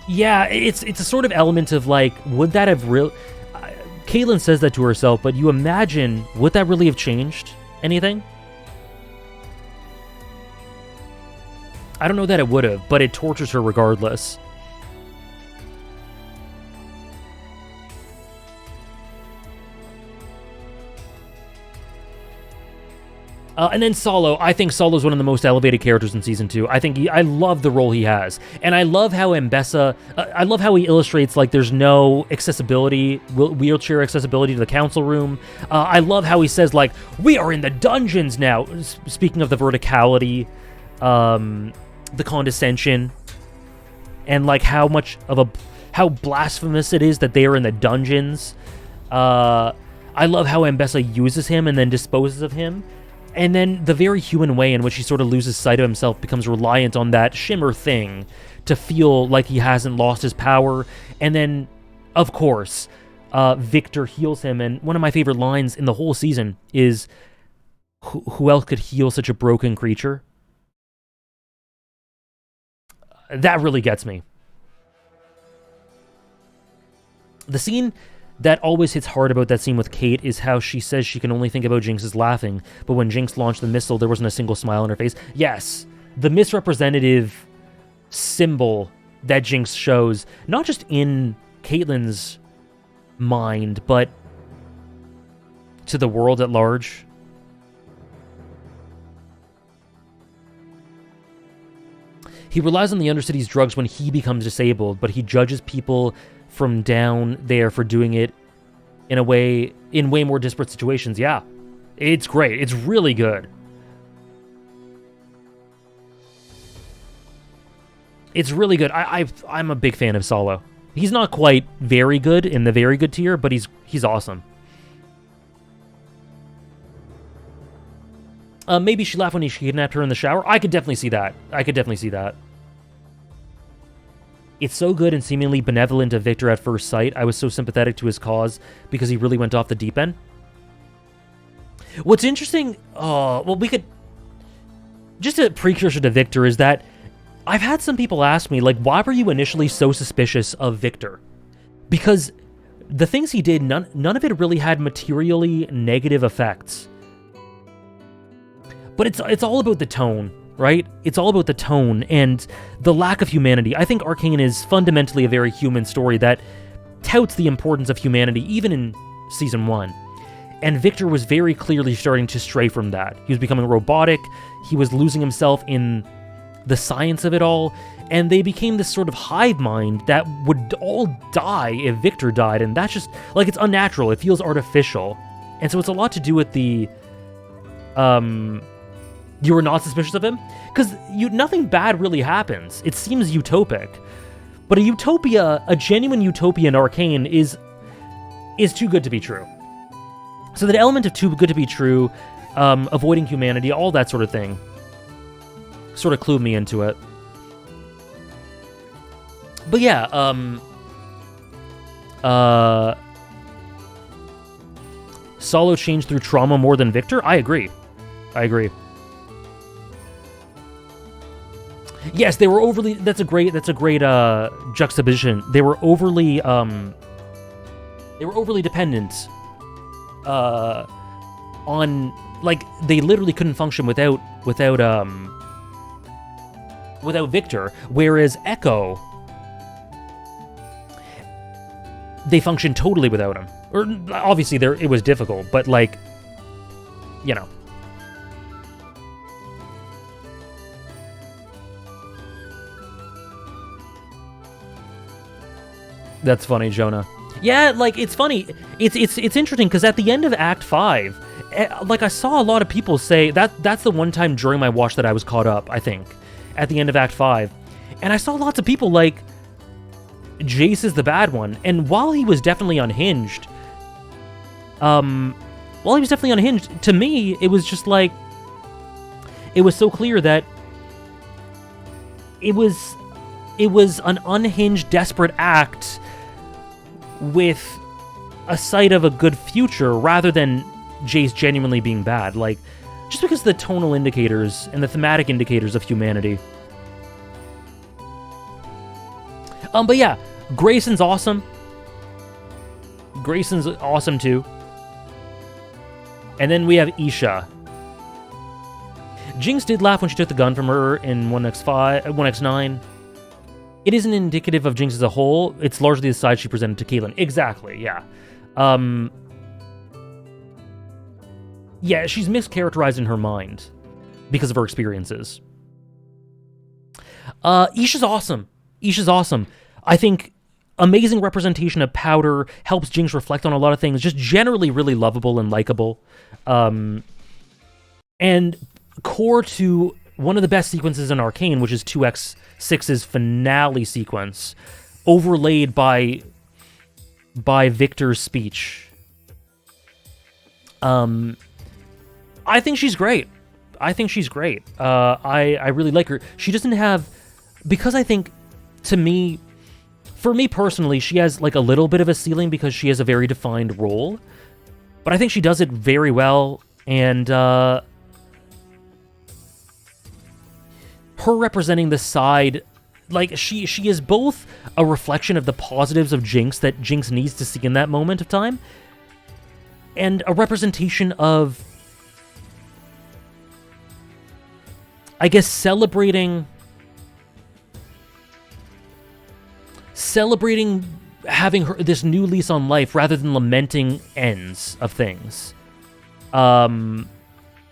Yeah, it's a sort of element of like, would that have Caitlyn says that to herself, but you imagine, would that really have changed anything? I don't know that it would have, but it tortures her regardless. And then Solo. I think Solo's one of the most elevated characters in Season 2. I love the role he has. And I love how Ambessa, I love how he illustrates, like, there's no accessibility, wheelchair accessibility to the council room. I love how he says, like, we are in the dungeons now. Speaking of the verticality, the condescension, and, like, how blasphemous it is that they are in the dungeons. I love how Ambessa uses him and then disposes of him. And then the very human way in which he sort of loses sight of himself, becomes reliant on that shimmer thing to feel like he hasn't lost his power. And then, of course, Victor heals him. And one of my favorite lines in the whole season is, who else could heal such a broken creature? That really gets me. The scene that always hits hard about that scene with Kate is how she says she can only think about Jinx's laughing, but when Jinx launched the missile, there wasn't a single smile on her face. Yes, the misrepresentative symbol that Jinx shows, not just in Caitlyn's mind, but to the world at large. He relies on the Undercity's drugs when he becomes disabled, but he judges people from down there for doing it in way more disparate situations. Yeah, it's great. It's really good. It's really good. I'm a big fan of Solo. He's not quite very good in the very good tier, but he's awesome. Maybe she laughed when he kidnapped her in the shower. I could definitely see that. It's so good and seemingly benevolent of Victor at first sight. I was so sympathetic to his cause because he really went off the deep end. What's interesting, we could... Just a precursor to Victor is that I've had some people ask me, like, why were you initially so suspicious of Victor? Because the things he did, none of it really had materially negative effects. But it's all about the tone, right? It's all about the tone and the lack of humanity. I think Arcane is fundamentally a very human story that touts the importance of humanity, even in Season 1. And Victor was very clearly starting to stray from that. He was becoming robotic, he was losing himself in the science of it all, and they became this sort of hive mind that would all die if Victor died, and that's just, like, it's unnatural, it feels artificial. And so it's a lot to do with the, you were not suspicious of him? Because nothing bad really happens. It seems utopic. But a genuine utopia in Arcane is too good to be true. So that element of too good to be true, avoiding humanity, all that sort of thing, sort of clued me into it. But yeah, Solo changed through trauma more than Victor? I agree. Yes, they were overly... That's a great juxtaposition. They were overly dependent on... Like, they literally couldn't function without Victor, whereas Echo, they functioned totally without him. Or, obviously, it was difficult, but, like, you know. That's funny, Jonah. Yeah, like, it's funny. It's interesting, because at the end of Act 5, like, I saw a lot of people say, that's the one time during my watch that I was caught up, I think, at the end of Act 5. And I saw lots of people like, Jace is the bad one. And while he was definitely unhinged, to me, it was just like, it was so clear that it was an unhinged, desperate act with a sight of a good future rather than Jace genuinely being bad. Like, just because of the tonal indicators and the thematic indicators of humanity. But yeah, Grayson's awesome. Grayson's awesome too. And then we have Isha. Jinx did laugh when she took the gun from her in 1x9. It isn't indicative of Jinx as a whole. It's largely the side she presented to Caitlyn. Exactly, yeah. Yeah, she's mischaracterized in her mind because of her experiences. Isha's awesome. I think amazing representation of Powder helps Jinx reflect on a lot of things. Just generally really lovable and likable. And core to one of the best sequences in Arcane, which is 2x6's finale sequence, overlaid by Victor's speech. I think she's great. I really like her. She doesn't have... Because I think, for me personally, she has like a little bit of a ceiling because she has a very defined role. But I think she does it very well, and her representing the side, like, she is both a reflection of the positives of Jinx that Jinx needs to see in that moment of time, and a representation of, I guess, celebrating having this new lease on life rather than lamenting ends of things.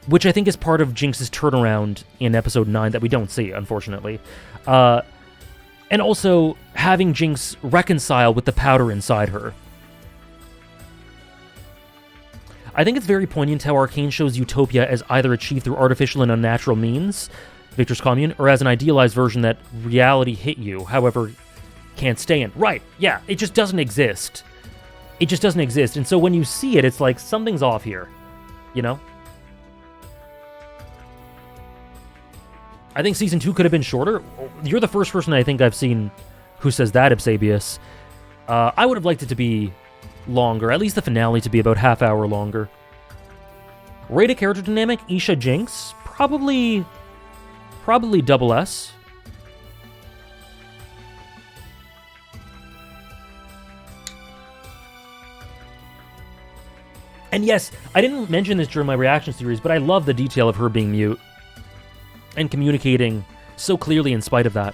which I think is part of Jinx's turnaround in episode 9 that we don't see, unfortunately. And also having Jinx reconcile with the powder inside her. I think it's very poignant how Arcane shows Utopia as either achieved through artificial and unnatural means, Victor's commune, or as an idealized version that reality hit you, however, can't stay in. Right, yeah, it just doesn't exist. It just doesn't exist. And so when you see it, it's like, something's off here, you know? I think Season 2 could have been shorter. You're the first person I think I've seen who says that, Ibsabius. I would have liked it to be longer, at least the finale to be about half hour longer. Rated character dynamic, Isha Jinx, probably double S. And yes, I didn't mention this during my reaction series, but I love the detail of her being mute and communicating so clearly in spite of that.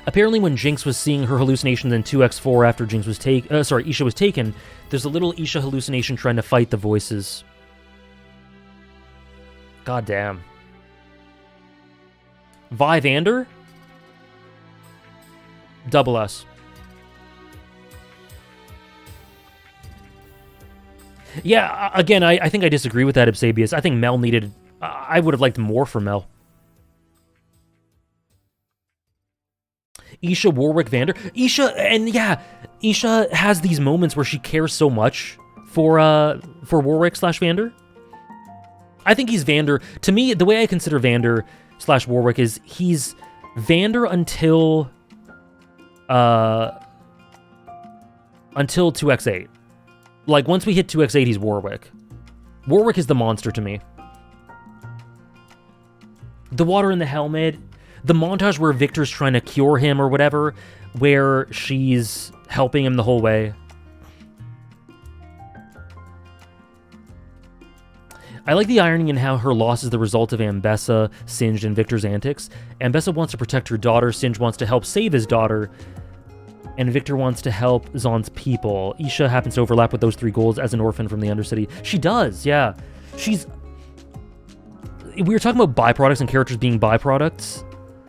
Apparently when Jinx was seeing her hallucinations in 2x4 after Jinx was Isha was taken, there's a little Isha hallucination trying to fight the voices. God damn. Vi Vander? Double S. Yeah, again, I think I disagree with that, Ibsabius. I think Mel needed... I would have liked more from Mel. Isha, Warwick, Vander. Isha has these moments where she cares so much for Warwick / Vander. I think he's Vander. To me, the way I consider Vander / Warwick is he's Vander until 2x8. Like, once we hit 2x8, he's Warwick. Warwick is the monster to me. The water in the helmet, the montage where Victor's trying to cure him or whatever, where she's helping him the whole way. I like the irony in how her loss is the result of Ambessa, Singed, and Victor's antics. Ambessa wants to protect her daughter, Singed wants to help save his daughter, and Victor wants to help Zaun's people. Isha happens to overlap with those three goals as an orphan from the Undercity. She does, yeah. We were talking about byproducts and characters being byproducts,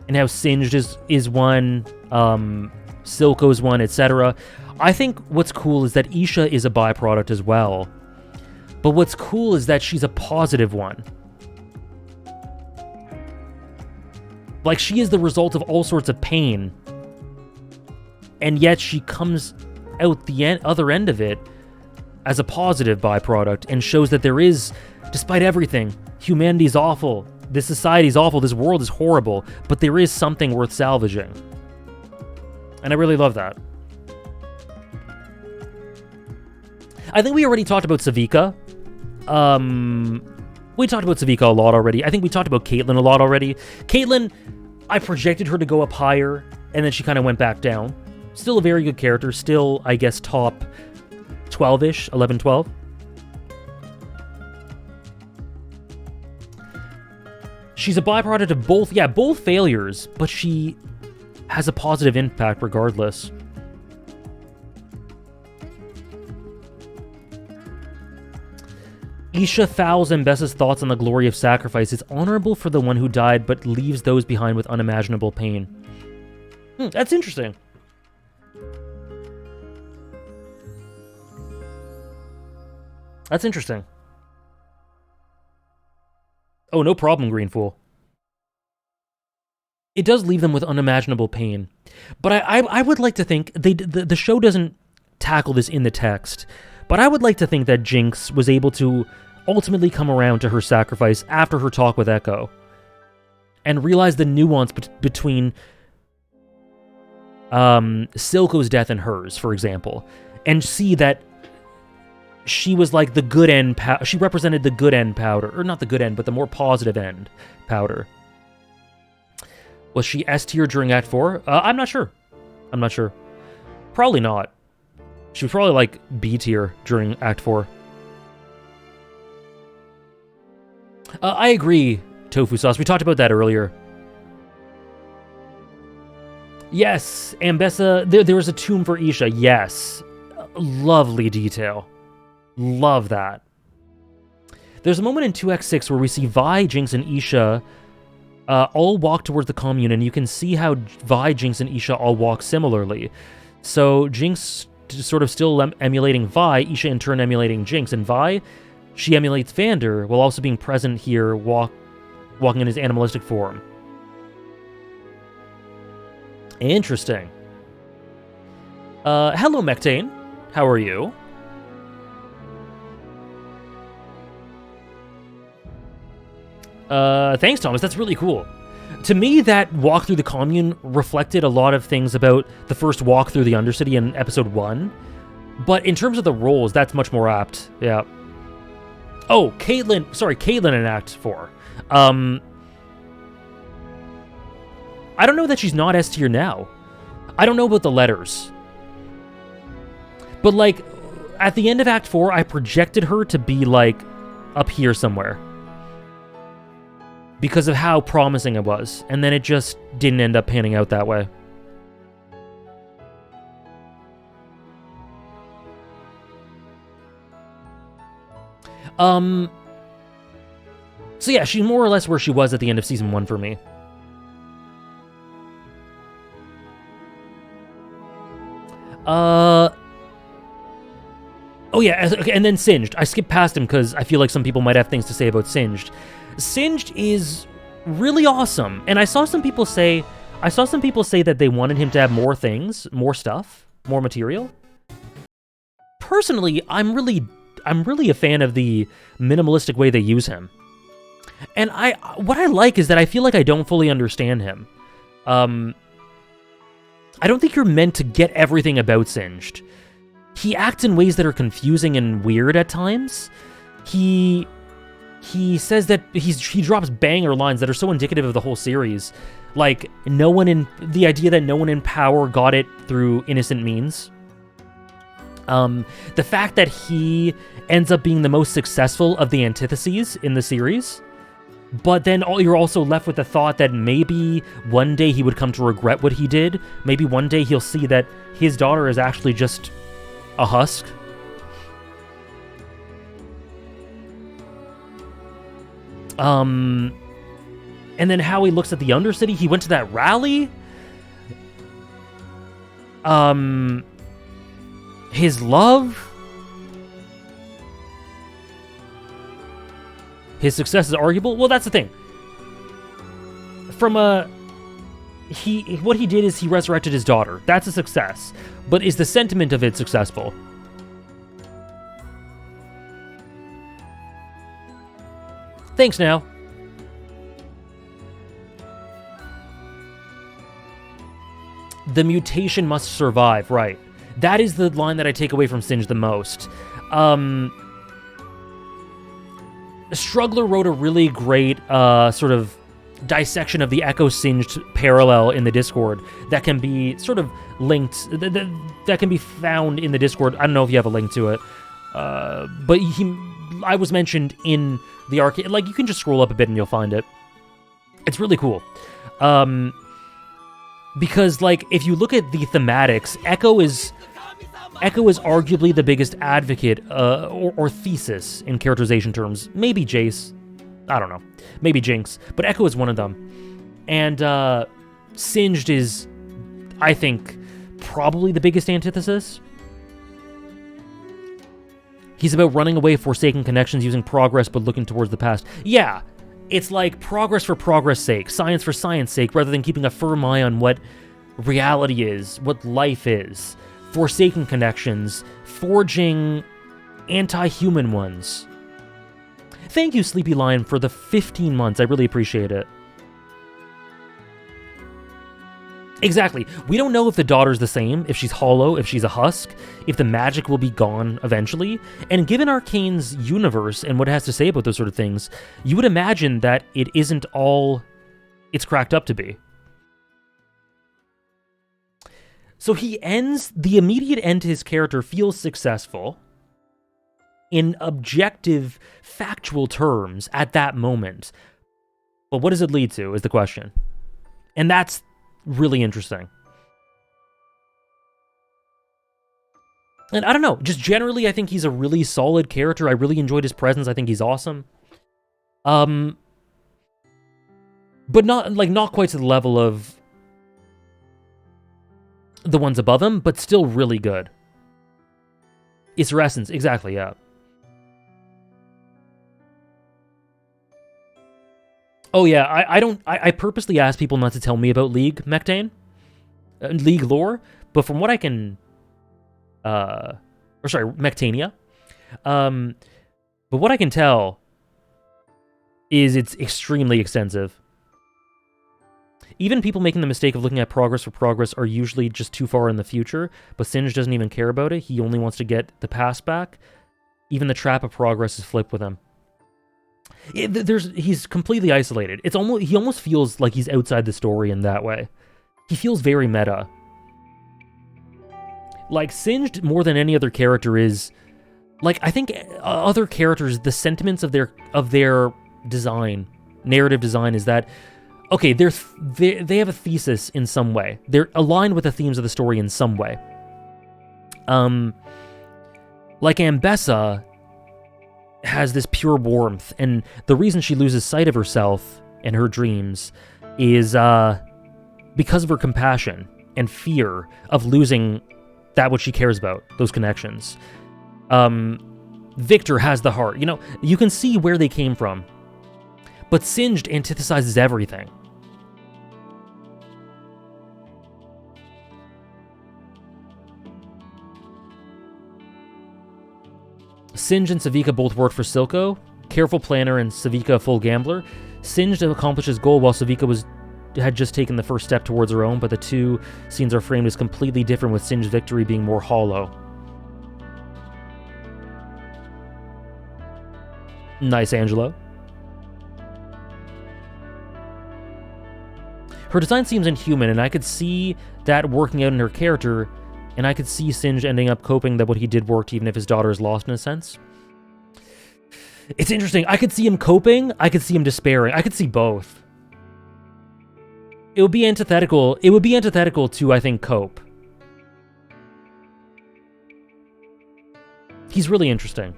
and how Singed is one, Silco's one, etc. I think what's cool is that Isha is a byproduct as well. But what's cool is that she's a positive one. Like, she is the result of all sorts of pain, and yet she comes out the other end of it as a positive byproduct and shows that there is, despite everything, humanity's awful, this society's awful, this world is horrible, but there is something worth salvaging. And I really love that. I think we already talked about Savika. We talked about Savika a lot already. I think we talked about Caitlyn a lot already. Caitlyn, I projected her to go up higher, and then she kind of went back down. Still a very good character. Still, I guess, top 12-ish, 11, 12. She's a byproduct of both failures, but she has a positive impact regardless. Isha fouls Ambessa's thoughts on the glory of sacrifice. It's honorable for the one who died, but leaves those behind with unimaginable pain. That's interesting. That's interesting. Oh, no problem, Greenfool. It does leave them with unimaginable pain. But I would like to think... The show doesn't tackle this in the text, but I would like to think that Jinx was able to ultimately come around to her sacrifice after her talk with Echo, and realize the nuance between Silco's death and hers, for example, and see that she was like the good end, she represented the good end powder, or not the good end, but the more positive end powder. Was she S tier during Act 4? I'm not sure. Probably not. She was probably like B tier during Act 4. I agree, Tofu Sauce. We talked about that earlier. Yes, Ambessa, there was a tomb for Isha, yes. Lovely detail. Love that. There's a moment in 2x6 where we see Vi, Jinx, and Isha all walk towards the commune, and you can see how Vi, Jinx, and Isha all walk similarly. So Jinx sort of still emulating Vi, Isha in turn emulating Jinx, and Vi, she emulates Vander while also being present here, walking in his animalistic form. Interesting. Hello, Mectane. How are you? Thanks, Thomas. That's really cool. To me, that walk through the commune reflected a lot of things about the first walk through the Undercity in episode 1. But in terms of the roles, that's much more apt. Yeah. Oh, Caitlyn in Act 4. I don't know that she's not S tier now. I don't know about the letters. But, like, at the end of Act 4, I projected her to be, like, up here somewhere. Because of how promising it was. And then it just didn't end up panning out that way. So yeah, she's more or less where she was at the end of Season 1 for me. Oh yeah, okay, and then Singed. I skipped past him because I feel like some people might have things to say about Singed. Singed is really awesome, and I saw some people say that they wanted him to have more things, more stuff, more material. Personally, I'm really a fan of the minimalistic way they use him. And what I like is that I feel like I don't fully understand him. I don't think you're meant to get everything about Singed. He acts in ways that are confusing and weird at times. He says that he drops banger lines that are so indicative of the whole series. Like, the idea that no one in power got it through innocent means. The fact that he ends up being the most successful of the antitheses in the series. But then you're also left with the thought that maybe one day he would come to regret what he did. Maybe one day he'll see that his daughter is actually just a husk. And then how he looks at the Undercity. He went to that rally. His love. His success is arguable. Well, that's the thing. What he did is he resurrected his daughter. That's a success. But is the sentiment of it successful? Thanks now. The mutation must survive, right. That is the line that I take away from Singed the most. Struggler wrote a really great sort of dissection of the Echo Singed parallel in the Discord that can be sort of linked, that can be found in the Discord. I don't know if you have a link to it, but I was mentioned in the Arcane. Like, you can just scroll up a bit and you'll find it. It's really cool. Because, like, if you look at the thematics, Echo is arguably the biggest advocate or thesis in characterization terms. Maybe Jace. I don't know. Maybe Jinx. But Echo is one of them. And Singed is, I think, probably the biggest antithesis. He's about running away, forsaking connections, using progress, but looking towards the past. Yeah, it's like progress for progress' sake, science for science' sake, rather than keeping a firm eye on what reality is, what life is. Forsaking connections, forging anti-human ones. Thank you, Sleepy Lion, for the 15 months. I really appreciate it. Exactly. We don't know if the daughter's the same, if she's hollow, if she's a husk, if the magic will be gone eventually. And given Arcane's universe and what it has to say about those sort of things, you would imagine that it isn't all it's cracked up to be. So the immediate end to his character feels successful in objective, factual terms at that moment. But what does it lead to is the question. And that's really interesting. And I don't know, just generally, I think he's a really solid character. I really enjoyed his presence. I think he's awesome. But not quite to the level of the ones above him, but still really good. It's her essence, exactly, yeah. Oh yeah, I purposely ask people not to tell me about League Mectane, League lore, but from what I can, Mectania, but what I can tell is it's extremely extensive. Even people making the mistake of looking at progress for progress are usually just too far in the future, but Singe doesn't even care about it. He only wants to get the past back. Even the trap of progress is flipped with him. He's completely isolated. He almost feels like he's outside the story in that way. He feels very meta. Like, Singed, more than any other character, is... Like, I think other characters, the sentiments of their design, narrative design, is that... Okay, they have a thesis in some way. They're aligned with the themes of the story in some way. Like Ambessa has this pure warmth, and the reason she loses sight of herself and her dreams is because of her compassion and fear of losing that which she cares about, those connections. Victor has the heart. You know, you can see where they came from. But Singed antithesis everything. Singed and Savika both worked for Silco. Careful planner and Savika a full gambler. Singed accomplished his goal while Savika had just taken the first step towards her own, but the two scenes are framed as completely different, with Singed's victory being more hollow. Nice, Angelo. Her design seems inhuman, and I could see that working out in her character, and I could see Singed ending up coping that what he did worked even if his daughter is lost in a sense. It's interesting. I could see him coping, I could see him despairing. I could see both. It would be antithetical. It would be antithetical to, I think, cope. He's really interesting.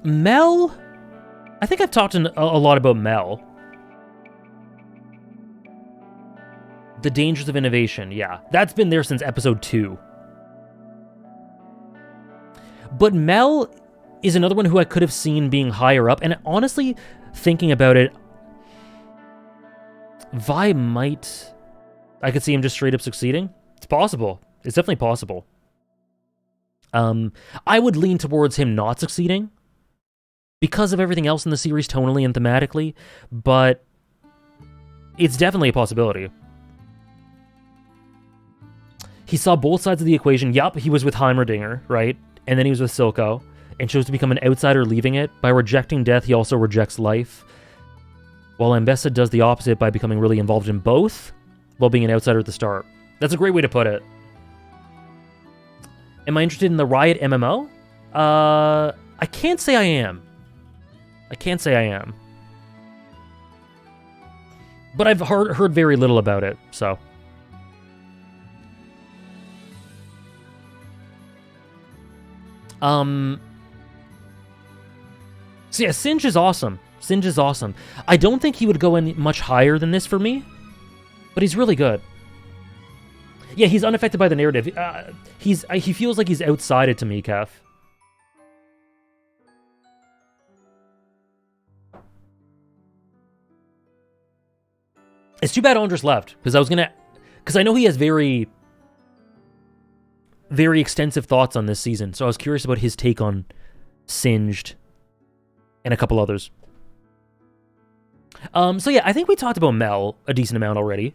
Mel? I think I've talked a lot about Mel. The dangers of innovation, yeah. That's been there since episode 2. But Mel is another one who I could have seen being higher up, and honestly, thinking about it, Vi might... I could see him just straight up succeeding. It's possible. It's definitely possible. I would lean towards him not succeeding because of everything else in the series tonally and thematically, but it's definitely a possibility. He saw both sides of the equation. Yup, he was with Heimerdinger, right? And then he was with Silco, and chose to become an outsider leaving it. By rejecting death, he also rejects life. While Ambessa does the opposite by becoming really involved in both, while being an outsider at the start. That's a great way to put it. Am I interested in the Riot MMO? I can't say I am. I can't say I am. But I've heard very little about it, so... So yeah, Singe is awesome. Singe is awesome. I don't think he would go any much higher than this for me, but he's really good. Yeah, he's unaffected by the narrative. He feels like he's outside it to me, Kef. It's too bad Andres left, because I know he has very, very extensive thoughts on this season, so I was curious about his take on Singed and a couple others. So yeah, I think we talked about Mel a decent amount already.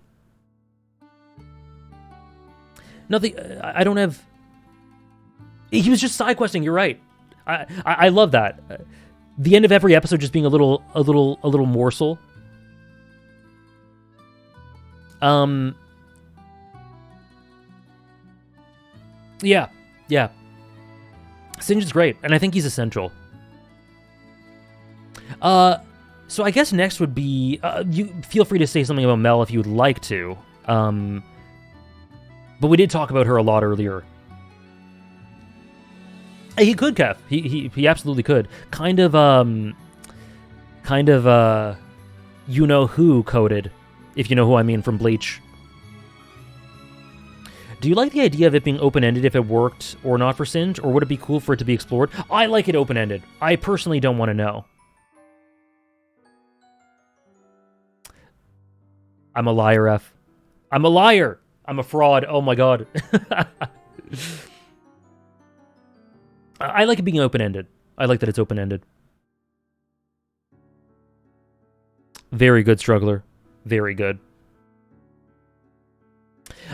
Nothing. I don't have. He was just side questing. You're right. I love that. The end of every episode just being a little morsel. Yeah. Singe is great, and I think he's essential. So I guess next would be, you feel free to say something about Mel if you would like to. But we did talk about her a lot earlier. He could, Kev. He absolutely could. Kind of you know who coded, if you know who I mean from Bleach. Do you like the idea of it being open-ended if it worked or not for Singe, or would it be cool for it to be explored? I like it open-ended. I personally don't want to know. I'm a liar, F. I'm a liar! I'm a fraud. Oh my god. I like it being open-ended. I like that it's open-ended. Very good, Struggler. Very good.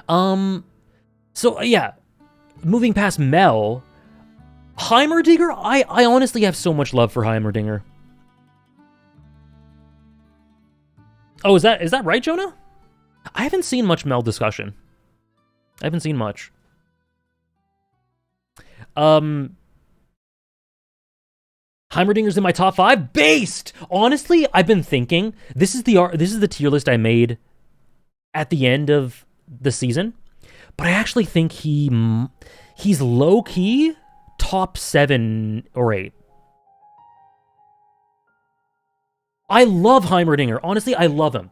So, yeah. Moving past Mel, Heimerdinger? I honestly have so much love for Heimerdinger. Oh, is that right, Jonah? I haven't seen much Mel discussion. I haven't seen much. Heimerdinger's in my top 5. Based! Honestly, I've been thinking, this is the tier list I made at the end of the season, but I actually think he's low-key top 7 or 8. I love Heimerdinger. Honestly, I love him.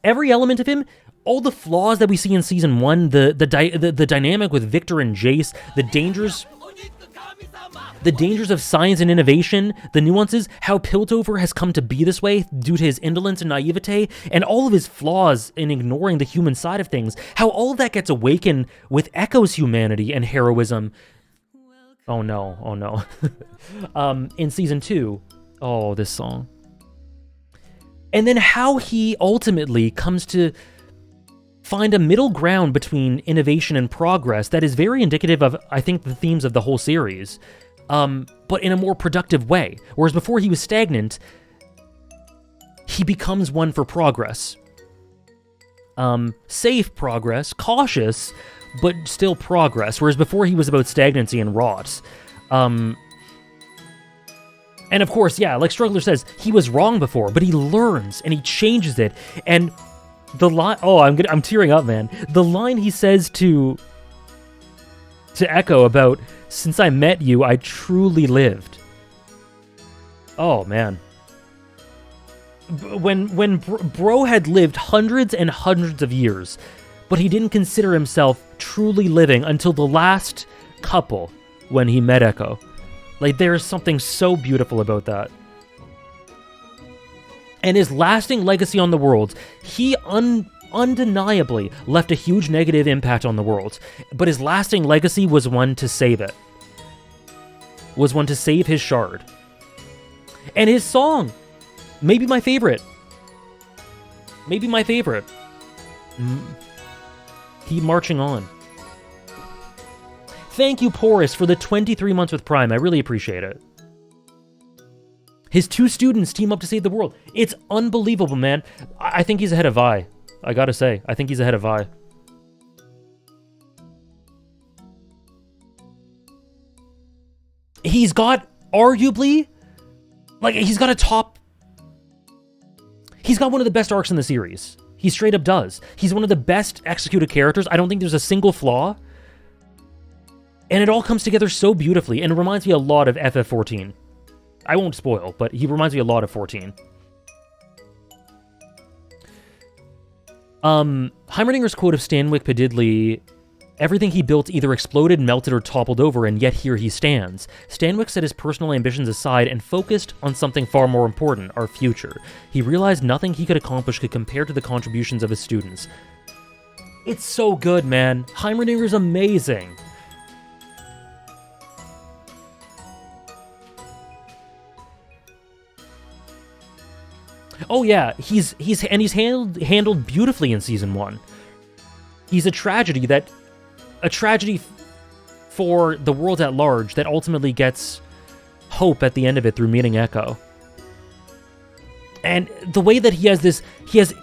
Every element of him, all the flaws that we see in Season 1, the dynamic with Victor and Jace, the dangers of science and innovation, the nuances, how Piltover has come to be this way due to his indolence and naivete, and all of his flaws in ignoring the human side of things, how all of that gets awakened with Echo's humanity and heroism. Oh no, oh no. In Season 2, oh, this song. And then how he ultimately comes to find a middle ground between innovation and progress that is very indicative of, I think, the themes of the whole series, but in a more productive way. Whereas before he was stagnant, he becomes one for progress. Safe progress, cautious, but still progress. Whereas before he was about stagnancy and rot. And of course, yeah, like Struggler says, he was wrong before, but he learns and he changes it. And the line, oh, I'm tearing up, man. The line he says to Echo about, "Since I met you, I truly lived." Oh, man. When Bro had lived hundreds and hundreds of years, but he didn't consider himself truly living until the last couple when he met Echo. Like, there's something so beautiful about that. And his lasting legacy on the world, he undeniably left a huge negative impact on the world, but his lasting legacy was one to save it. Was one to save his shard. And his song, maybe my favorite. Maybe my favorite. Keep marching on. Thank you, Porus, for the 23 months with Prime. I really appreciate it. His 2 students team up to save the world. It's unbelievable, man. I think he's ahead of Vi. I gotta say, I think he's ahead of Vi. He's got, arguably, like, he's got one of the best arcs in the series. He straight up does. He's one of the best executed characters. I don't think there's a single flaw. And it all comes together so beautifully, and it reminds me a lot of FF14. I won't spoil, but he reminds me a lot of 14. Heimerdinger's quote of Stanwyck Pedidley, "Everything he built either exploded, melted, or toppled over, and yet here he stands." Stanwyck set his personal ambitions aside and focused on something far more important, our future. He realized nothing he could accomplish could compare to the contributions of his students. It's so good, man. Heimerdinger's amazing. Oh yeah, he's handled beautifully in Season 1. He's a tragedy for the world at large that ultimately gets hope at the end of it through meeting Echo. And the way that he has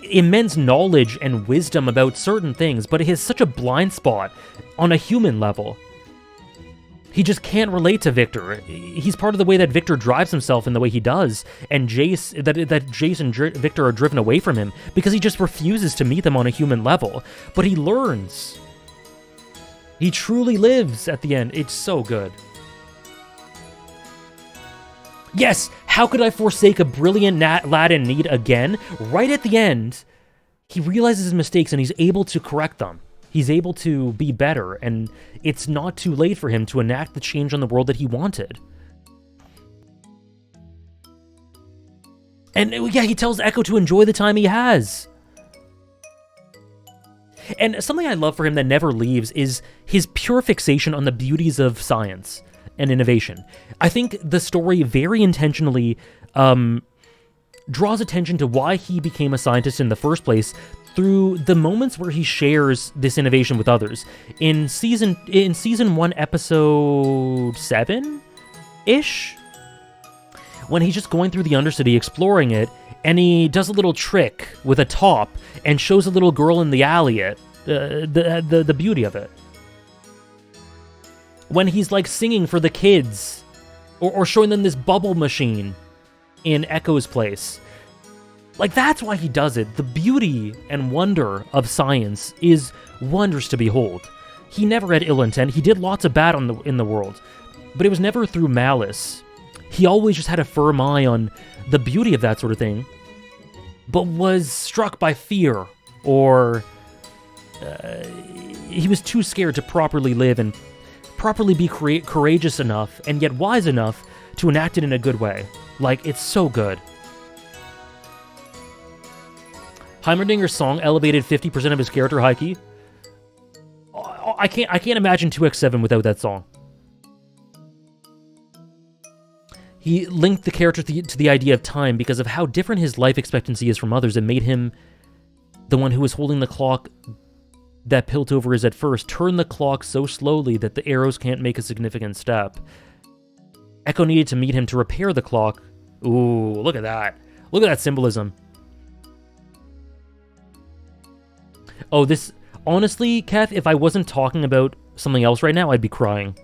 immense knowledge and wisdom about certain things, but he has such a blind spot on a human level. He just can't relate to Victor. He's part of the way that Victor drives himself in the way he does, and Jace and Victor are driven away from him because he just refuses to meet them on a human level. But he learns. He truly lives at the end. It's so good. Yes, how could I forsake a brilliant lad in need again? Right at the end, he realizes his mistakes and he's able to correct them. He's able to be better, and it's not too late for him to enact the change on the world that he wanted. And yeah, he tells Echo to enjoy the time he has. And something I love for him that never leaves is his pure fixation on the beauties of science and innovation. I think the story very intentionally draws attention to why he became a scientist in the first place through the moments where he shares this innovation with others. In season 1, episode 7-ish, when he's just going through the Undercity, exploring it, and he does a little trick with a top and shows a little girl in the alley the beauty of it. When he's like singing for the kids, or showing them this bubble machine in Echo's place. Like, that's why he does it. The beauty and wonder of science is wondrous to behold. He never had ill intent. He did lots of bad in the world, but it was never through malice. He always just had a firm eye on the beauty of that sort of thing, but was struck by fear, or he was too scared to properly live and properly be courageous enough and yet wise enough to enact it in a good way. Like, it's so good. Heimerdinger's song elevated 50% of his character, Heike. I can't imagine 2X7 without that song. He linked the character to the idea of time because of how different his life expectancy is from others. It made him the one who was holding the clock that Piltover is at first. Turn the clock so slowly that the arrows can't make a significant step. Echo needed to meet him to repair the clock. Ooh, look at that. Look at that symbolism. Oh, this... Honestly, Kath, if I wasn't talking about something else right now, I'd be crying.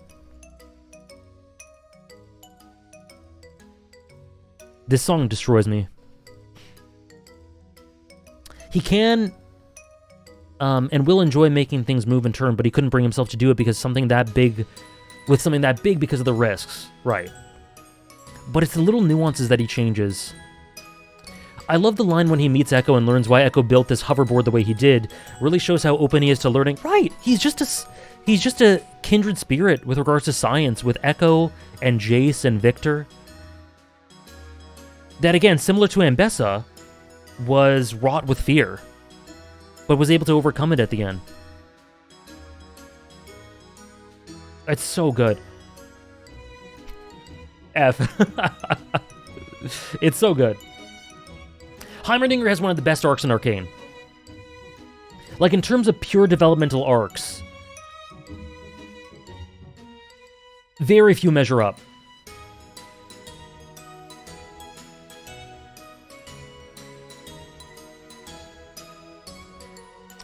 This song destroys me. He can and will enjoy making things move and turn, but he couldn't bring himself to do it because something that big because of the risks. Right. But it's the little nuances that he changes. I love the line when he meets Echo and learns why Echo built this hoverboard the way he did. Really shows how open he is to learning. Right, he's just a kindred spirit with regards to science with Echo and Jace and Victor. That, again, similar to Ambessa, was wrought with fear, but was able to overcome it at the end. It's so good. F. It's so good. Heimerdinger has one of the best arcs in Arcane. Like, in terms of pure developmental arcs, very few measure up.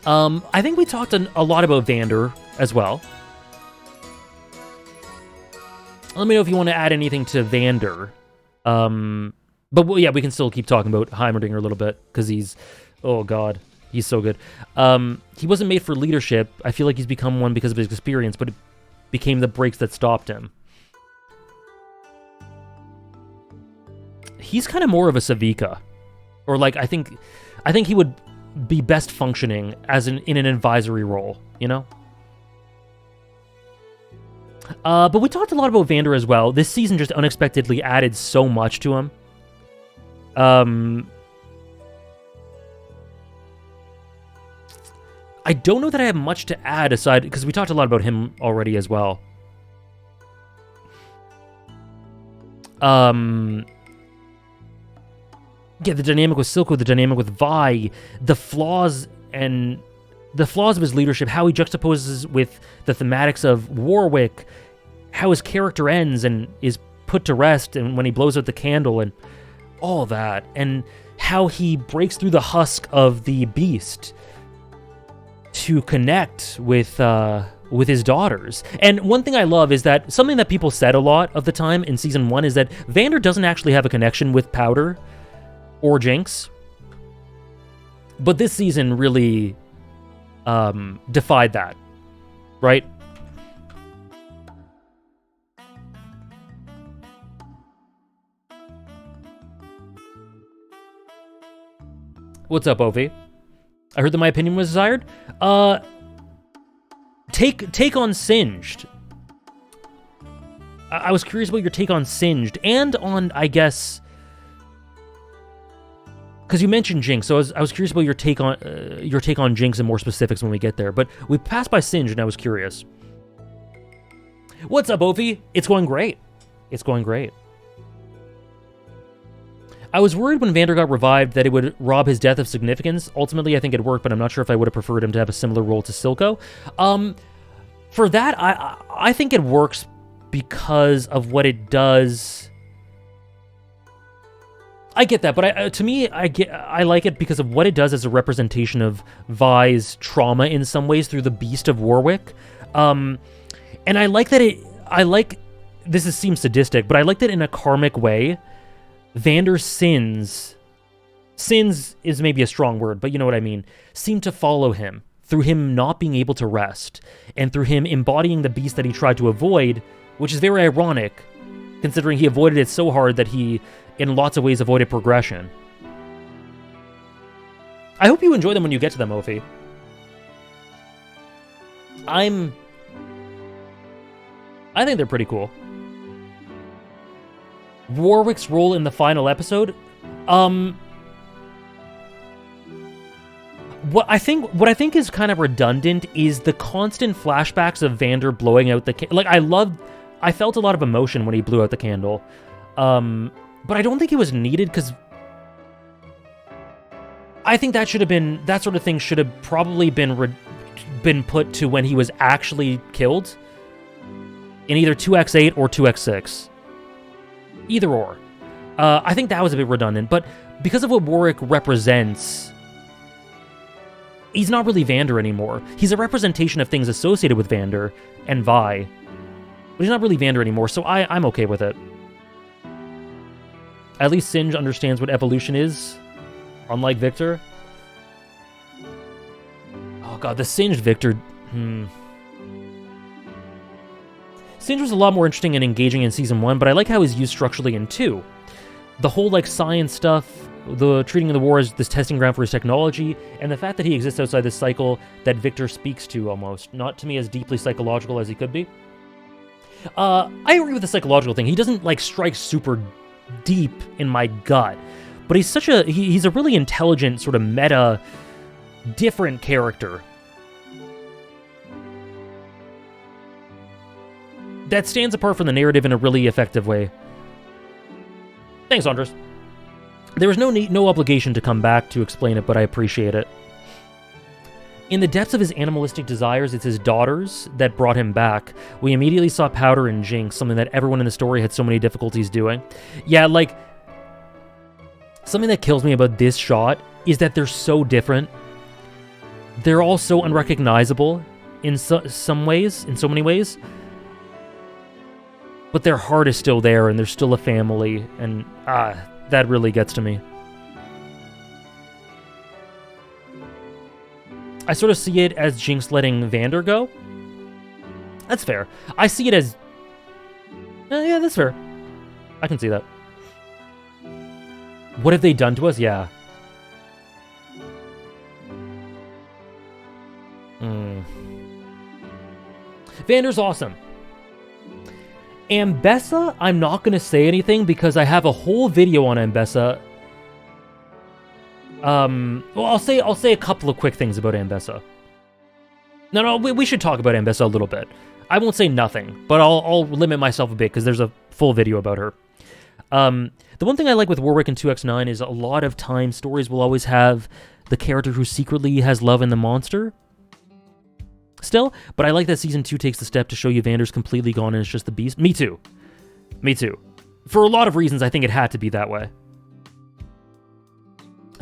I think we talked a lot about Vander as well. Let me know if you want to add anything to Vander. But yeah, we can still keep talking about Heimerdinger a little bit, because he's... Oh, God. He's so good. He wasn't made for leadership. I feel like he's become one because of his experience, but it became the brakes that stopped him. He's kind of more of a Savika. Or, like, I think he would be best functioning as in an advisory role, you know? But we talked a lot about Vander as well. This season just unexpectedly added so much to him. I don't know that I have much to add aside, because we talked a lot about him already as well. Yeah, the dynamic with Silco, the dynamic with Vi, the flaws of his leadership, how he juxtaposes with the thematics of Warwick, how his character ends and is put to rest, and when he blows out the candle, and all that, and how he breaks through the husk of the beast to connect with with his daughters. And one thing I love is that something that people said a lot of the time in season 1 is that Vander doesn't actually have a connection with Powder or Jinx. But this season really defied that, right? What's up, Ovi? I heard that my opinion was desired. Take on Singed. I was curious about your take on Singed and on, I guess, because you mentioned Jinx, so I was curious about your take on Jinx and more specifics when we get there. But we passed by Singed, and I was curious. What's up, Ovi? It's going great. It's going great. I was worried when Vander got revived that it would rob his death of significance. Ultimately, I think it worked, but I'm not sure if I would have preferred him to have a similar role to Silco. For that, I think it works because of what it does. I get that, but to me, I like it because of what it does as a representation of Vi's trauma in some ways through the Beast of Warwick. And I like that this seems sadistic, but I like that in a karmic way, Vander's sins is maybe a strong word, but you know what I mean, seem to follow him through him not being able to rest and through him embodying the beast that he tried to avoid, which is very ironic considering he avoided it so hard that he, in lots of ways, avoided progression. I hope you enjoy them when you get to them, Ofi. I think they're pretty cool. Warwick's role in the final episode, what I think is kind of redundant is the constant flashbacks of Vander blowing out the I felt a lot of emotion when he blew out the candle, but I don't think it was needed because I think that sort of thing should have probably been put to when he was actually killed in either 2x8 or 2x6. Either or. I think that was a bit redundant, but because of what Warwick represents, he's not really Vander anymore. He's a representation of things associated with Vander and Vi, but he's not really Vander anymore, so I'm okay with it. At least Singed understands what evolution is, unlike Victor. Oh god, the Singed Victor... Singed was a lot more interesting and engaging in Season 1, but I like how he's used structurally in 2. The whole, science stuff, the treating of the war as this testing ground for his technology, and the fact that he exists outside this cycle that Victor speaks to, almost. Not to me as deeply psychological as he could be. I agree with the psychological thing. He doesn't, strike super deep in my gut, but he's he's a really intelligent, sort of meta, different character that stands apart from the narrative in a really effective way. Thanks, Andres. There was no obligation to come back to explain it, but I appreciate it. In the depths of his animalistic desires, it's his daughters that brought him back. We immediately saw Powder and Jinx, something that everyone in the story had so many difficulties doing. Yeah, something that kills me about this shot is that they're so different. They're all so unrecognizable in so many ways. But their heart is still there, and they're still a family, and that really gets to me. I sort of see it as Jinx letting Vander go. That's fair. I see it as... yeah, that's fair. I can see that. What have they done to us? Yeah. Vander's awesome. Ambessa, I'm not going to say anything because I have a whole video on Ambessa. Well, I'll say a couple of quick things about Ambessa. No, we should talk about Ambessa a little bit. I won't say nothing, but I'll limit myself a bit because there's a full video about her. The one thing I like with Warwick and 2X9 is a lot of time stories will always have the character who secretly has love in the monster. Still, but I like that Season 2 takes the step to show you Vander's completely gone and it's just the beast. Me too. For a lot of reasons, I think it had to be that way.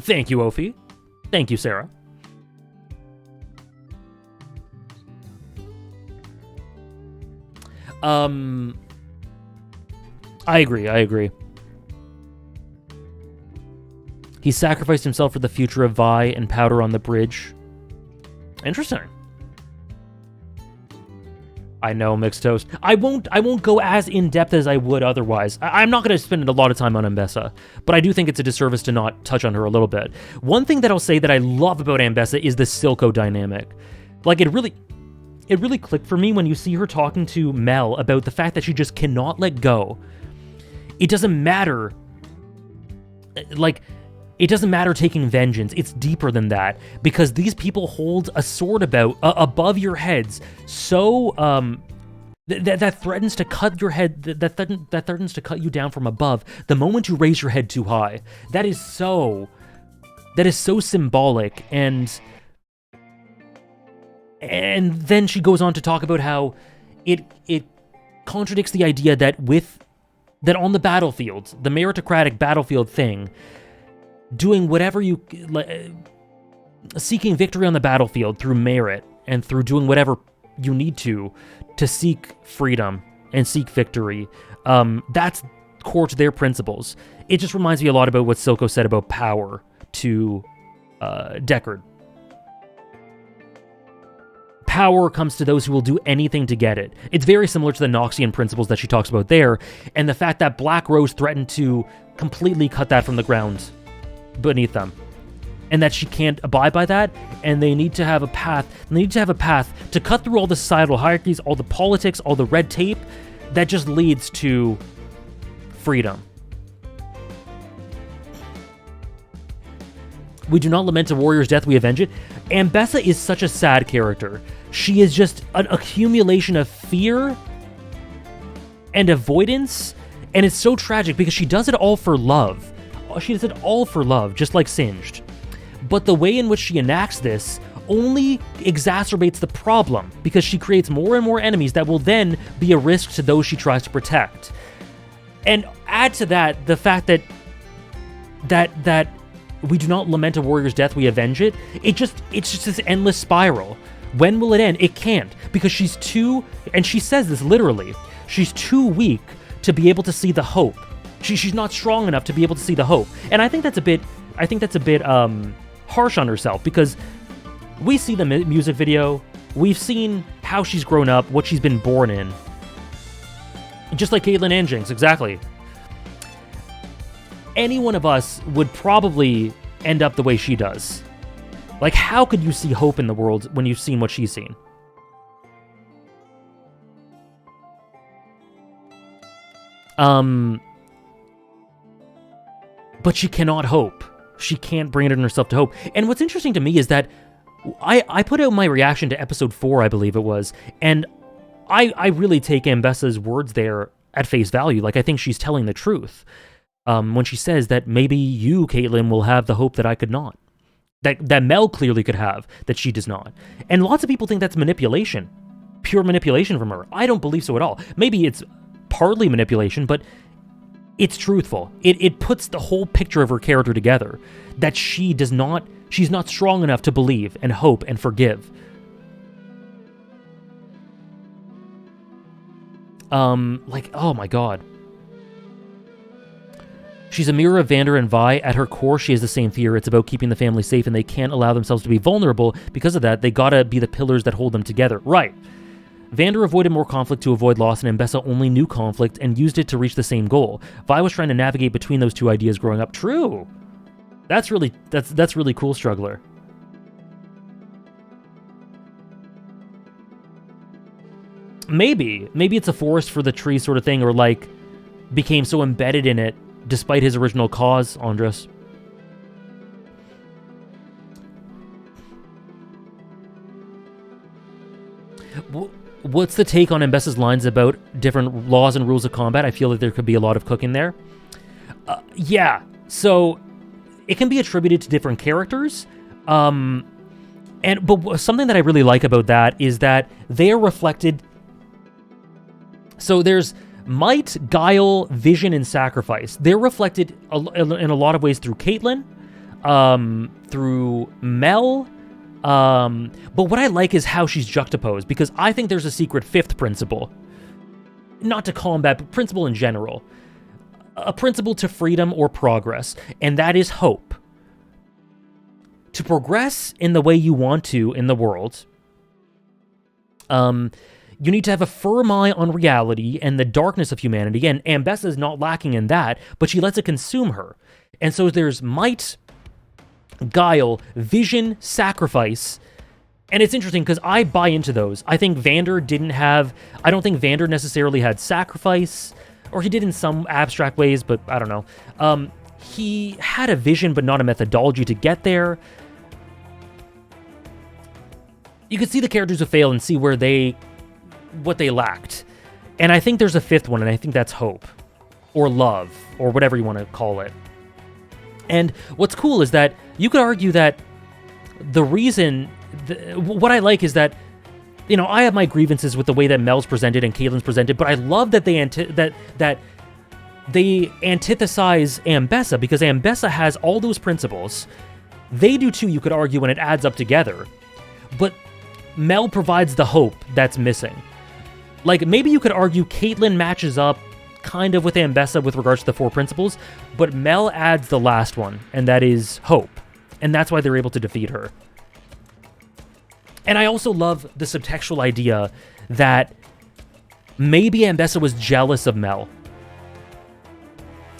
Thank you, Ofi. Thank you, Sarah. I agree. He sacrificed himself for the future of Vi and Powder on the bridge. Interesting. I know, Mixed Toast. I won't go as in-depth as I would otherwise. I'm not going to spend a lot of time on Ambessa, but I do think it's a disservice to not touch on her a little bit. One thing that I'll say that I love about Ambessa is the Silco dynamic. Like, it really clicked for me when you see her talking to Mel about the fact that she just cannot let go. It doesn't matter. Like, it doesn't matter taking vengeance. It's deeper than that, because these people hold a sword above your heads, so that threatens to cut your head. That threatens to cut you down from above the moment you raise your head too high. That is so symbolic, and then she goes on to talk about how it contradicts the idea that on the battlefield, the meritocratic battlefield thing, doing whatever seeking victory on the battlefield through merit and through doing whatever you need to seek freedom and seek victory, that's core to their principles. It just reminds me a lot about what Silco said about power to Deckard. Power comes to those who will do anything to get it. It's very similar to the Noxian principles that she talks about there, and the fact that Black Rose threatened to completely cut that from the ground beneath them, and that she can't abide by that, and they need to have a path. They need to have a path to cut through all the societal hierarchies, all the politics, all the red tape that just leads to freedom. We do not lament a warrior's death, we avenge it. Ambessa is such a sad character. She is just an accumulation of fear and avoidance, and it's so tragic because she does it all for love. She does it all for love, just like Singed. But the way in which she enacts this only exacerbates the problem, because she creates more and more enemies that will then be a risk to those she tries to protect. And add to that the fact that we do not lament a warrior's death, we avenge it. It's just this endless spiral. When will it end? It can't, because she's too, and she says this literally, she's too weak to be able to see the hope. She's not strong enough to be able to see the hope. And I think that's a bit harsh on herself, because we see the music video, we've seen how she's grown up, what she's been born in. Just like Caitlyn and Jinx, exactly. Any one of us would probably end up the way she does. Like, how could you see hope in the world when you've seen what she's seen? But she cannot hope. She can't bring it in herself to hope. And what's interesting to me is that I put out my reaction to episode 4, I believe it was, and I really take Ambessa's words there at face value. Like, I think she's telling the truth. When she says that maybe you, Caitlyn, will have the hope that I could not. That Mel clearly could have, that she does not. And lots of people think that's manipulation. Pure manipulation from her. I don't believe so at all. Maybe it's partly manipulation, but it's truthful. It puts the whole picture of her character together. That she's not strong enough to believe and hope and forgive. Oh my god. She's a mirror of Vander and Vi. At her core, she has the same fear. It's about keeping the family safe, and they can't allow themselves to be vulnerable. Because of that, they gotta be the pillars that hold them together. Right. Vander avoided more conflict to avoid loss, and Ambessa only knew conflict and used it to reach the same goal. Vi was trying to navigate between those two ideas growing up. True. That's really cool, Struggler. Maybe it's a forest for the tree sort of thing, or like became so embedded in it despite his original cause, Andres. What's the take on Ambessa's lines about different laws and rules of combat? I feel like there could be a lot of cooking there. Yeah, so it can be attributed to different characters. But something that I really like about that is that they are reflected. So there's might, guile, vision, and sacrifice. They're reflected in a lot of ways through Caitlyn, through Mel. But what I like is how she's juxtaposed, because I think there's a secret fifth principle. not to combat, but principle in general. A principle to freedom or progress, and that is hope. To progress in the way you want to in the world, you need to have a firm eye on reality and the darkness of humanity, and Ambessa is not lacking in that, but she lets it consume her. And so there's might, guile, vision, sacrifice, and it's interesting because I buy into those. I think Vander I don't think Vander necessarily had sacrifice, or he did in some abstract ways, but I don't know. He had a vision, but not a methodology to get there. You could see the characters who fail and see what they lacked. And I think there's a fifth one, and I think that's hope, or love, or whatever you want to call it. And what's cool is that you could argue that the reason, what I like is that, you know, I have my grievances with the way that Mel's presented and Caitlin's presented, but I love that they antithesize Ambessa, because Ambessa has all those principles. They do too, you could argue, when it adds up together. But Mel provides the hope that's missing. Like, maybe you could argue Caitlin matches up kind of with Ambessa with regards to the four principles, but Mel adds the last one, and that is hope. And that's why they're able to defeat her. And I also love the subtextual idea that maybe Ambessa was jealous of Mel.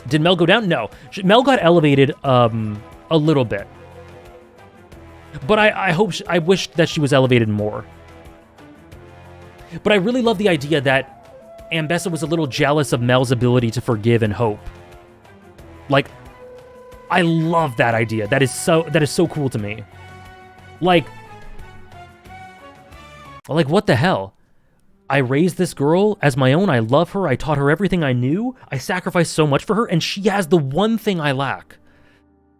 Did Mel go down? No. Mel got elevated a little bit. But I wish that she was elevated more. But I really love the idea that Ambessa was a little jealous of Mel's ability to forgive and hope. Like, I love that idea. That is so cool to me. Like, what the hell? I raised this girl as my own. I love her. I taught her everything I knew. I sacrificed so much for her, and she has the one thing I lack.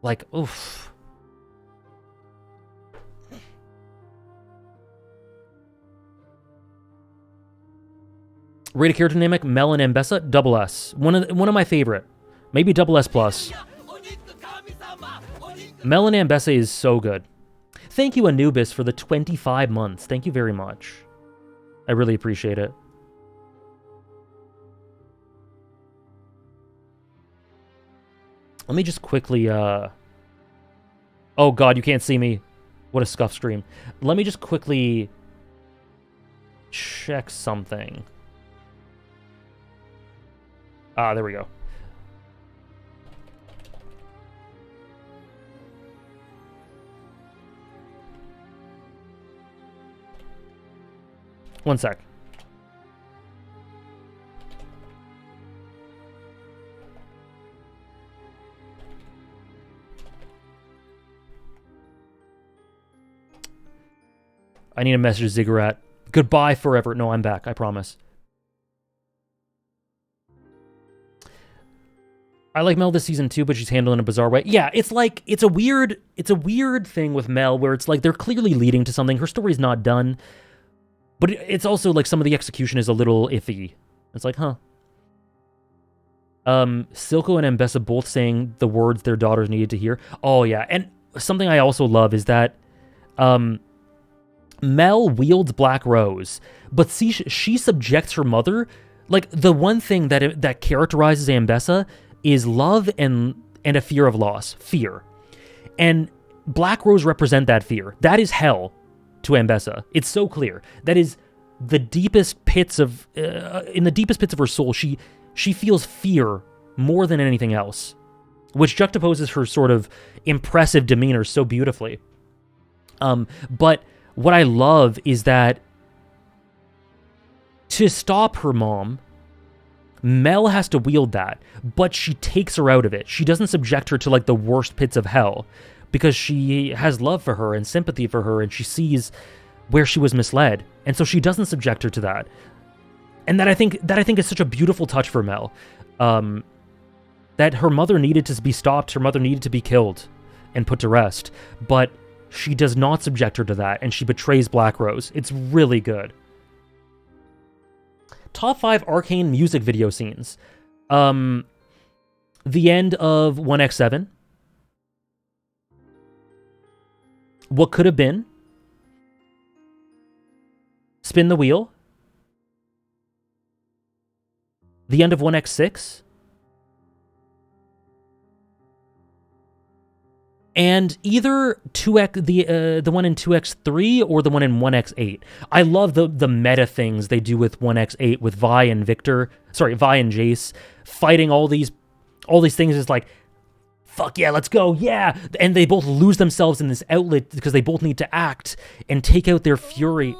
Like, oof. Rated character dynamic, Mel and Ambessa, double S. One of my favorite. Maybe double S plus. Mel and Ambessa is so good. Thank you, Anubis, for the 25 months. Thank you very much. I really appreciate it. Let me just quickly, Oh god, you can't see me. What a scuff stream. Let me just quickly check something. Ah, there we go. One sec. I need a message to Ziggurat. Goodbye forever. No, I'm back. I promise. I like Mel this season too, but she's handled in a bizarre way. Yeah, it's like, it's a weird thing with Mel where it's like they're clearly leading to something. Her story's not done, but it's also like some of the execution is a little iffy. It's like, huh. Silco and Ambessa both saying the words their daughters needed to hear. Oh yeah, and something I also love is that Mel wields Black Rose, but see, she subjects her mother. Like, the one thing that characterizes Ambessa is love and a fear of loss. Fear. And Black Rose represent that fear. That is hell to Ambessa. It's so clear. That is the deepest pits of... in the deepest pits of her soul, she feels fear more than anything else, which juxtaposes her sort of impressive demeanor so beautifully. But what I love is that to stop her mom, Mel has to wield that, but she takes her out of it. She doesn't subject her to like the worst pits of hell because she has love for her and sympathy for her, and she sees where she was misled, and so she doesn't subject her to that. And that I think is such a beautiful touch for Mel. That her mother needed to be stopped, her mother needed to be killed and put to rest, but she does not subject her to that, and she betrays Black Rose. It's really good. Top 5 Arcane music video scenes. The end of 1x7. What Could Have Been. Spin the Wheel. The end of 1x6. And either 2x the one in 2x3 or the one in 1x8. I love the meta things they do with 1x8 with Vi and Jace fighting all these things. Is like, fuck yeah, let's go, yeah. And they both lose themselves in this outlet because they both need to act and take out their fury.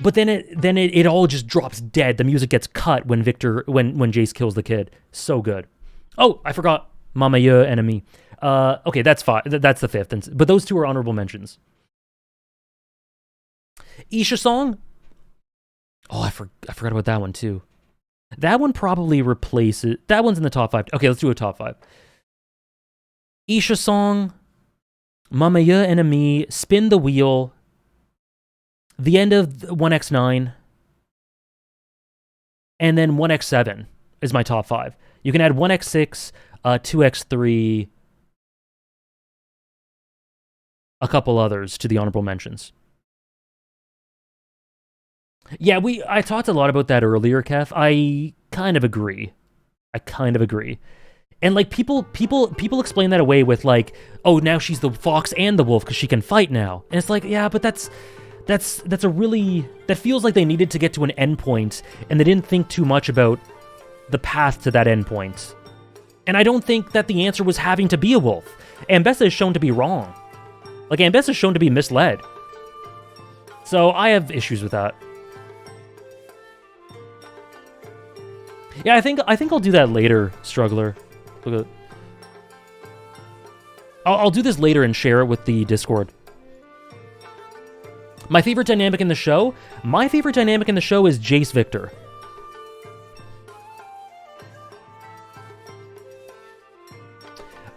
But then it all just drops dead. The music gets cut when Jace kills the kid. So good. Oh, I forgot Mama Ye Enemy. Okay, that's fine. That's the fifth. But those two are honorable mentions. Isha Song. Oh, I forgot about that one too. That one probably replaces... That one's in the top 5. Okay, let's do a top 5. Isha Song, Mama Ye Enemy, Spin the Wheel, the end of 1x9, and then 1x7 is my top 5. You can add 1x6, 2x3, a couple others to the honorable mentions. Yeah, I talked a lot about that earlier, Kev. I kind of agree. And like people explain that away with like, oh, now she's the fox and the wolf because she can fight now. And it's like, yeah, but that feels like they needed to get to an endpoint and they didn't think too much about the path to that endpoint. And I don't think that the answer was having to be a wolf. Ambessa is shown to be wrong. Like, Ambessa is shown to be misled. So I have issues with that. Yeah, I think I'll do that later, Struggler. Look at. I'll do this later and share it with the Discord. My favorite dynamic in the show? My favorite dynamic in the show is Jace Victor.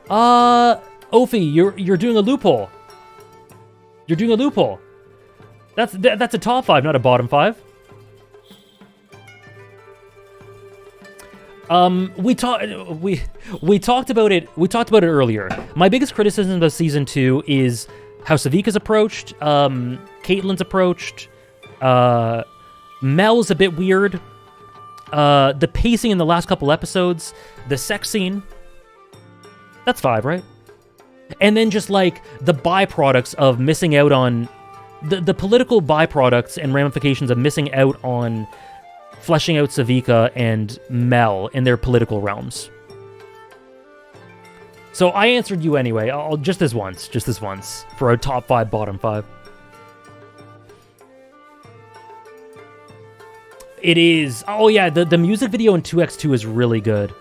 Ophi, you're doing a loophole. You're doing a loophole. That's a top 5, not a bottom 5. We talked about it. We talked about it earlier. My biggest criticism of season 2 is how Savika's approached, Caitlyn's approached, Mel's a bit weird. The pacing in the last couple episodes, the sex scene. That's 5, right? And then just like the byproducts of missing out on the political byproducts and ramifications of missing out on fleshing out Savika and Mel in their political realms. So I answered you anyway. I'll just this once for a top 5, bottom 5. It is. Oh yeah, the music video in 2x2 is really good.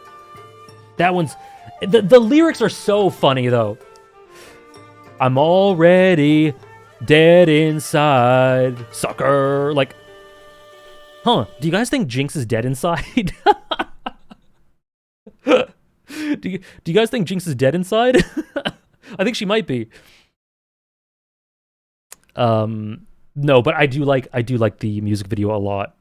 That one's the lyrics are so funny though. I'm already dead inside, sucker. Like, huh? Do you guys think Jinx is dead inside? Do you guys think Jinx is dead inside? I think she might be. No, but I do like the music video a lot.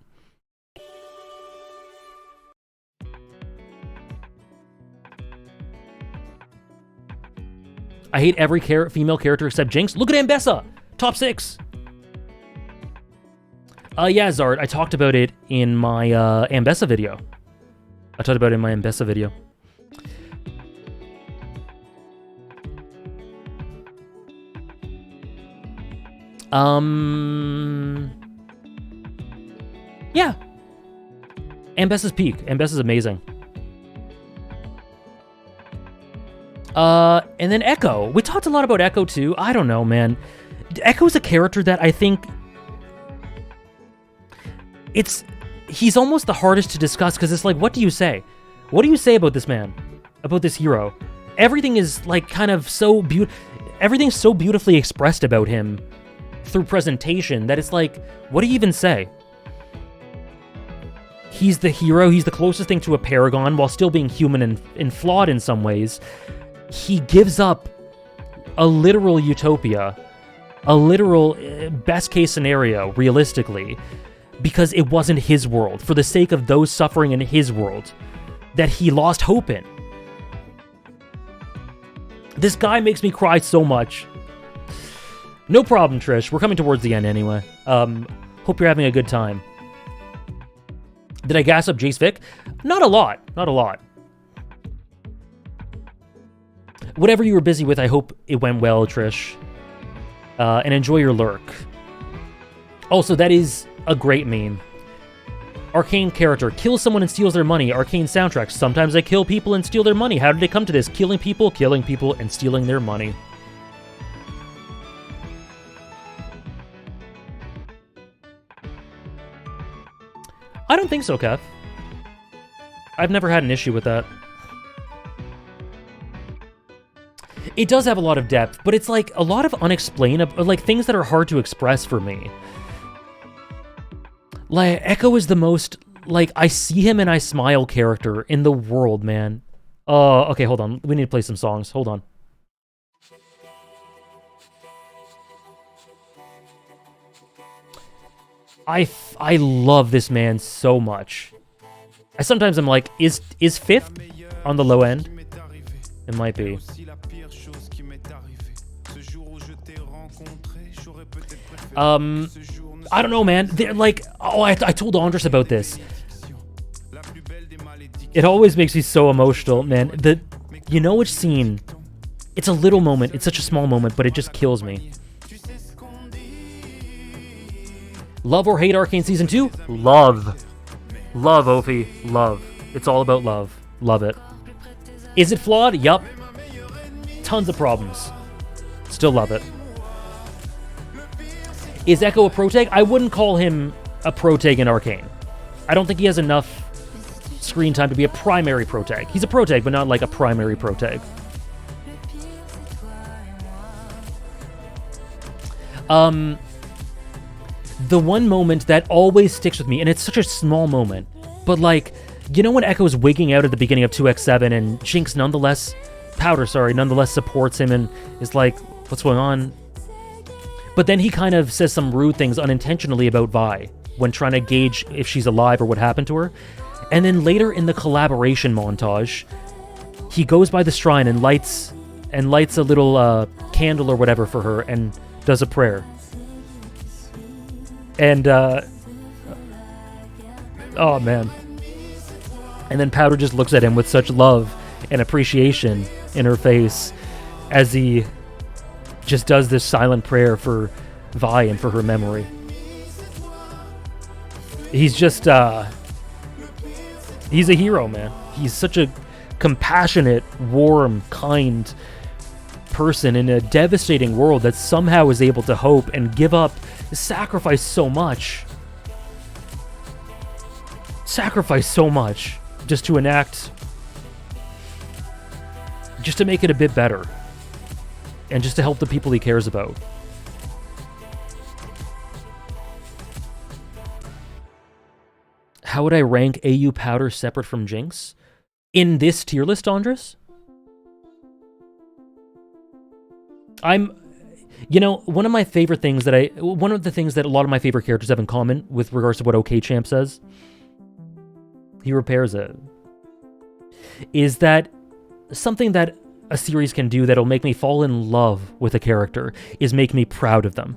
I hate every female character except Jinx. Look at Ambessa! Top 6! Yeah, Zard, I talked about it in my Ambessa video. Yeah. Ambessa's peak. Ambessa's amazing. And then Echo. We talked a lot about Echo too. I don't know, man. Echo's a character that I think he's almost the hardest to discuss because it's like, what do you say? What do you say about this man? About this hero? Everything is like kind of so everything's so beautifully expressed about him through presentation that it's like, what do you even say? He's the hero, he's the closest thing to a paragon while still being human and flawed in some ways. He gives up a literal utopia, a literal best case scenario, realistically, because it wasn't his world, for the sake of those suffering in his world that he lost hope in. This guy makes me cry so much. No problem, Trish. We're coming towards the end anyway. Hope you're having a good time. Did I gas up Jace Vic? Not a lot. Not a lot. Whatever you were busy with, I hope it went well, Trish. And enjoy your lurk. Also, that is a great meme. Arcane character, kills someone and steals their money. Arcane soundtrack, sometimes I kill people and steal their money. How did it come to this? Killing people, and stealing their money. I don't think so, Kev. I've never had an issue with that. It does have a lot of depth, but it's like a lot of unexplainable, like things that are hard to express for me. Like, Echo is the most, like, I see him and I smile character in the world, man. Okay, hold on. We need to play some songs. Hold on. I love this man so much. Sometimes I'm like, is 5th on the low end? It might be. I don't know, man. They're like, I told Andres about this. It always makes me so emotional, man. You know which scene? It's a little moment. It's such a small moment, but it just kills me. Love or hate Arcane Season 2? Love. Love, Ophi. Love. It's all about love. Love it. Is it flawed? Yup. Tons of problems. Still love it. Is Echo a protag? I wouldn't call him a protag in Arcane. I don't think he has enough screen time to be a primary protag. He's a protag, but not like a primary protag. The one moment that always sticks with me, and it's such a small moment, but like, you know when Echo's wigging out at the beginning of 2x7 and Jinx nonetheless supports him and is like, what's going on? But then he kind of says some rude things unintentionally about Vi when trying to gauge if she's alive or what happened to her. And then later in the collaboration montage, he goes by the shrine and lights a little candle or whatever for her and does a prayer. And, oh man. And then Powder just looks at him with such love and appreciation in her face as he just does this silent prayer for Vi and for her memory. He's just, he's a hero, man. He's such a compassionate, warm, kind person in a devastating world that somehow is able to hope and give up, sacrifice so much just to enact, just to make it a bit better and just to help the people he cares about. How would I rank AU Powder separate from Jinx in this tier list, Andres? One of the things that a lot of my favorite characters have in common with regards to what OK Champ says, he repairs it, is that something that a series can do that'll make me fall in love with a character is make me proud of them.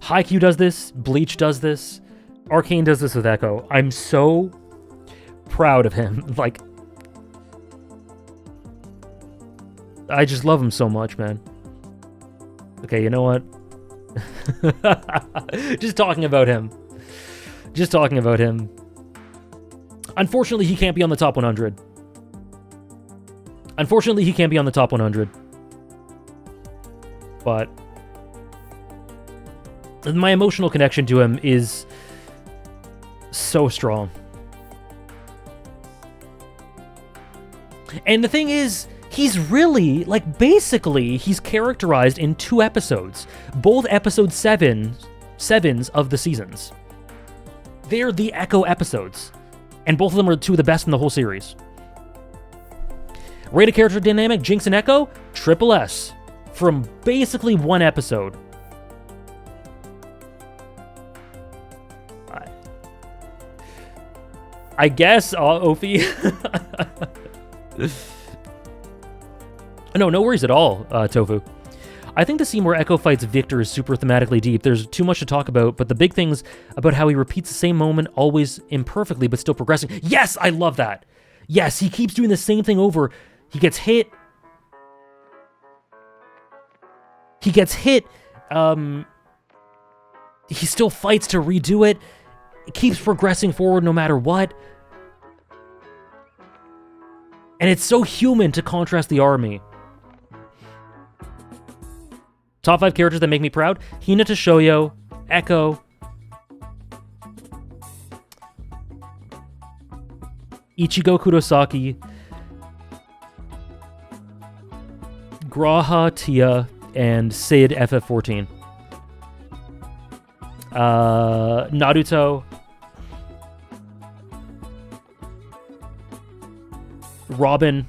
Haikyuu does this, Bleach does this, Arcane does this with Echo. I'm so proud of him. Like, I just love him so much, man. Okay, you know what? Just talking about him. Unfortunately, he can't be on the top 100. But my emotional connection to him is so strong. And the thing is, he's really, like, basically, he's characterized in 2 episodes. Both episode 7s of the seasons. They're the Echo episodes. And both of them are 2 of the best in the whole series. Rated character dynamic, Jinx and Echo, triple S. From basically 1 episode. I guess, Ophi. No worries at all, Tofu. I think the scene where Echo fights Victor is super thematically deep. There's too much to talk about, but the big thing's about how he repeats the same moment always imperfectly, but still progressing. Yes, I love that. Yes, he keeps doing the same thing over. He gets hit. He gets hit. He still fights to redo it. It keeps progressing forward no matter what. And it's so human to contrast the army. Top 5 characters that make me proud: Hinata Shoyo, Echo, Ichigo Kurosaki, Graha Tia, and Sid FF14. Naruto, Robin,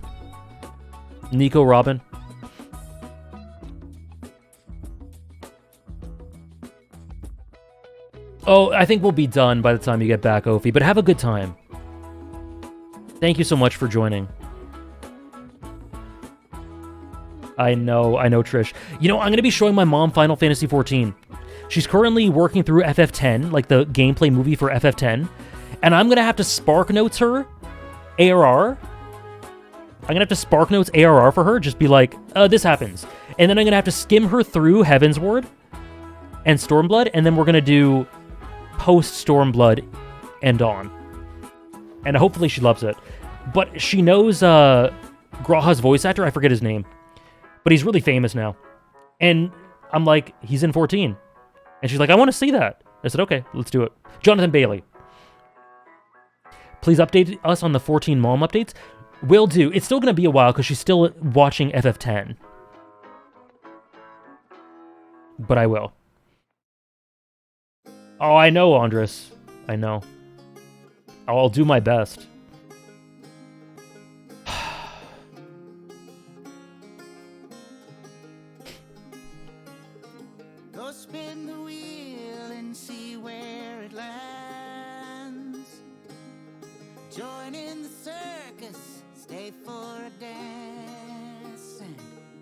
Nico Robin. Oh, I think we'll be done by the time you get back, Ophi, but have a good time. Thank you so much for joining. I know, Trish. You know, I'm going to be showing my mom Final Fantasy XIV. She's currently working through FF10, like the gameplay movie for FF10, and I'm going to have to Spark Notes her ARR. I'm going to have to Spark Notes ARR for her, just be like, this happens. And then I'm going to have to skim her through Heavensward and Stormblood, and then we're going to do post-Stormblood and Dawn. And hopefully she loves it. But she knows Graha's voice actor, I forget his name, but he's really famous now. And I'm like, he's in 14. And she's like, I want to see that. I said, okay, let's do it. Jonathan Bailey. Please update us on the 14 mom updates. Will do. It's still going to be a while because she's still watching FF10. But I will. Oh, I know, Andres. I know. I'll do my best. Go spin the wheel and see where it lands. Join in the circus, stay for a dance. And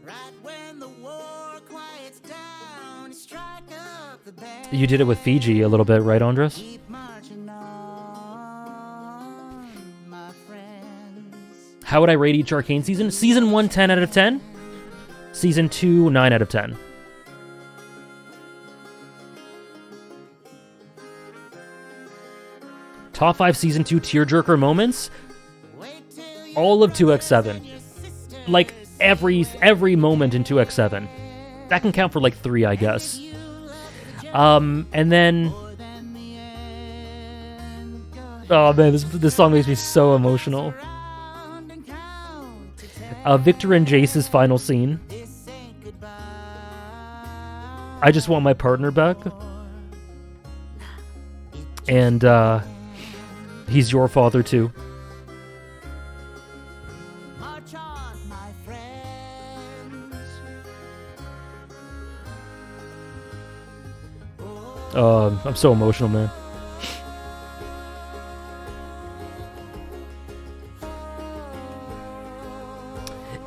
right when the war quiets down, strike up the band. You did it with Fiji a little bit, right, Andres? Keep marching on, my friends. How would I rate each Arcane season? Season 1, 10 out of 10. Season 2, 9 out of 10. Top 5 Season 2 tearjerker moments? All of 2x7. Like, every moment in 2x7. That can count for like 3, I guess. And then... Oh man, this song makes me so emotional. Victor and Jace's final scene. I just want my partner back. And, he's your father too. March on, my friends. I'm so emotional, man.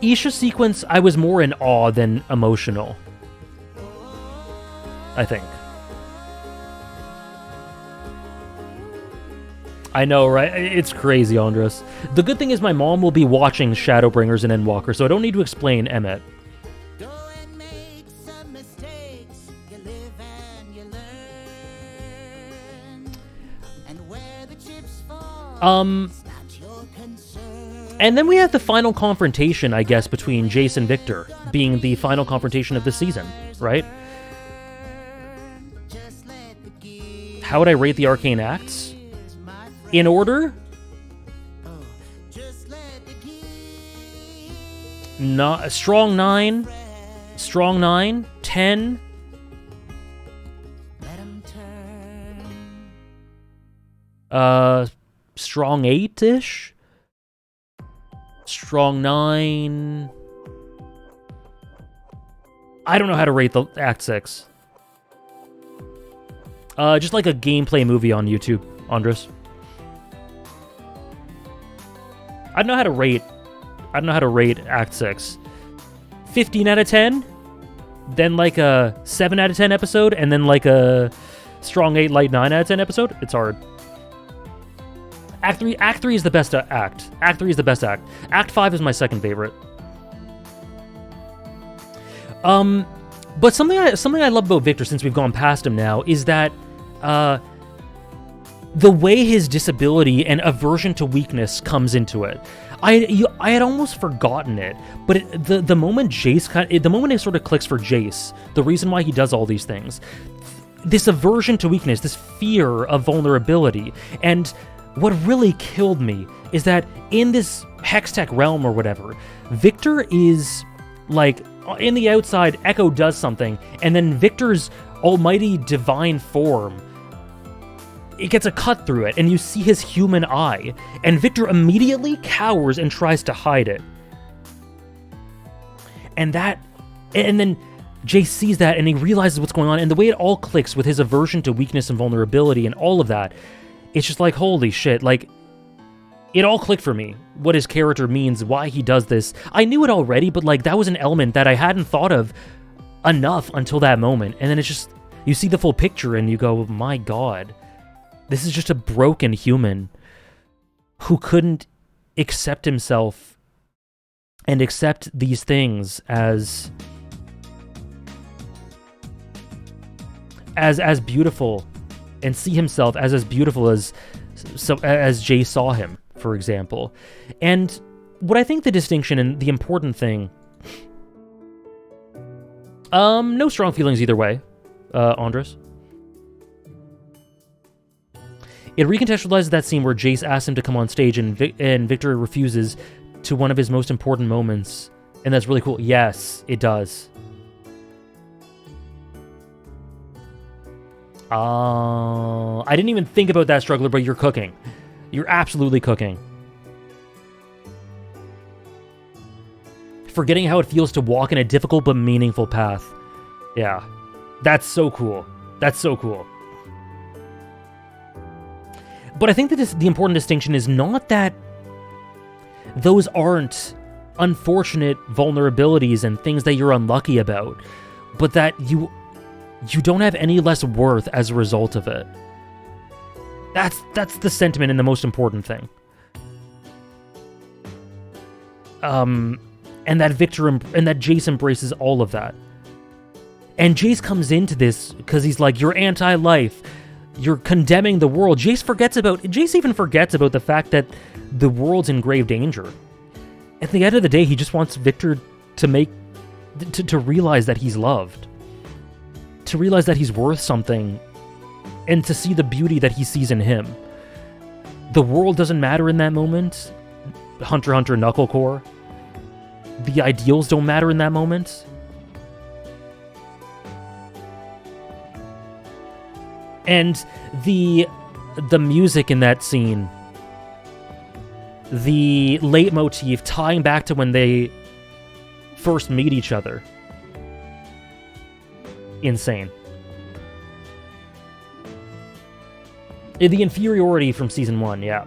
Isha sequence, I was more in awe than emotional. I think. I know, right? It's crazy, Andres. The good thing is my mom will be watching Shadowbringers and Endwalker, so I don't need to explain Emmet. Go and make some mistakes. You live and you learn. And where the chips fall, it's not your concern. And then we have the final confrontation, I guess, between Jace and Victor, being the final confrontation of the season, right? Just let the gears, How would I rate the Arcane acts? my In order? just let the gears. Not strong 9, strong 9, 10, Let 'em turn. strong 8-ish, strong 9. I don't know how to rate the Act 6. Just like a gameplay movie on YouTube, Andres. I don't know how to rate Act 6. 15 out of 10? then like a 7 out of 10 episode, and then like a strong 8, light 9 out of 10 episode. It's hard. Act 3 is the best act. Act 3 is the best act. Act 5 is my second favorite. But something I love about Victor, since we've gone past him now, is that the way his disability and aversion to weakness comes into it. I had almost forgotten it, but the moment the moment it sort of clicks for Jace, the reason why he does all these things, this aversion to weakness, this fear of vulnerability, and what really killed me is that in this Hextech realm or whatever, Victor is like, in the outside, Echo does something, and then Victor's almighty divine form, it gets a cut through it, and you see his human eye, and Victor immediately cowers and tries to hide it. And then Jace sees that, and he realizes what's going on, and the way it all clicks with his aversion to weakness and vulnerability and all of that, it's just like, holy shit, like, it all clicked for me, what his character means, why he does this. I knew it already, but like, that was an element that I hadn't thought of enough until that moment, and then it's just, you see the full picture, and you go, my god, this is just a broken human who couldn't accept himself and accept these things as beautiful, and see himself as beautiful as Jay saw him, for example. And what I think the distinction and the important thing, no strong feelings either way, Andres. It recontextualizes that scene where Jace asks him to come on stage and Victor refuses to one of his most important moments, and that's really cool. Yes, it does. I didn't even think about that, Struggler, but you're cooking. You're absolutely cooking. Forgetting how it feels to walk in a difficult but meaningful path. Yeah. That's so cool. That's so cool. But I think that the important distinction is not that those aren't unfortunate vulnerabilities and things that you're unlucky about, but that you don't have any less worth as a result of it. That's the sentiment and the most important thing. And that Victor and that Jace embraces all of that. And Jace comes into this because he's like, you're anti-life. You're condemning the world. Jace even forgets about the fact that the world's in grave danger. At the end of the day, he just wants Victor to realize that he's loved. To realize that he's worth something, and to see the beauty that he sees in him. The world doesn't matter in that moment. Hunter x Hunter Knucklecore. The ideals don't matter in that moment. And the music in that scene, the leitmotif tying back to when they first meet each other. Insane. The inferiority from season 1, yeah.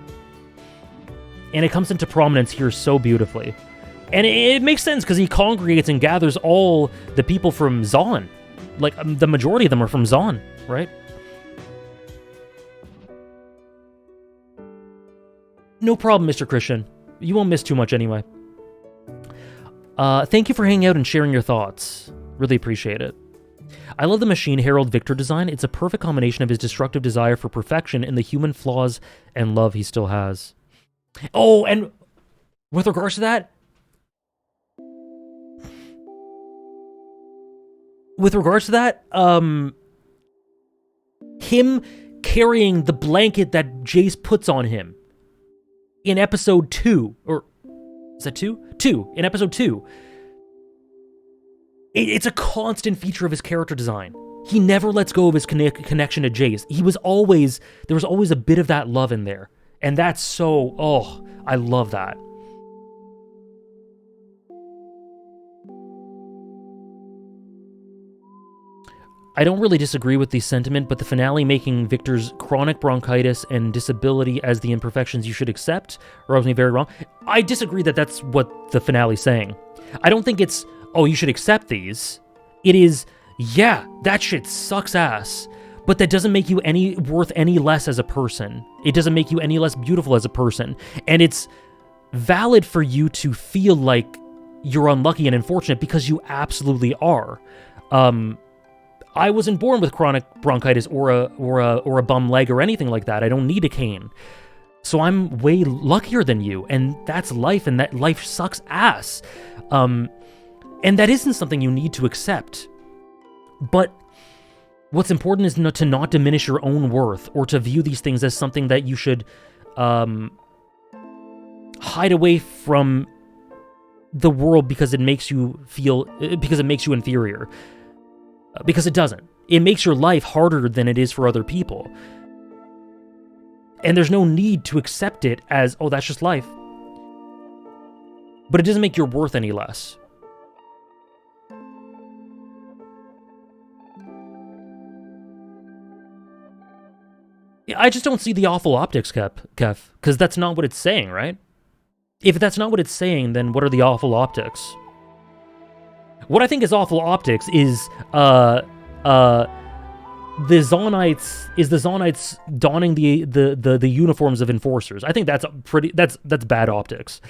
And it comes into prominence here so beautifully. And it makes sense because he congregates and gathers all the people from Zaun. Like, the majority of them are from Zaun, right? No problem, Mr. Christian. You won't miss too much anyway. Thank you for hanging out and sharing your thoughts. Really appreciate it. I love the Machine Herald Victor design. It's a perfect combination of his destructive desire for perfection and the human flaws and love he still has. Oh, and with regards to that, him carrying the blanket that Jace puts on him in episode 2, or is that 2? 2, in episode 2. It's a constant feature of his character design. He never lets go of his connection to Jace. There was always a bit of that love in there. And that's so, oh, I love that. I don't really disagree with the sentiment, but the finale making Victor's chronic bronchitis and disability as the imperfections you should accept rubs me very wrong. I disagree that that's what the finale's saying. I don't think it's, oh, you should accept these. It is, yeah, that shit sucks ass, but that doesn't make you worth any less as a person. It doesn't make you any less beautiful as a person. And it's valid for you to feel like you're unlucky and unfortunate because you absolutely are. I wasn't born with chronic bronchitis or a bum leg or anything like that. I don't need a cane. So I'm way luckier than you, and that's life, and that life sucks ass. And that isn't something you need to accept. But what's important is to not diminish your own worth, or to view these things as something that you should hide away from the world because it makes you inferior. Because it doesn't. It makes your life harder than it is for other people. And there's no need to accept it as, oh, that's just life. But it doesn't make your worth any less. I just don't see the awful optics, Kev, because that's not what it's saying, right? If that's not what it's saying, then what are the awful optics? What I think is awful optics is the Zonites donning the uniforms of enforcers. I think that's bad optics.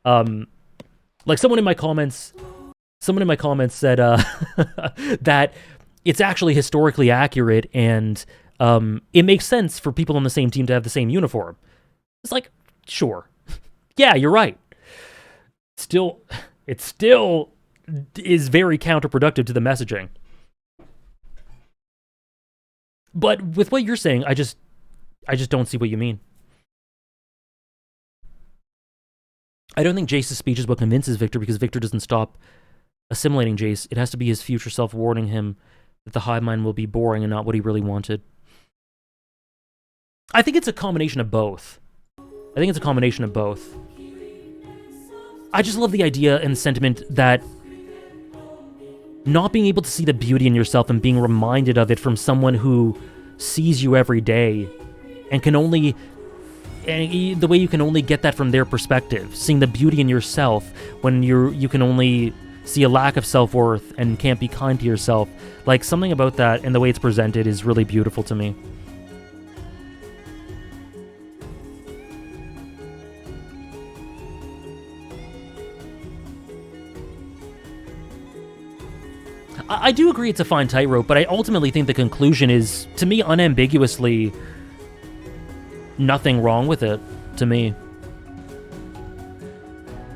Like someone in my comments said that it's actually historically accurate, and it makes sense for people on the same team to have the same uniform. It's like, sure. Yeah, you're right. It still is very counterproductive to the messaging. But with what you're saying, I just don't see what you mean. I don't think Jace's speech is what convinces Victor, because Victor doesn't stop assimilating Jace. It has to be his future self warning him that the hive mind will be boring and not what he really wanted. I think it's a combination of both. I just love the idea and sentiment that not being able to see the beauty in yourself and being reminded of it from someone who sees you every day and the way you can only get that from their perspective, seeing the beauty in yourself when you can only see a lack of self-worth and can't be kind to yourself. Like, something about that and the way it's presented is really beautiful to me. I do agree it's a fine tightrope, but I ultimately think the conclusion is, to me, unambiguously nothing wrong with it, to me.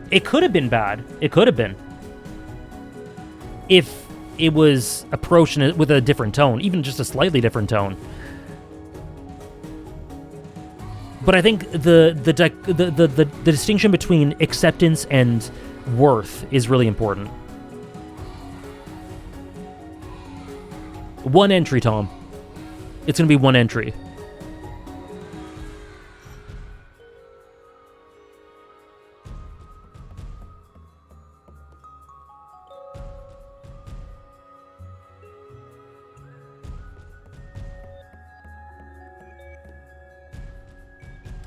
It could have been bad. It could have been. If it was approached with a different tone, even just a slightly different tone. But I think the distinction between acceptance and worth is really important. One entry, Tom. It's going to be one entry.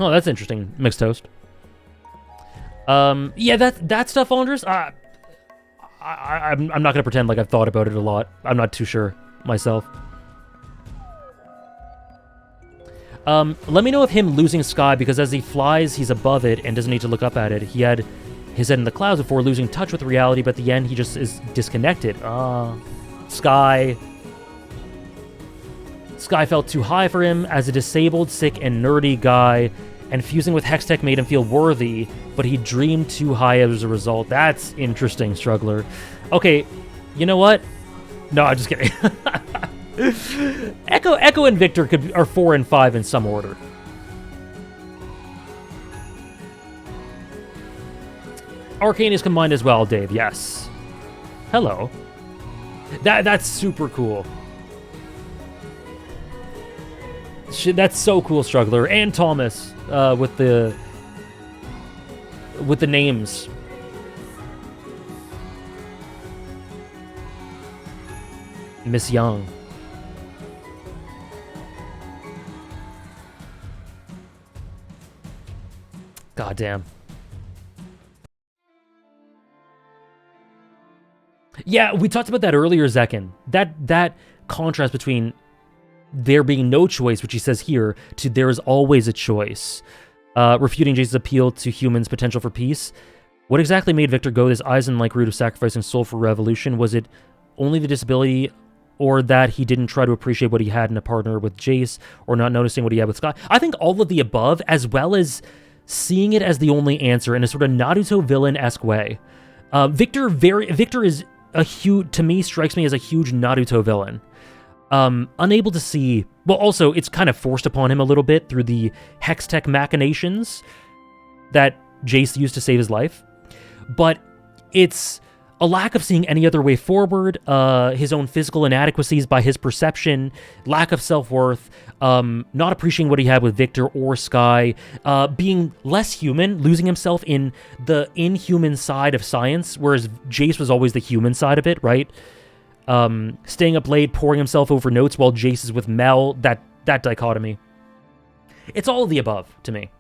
Oh, that's interesting, Mixed Toast. Yeah, that stuff, Andres, I'm not going to pretend like I've thought about it a lot. I'm not too sure myself. Let me know of him losing Sky, because as he flies, he's above it and doesn't need to look up at it. He had his head in the clouds before losing touch with reality, but at the end, he just is disconnected. Sky. Sky felt too high for him as a disabled, sick, and nerdy guy, and fusing with Hextech made him feel worthy, but he dreamed too high as a result. That's interesting, Struggler. Okay, you know what? No, I'm just kidding. Echo and Victor are 4 and 5 in some order. Arcane is combined as well, Dave. Yes. Hello. That's super cool. That's so cool, Struggler. And Thomas with the names. Miss Young. Goddamn. Yeah, we talked about that earlier, Zekin. That contrast between there being no choice, which he says here, to there is always a choice. Refuting Jace's appeal to humans' potential for peace. What exactly made Victor go this Eisen-like route of sacrificing soul for revolution? Was it only the disability, or that he didn't try to appreciate what he had in a partner with Jace, or not noticing what he had with Sky? I think all of the above, as well as seeing it as the only answer in a sort of Naruto villain-esque way. Victor is a huge, to me, strikes me as a huge Naruto villain. Unable to see, well, also, it's kind of forced upon him a little bit through the Hextech machinations that Jace used to save his life. But it's a lack of seeing any other way forward, his own physical inadequacies by his perception, lack of self-worth, not appreciating what he had with Victor or Sky, being less human, losing himself in the inhuman side of science, whereas Jace was always the human side of it, right? Staying up late, pouring himself over notes while Jace is with Mel, that dichotomy. It's all of the above, to me.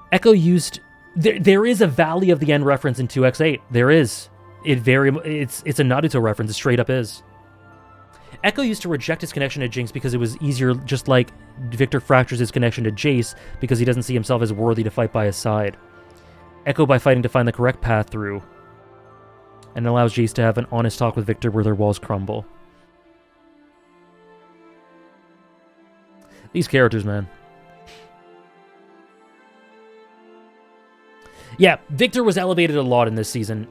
Echo used... There is a Valley of the End reference in 2x8. There is. It's a Naruto reference. It straight up is. Echo used to reject his connection to Jinx because it was easier, just like Victor fractures his connection to Jace because he doesn't see himself as worthy to fight by his side. Echo by fighting to find the correct path through, and allows Jace to have an honest talk with Victor where their walls crumble. These characters, man. Yeah, Victor was elevated a lot in this season,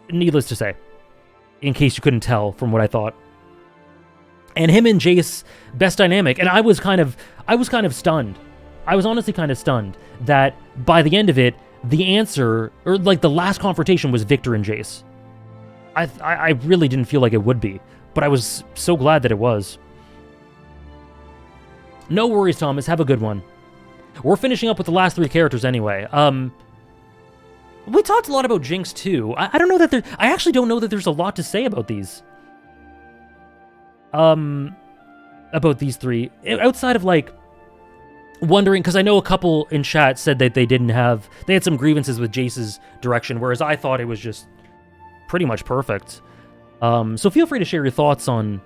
needless to say, in case you couldn't tell from what I thought. And him and Jace, best dynamic, and I was kind of stunned. I was honestly kind of stunned that by the end of it, the answer, or like the last confrontation, was Victor and Jace. I really didn't feel like it would be, but I was so glad that it was. No worries, Thomas. Have a good one. We're finishing up with the last three characters anyway. We talked a lot about Jinx too. I don't know that I actually don't know that there's a lot to say about these. About these three, outside of like wondering, because I know a couple in chat said that they had some grievances with Jace's direction, whereas I thought it was just pretty much perfect. So feel free to share your thoughts on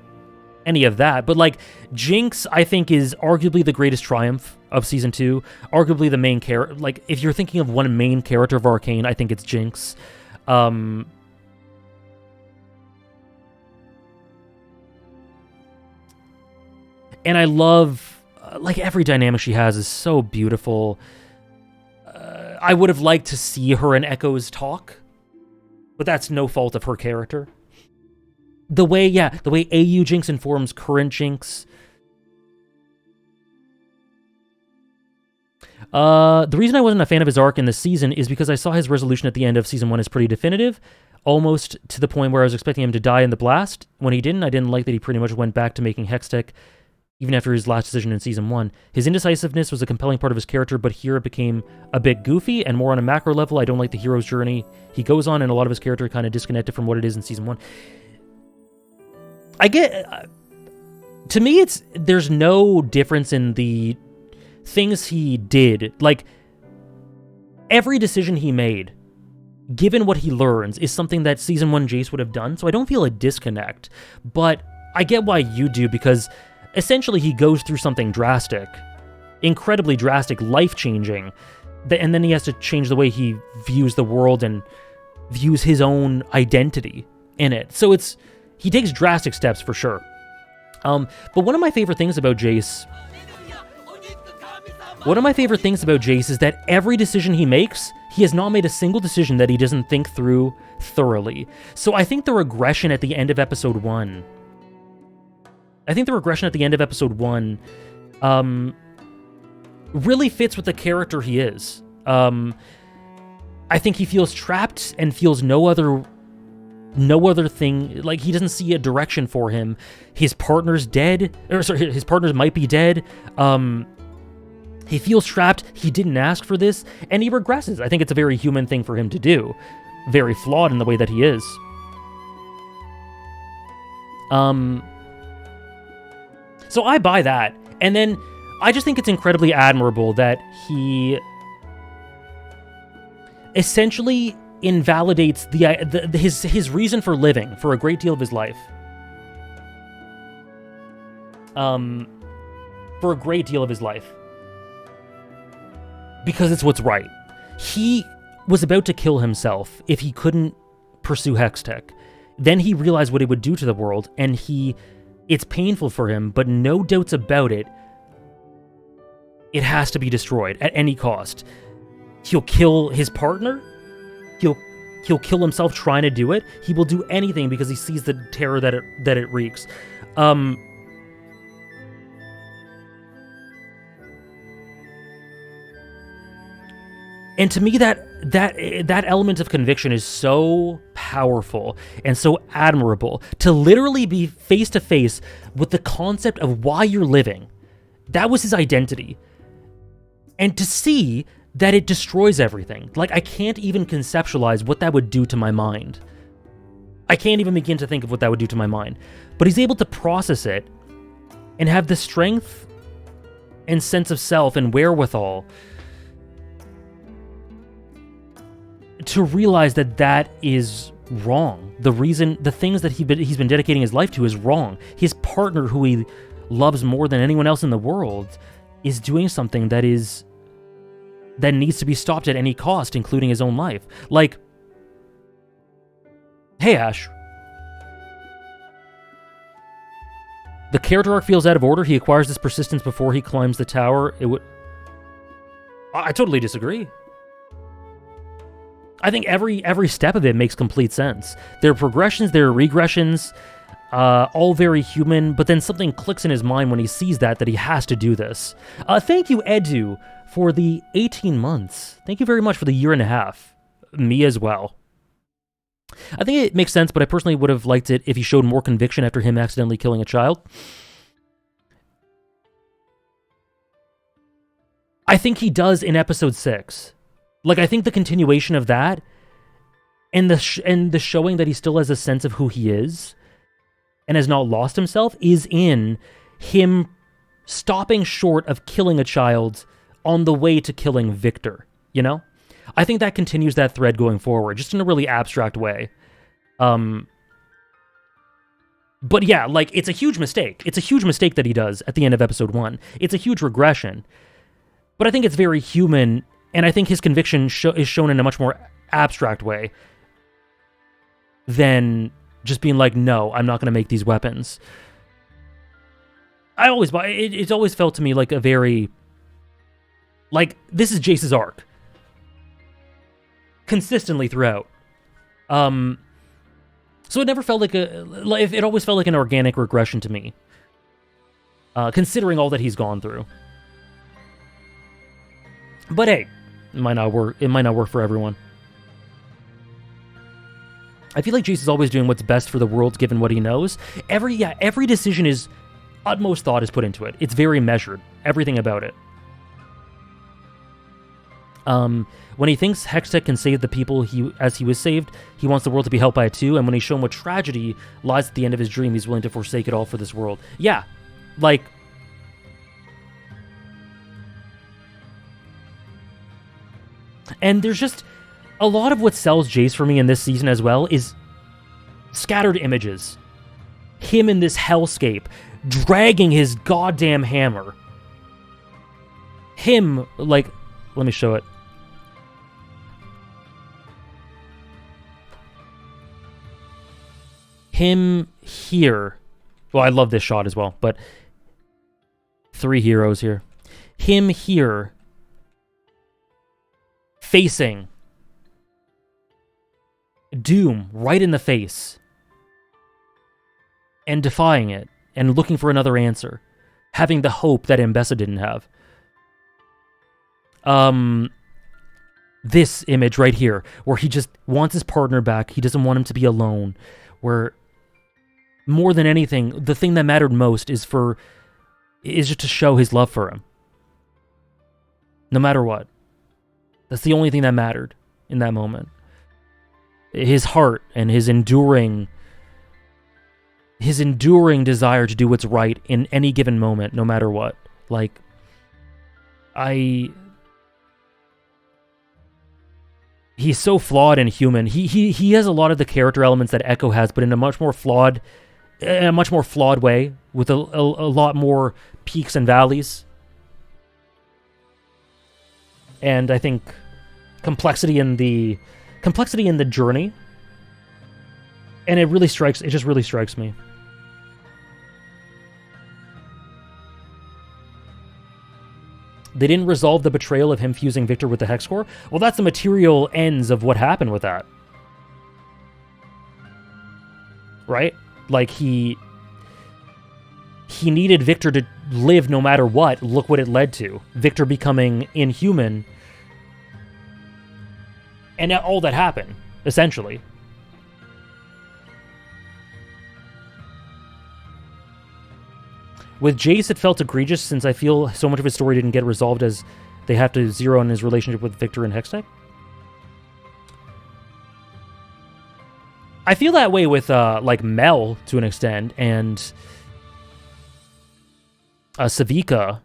any of that. But like Jinx, I think, is arguably the greatest triumph of season 2. Arguably the main character. Like if you're thinking of one main character of Arcane, I think it's Jinx. And I love, like, every dynamic she has is so beautiful. I would have liked to see her and Echoes talk, but that's no fault of her character. The way AU Jinx informs current Jinx. The reason I wasn't a fan of his arc in this season is because I saw his resolution at the end of season 1 as pretty definitive, almost to the point where I was expecting him to die in the blast. When he didn't, I didn't like that he pretty much went back to making Hextech, even after his last decision in season 1. His indecisiveness was a compelling part of his character, but here it became a bit goofy, and more on a macro level, I don't like the hero's journey he goes on, and a lot of his character kind of disconnected from what it is in season 1. I get... to me, there's no difference in the things he did. Like, every decision he made, given what he learns, is something that season 1 Jace would have done, so I don't feel a disconnect. But I get why you do, because essentially he goes through something drastic, incredibly drastic, life-changing, and then he has to change the way he views the world and views his own identity in it. So he takes drastic steps for sure. But one of my favorite things about Jace is that every decision he makes, he has not made a single decision that he doesn't think through thoroughly. So I think the regression at the end of episode 1 really fits with the character he is. I think he feels trapped and feels no other thing. Like, he doesn't see a direction for him. His partner's dead. His partner might be dead. He feels trapped. He didn't ask for this, and he regresses. I think it's a very human thing for him to do. Very flawed in the way that he is. So I buy that. And then I just think it's incredibly admirable that he essentially invalidates his reason for living for a great deal of his life. For a great deal of his life. Because it's what's right. He was about to kill himself if he couldn't pursue Hextech. Then he realized what it would do to the world, and it's painful for him, but no doubts about it, it has to be destroyed at any cost. He'll kill his partner. He'll kill himself trying to do it. He will do anything because he sees the terror that it wreaks. And to me, that element of conviction is so powerful and so admirable. To literally be face to face with the concept of why you're living. That was his identity. And to see that it destroys everything. Like, I can't even conceptualize what that would do to my mind. I can't even begin to think of what that would do to my mind. But he's able to process it and have the strength and sense of self and wherewithal to realize that that is wrong. The things that he's been dedicating his life to is wrong. His partner, who he loves more than anyone else in the world, is doing something that needs to be stopped at any cost, including his own life. Like, hey Ash, the character arc feels out of order. He acquires this persistence before he climbs the tower. I totally disagree. I think every step of it makes complete sense. There are progressions, there are regressions, all very human, but then something clicks in his mind when he sees that he has to do this. Thank you, Edu, for the 18 months. Thank you very much for the year and a half. Me as well. I think it makes sense, but I personally would have liked it if he showed more conviction after him accidentally killing a child. I think he does in episode 6. Like, I think the continuation of that and the showing that he still has a sense of who he is and has not lost himself is in him stopping short of killing a child on the way to killing Victor, you know? I think that continues that thread going forward, just in a really abstract way. But yeah, like, it's a huge mistake. It's a huge mistake that he does at the end of episode 1. It's a huge regression. But I think it's very human. And I think his conviction is shown in a much more abstract way than just being like, no, I'm not going to make these weapons. It's always felt to me like a very, like, this is Jace's arc. Consistently throughout. So it never felt it always felt like an organic regression to me. Considering all that he's gone through. But hey, it might not work for everyone. I feel like Jace is always doing what's best for the world given what he knows. Every decision is utmost thought is put into it. It's very measured. Everything about it. When he thinks Hextech can save the people as he was saved, he wants the world to be helped by it too, and when he's shown what tragedy lies at the end of his dream, he's willing to forsake it all for this world. Yeah. Like, and there's just a lot of what sells Jace for me in this season as well is scattered images. Him in this hellscape, dragging his goddamn hammer. Him, like, let me show it. Him here. Well, I love this shot as well, but 3 heroes here. Him here. Facing doom right in the face and defying it and looking for another answer, having the hope that Ambessa didn't have. This image right here, where he just wants his partner back, he doesn't want him to be alone, where more than anything, the thing that mattered most is just to show his love for him. No matter what. That's the only thing that mattered in that moment. His heart and his enduring desire to do what's right in any given moment, no matter what. Like, he's so flawed and human. He has a lot of the character elements that Echo has, but in a much more flawed way, with a lot more peaks and valleys. And I think complexity in the journey. And it just really strikes me. They didn't resolve the betrayal of him fusing Victor with the Hex Core. Well, that's the material ends of what happened with that. Right? Like, he needed Victor to live no matter what. Look what it led to. Victor becoming inhuman. And all that happened, essentially. With Jace, it felt egregious since I feel so much of his story didn't get resolved as they have to zero in his relationship with Victor and Hextech. I feel that way with, like, Mel, to an extent, and Savika.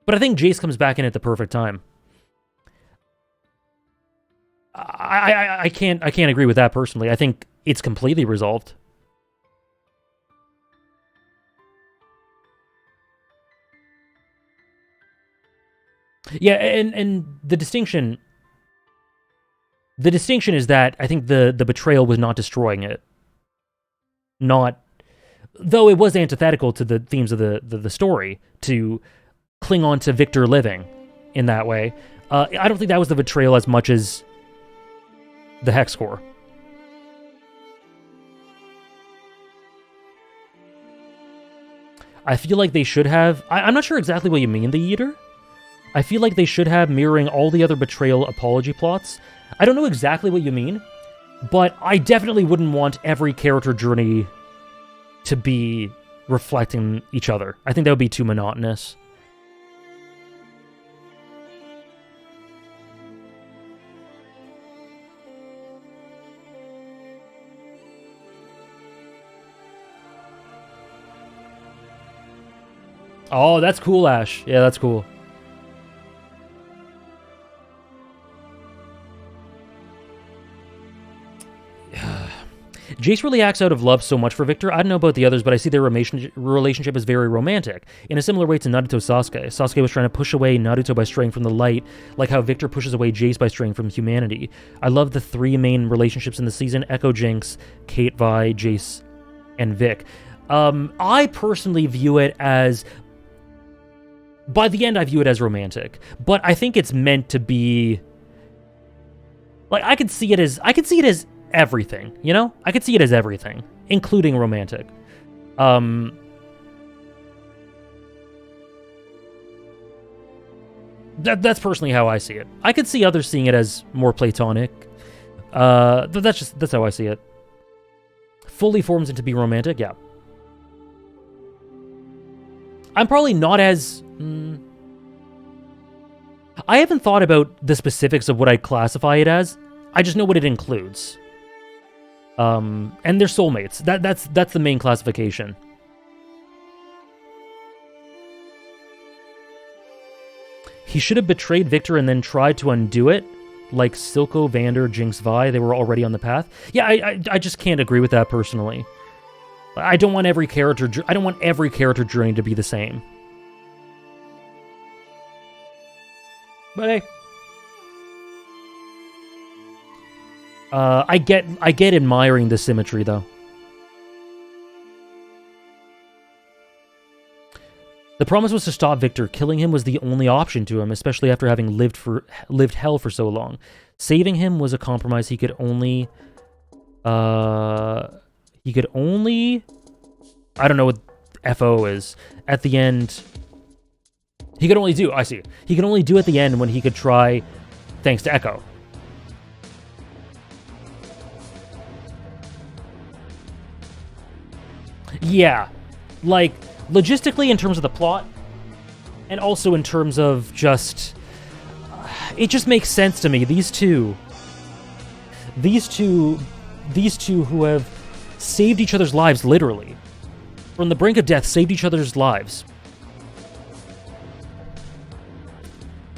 But I think Jace comes back in at the perfect time. I can't agree with that personally. I think it's completely resolved. Yeah, and the distinction is that I think the betrayal was not destroying it. Though it was antithetical to the themes of the story to cling on to Victor living in that way. I don't think that was the betrayal as much as the Hex Core. I feel like they should have... I'm not sure exactly what you mean, the Eater. I feel like they should have mirroring all the other betrayal apology plots. I don't know exactly what you mean, but I definitely wouldn't want every character journey to be reflecting each other. I think that would be too monotonous. Oh, that's cool, Ash. Yeah, that's cool. Jace really acts out of love so much for Victor. I don't know about the others, but I see their relationship as very romantic. In a similar way to Naruto Sasuke. Sasuke was trying to push away Naruto by straying from the light, like how Victor pushes away Jace by straying from humanity. I love the three main relationships in the season: Echo Jinx, Kate Vi, Jace, and Vic. I personally view it as... By the end, I view it as romantic. But I think it's meant to be... Like, I could see it as everything, you know? I could see it as everything, including romantic. That's personally how I see it. I could see others seeing it as more platonic. That's how I see it. Fully forms into being romantic, yeah. I'm probably not as... I haven't thought about the specifics of what I'd classify it as. I just know what it includes. And they're soulmates. That's the main classification. He should have betrayed Victor and then tried to undo it, like Silco, Vander, Jinx, Vi. They were already on the path. Yeah, I just can't agree with that personally. I don't want every character journey to be the same. But hey. I get admiring the symmetry, though. The promise was to stop Victor. Killing him was the only option to him, especially after having lived hell for so long. Saving him was a compromise he could only... I don't know what FO is. At the end... He could only do... I see. He could only do at the end when he could try, thanks to Echo. Yeah. Like, logistically in terms of the plot, and also in terms of just... it just makes sense to me. These two who have saved each other's lives, literally. From the brink of death, saved each other's lives.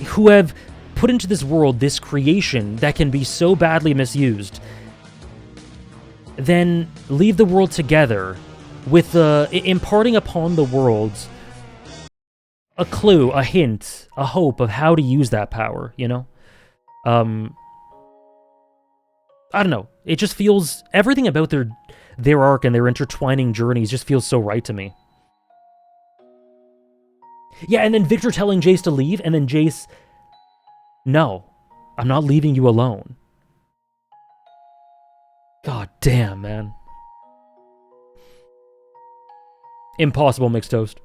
Who have put into this world this creation that can be so badly misused, then leave the world together with imparting upon the world a clue, a hint, a hope of how to use that power, you know? I don't know. It just feels... Everything about their arc and their intertwining journeys just feels so right to me. Yeah, and then Victor telling Jace to leave, and then Jace... No, I'm not leaving you alone. God damn, man. Impossible mixed toast.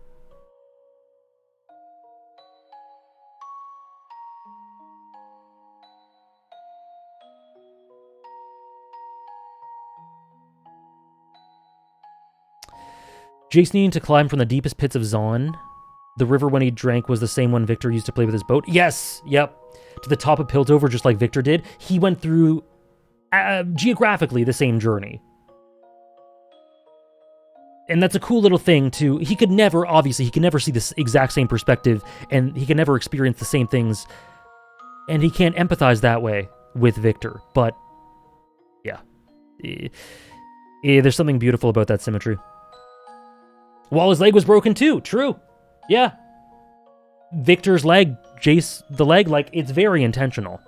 Jace needing to climb from the deepest pits of Zon. The river when he drank was the same one Victor used to play with his boat. Yes, yep. To the top of Piltover, just like Victor did. He went through, geographically, the same journey. And that's a cool little thing, too. He could never, obviously, he can never see this exact same perspective, and he can never experience the same things, and he can't empathize that way with Victor. But, yeah. There's something beautiful about that symmetry. While his leg was broken too, true. Yeah. Victor's leg, Jace, the leg, like, it's very intentional.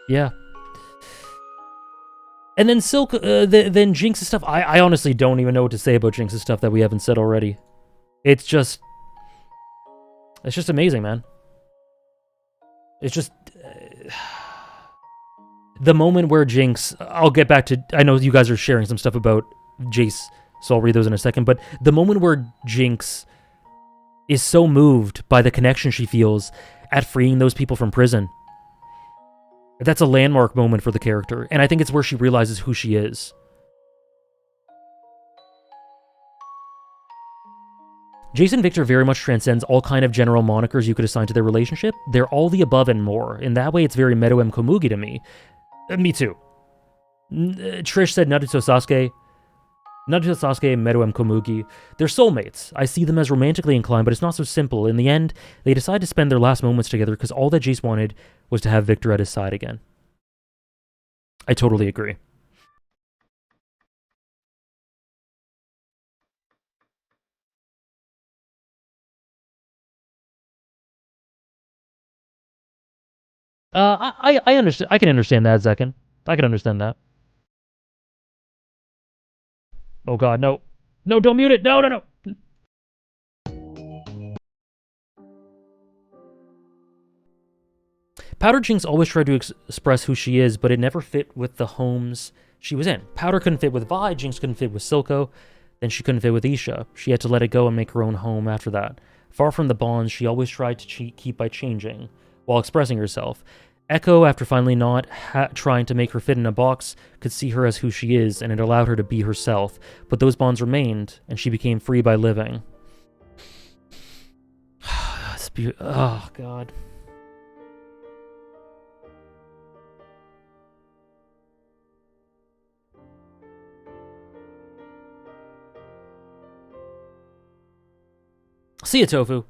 Yeah. And then Silk, then Jinx's stuff, I honestly don't even know what to say about Jinx's stuff that we haven't said already. It's just amazing, man. It's just... the moment where Jinx... I'll get back to... I know you guys are sharing some stuff about Jace, so I'll read those in a second, but the moment where Jinx is so moved by the connection she feels at freeing those people from prison, that's a landmark moment for the character, and I think it's where she realizes who she is. Jason Victor very much transcends all kind of general monikers you could assign to their relationship. They're all the above and more. In that way, it's very Meadow M. Komugi to me. Me too. Trish said Naruto Sasuke, Meadow M. Komugi. They're soulmates. I see them as romantically inclined, but it's not so simple. In the end, they decide to spend their last moments together because all that Jace wanted was to have Victor at his side again. I totally agree. I understand. I can understand that, Zekin. I can understand that. Oh god, no. No, don't mute it! No, no, no! Powder Jinx always tried to express who she is, but it never fit with the homes she was in. Powder couldn't fit with Vi, Jinx couldn't fit with Silco, then she couldn't fit with Isha. She had to let it go and make her own home after that. Far from the bonds she always tried to keep by changing, while expressing herself. Echo, after finally not trying to make her fit in a box, could see her as who she is, and it allowed her to be herself. But those bonds remained, and she became free by living. Oh, God. See ya, Tofu.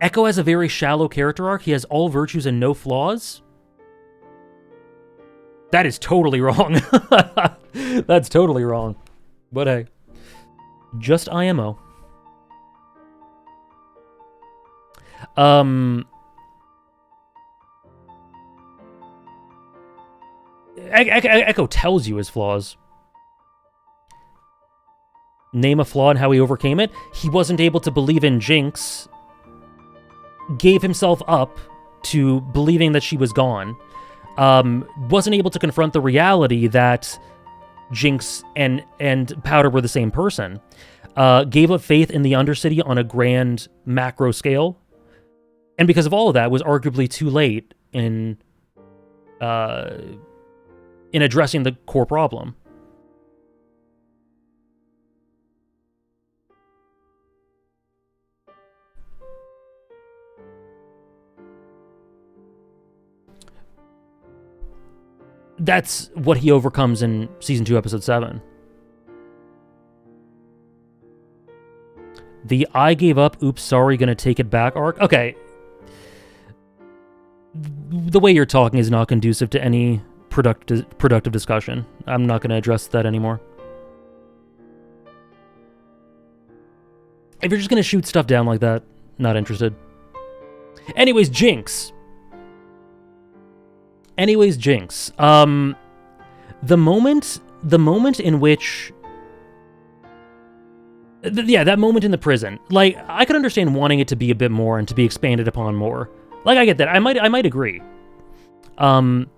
Echo has a very shallow character arc. He has all virtues and no flaws. That is totally wrong. That's totally wrong. But hey. Just IMO. Echo tells you his flaws. Name a flaw and how he overcame it. He wasn't able to believe in Jinx. Gave himself up to believing that she was gone. Wasn't able to confront the reality that Jinx and Powder were the same person. Gave up faith in the Undercity on a grand macro scale. And because of all of that, was arguably too late in addressing the core problem. That's what he overcomes in Season 2, Episode 7. The I gave up, oops, sorry, gonna take it back arc. Okay. The way you're talking is not conducive to any productive discussion. I'm not gonna address that anymore. If you're just gonna shoot stuff down like that, not interested. Anyways, Jinx. The moment in which... that moment in the prison. Like, I could understand wanting it to be a bit more and to be expanded upon more. Like, I get that. I might agree. But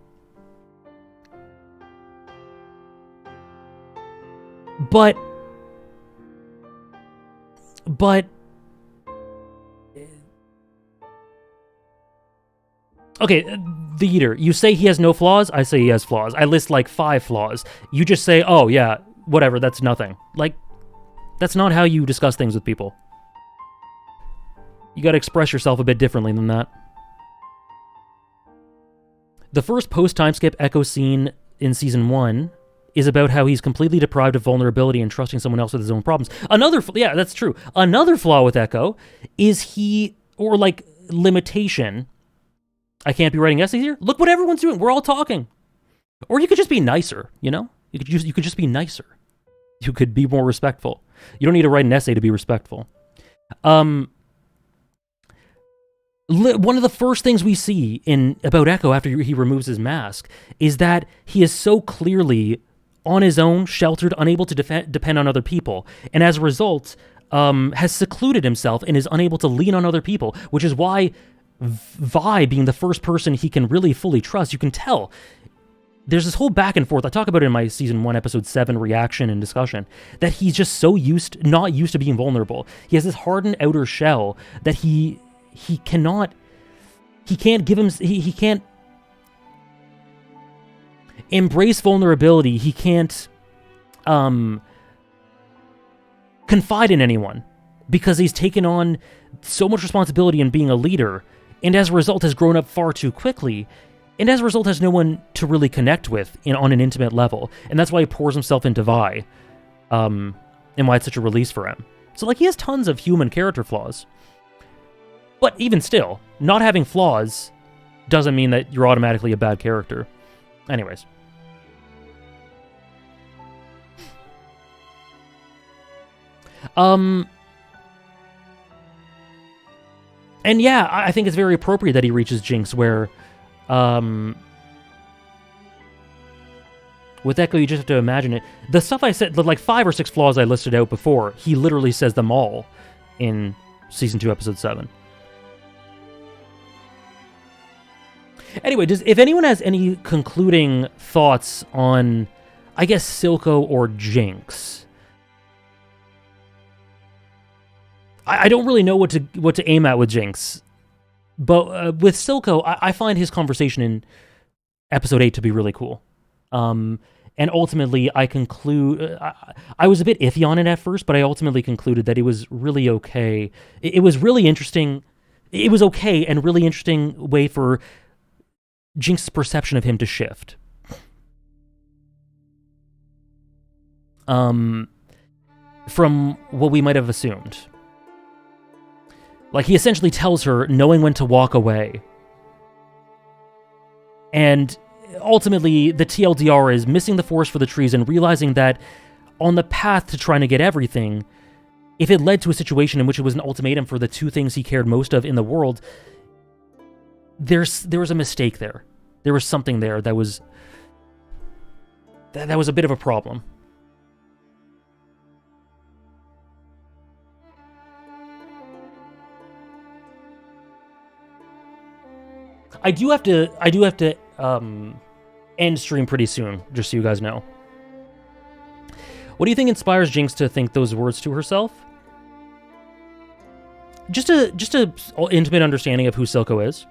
okay, the Eater, you say he has no flaws, I say he has flaws. I list like 5 flaws. You just say, oh yeah, whatever, that's nothing. Like, that's not how you discuss things with people. You gotta express yourself a bit differently than that. The first post-timeskip Echo scene in Season 1 is about how he's completely deprived of vulnerability and trusting someone else with his own problems. Yeah, that's true. Another flaw with Echo is limitation. I can't be writing essays here? Look what everyone's doing. We're all talking. Or you could just be nicer, you know? You could just be nicer. You could be more respectful. You don't need to write an essay to be respectful. One of the first things we see about Echo after he removes his mask is that he is so clearly on his own, sheltered, unable to depend on other people, and as a result, has secluded himself and is unable to lean on other people, which is why Vi being the first person he can really fully trust, you can tell. There's this whole back and forth, I talk about it in my Season 1, Episode 7 reaction and discussion, that he's just so not used to being vulnerable. He has this hardened outer shell that he can't embrace vulnerability. He can't confide in anyone because he's taken on so much responsibility in being a leader, and as a result has grown up far too quickly, and as a result has no one to really connect with on an intimate level, and that's why he pours himself into Vi, and why it's such a release for him. So, like, he has tons of human character flaws. But even still, not having flaws doesn't mean that you're automatically a bad character. Anyways. And yeah, I think it's very appropriate that he reaches Jinx where, with Echo, you just have to imagine it. The stuff I said, the like 5 or 6 flaws I listed out before, he literally says them all in Season 2, Episode 7. Anyway, if anyone has any concluding thoughts on, I guess, Silco or Jinx, I don't really know what to aim at with Jinx, but with Silco, I find his conversation in Episode 8 to be really cool. And ultimately, I conclude... I was a bit iffy on it at first, but I ultimately concluded that it was really okay. It was really interesting. It was okay and really interesting way for Jinx's perception of him to shift. From what we might have assumed. Like, he essentially tells her knowing when to walk away. And ultimately, the TLDR is missing the forest for the trees and realizing that on the path to trying to get everything, if it led to a situation in which it was an ultimatum for the 2 things he cared most of in the world, there was a mistake there. There was something there that was a bit of a problem. I do have to end stream pretty soon, just so you guys know. What do you think inspires Jinx to think those words to herself? Just a intimate understanding of who Silco is.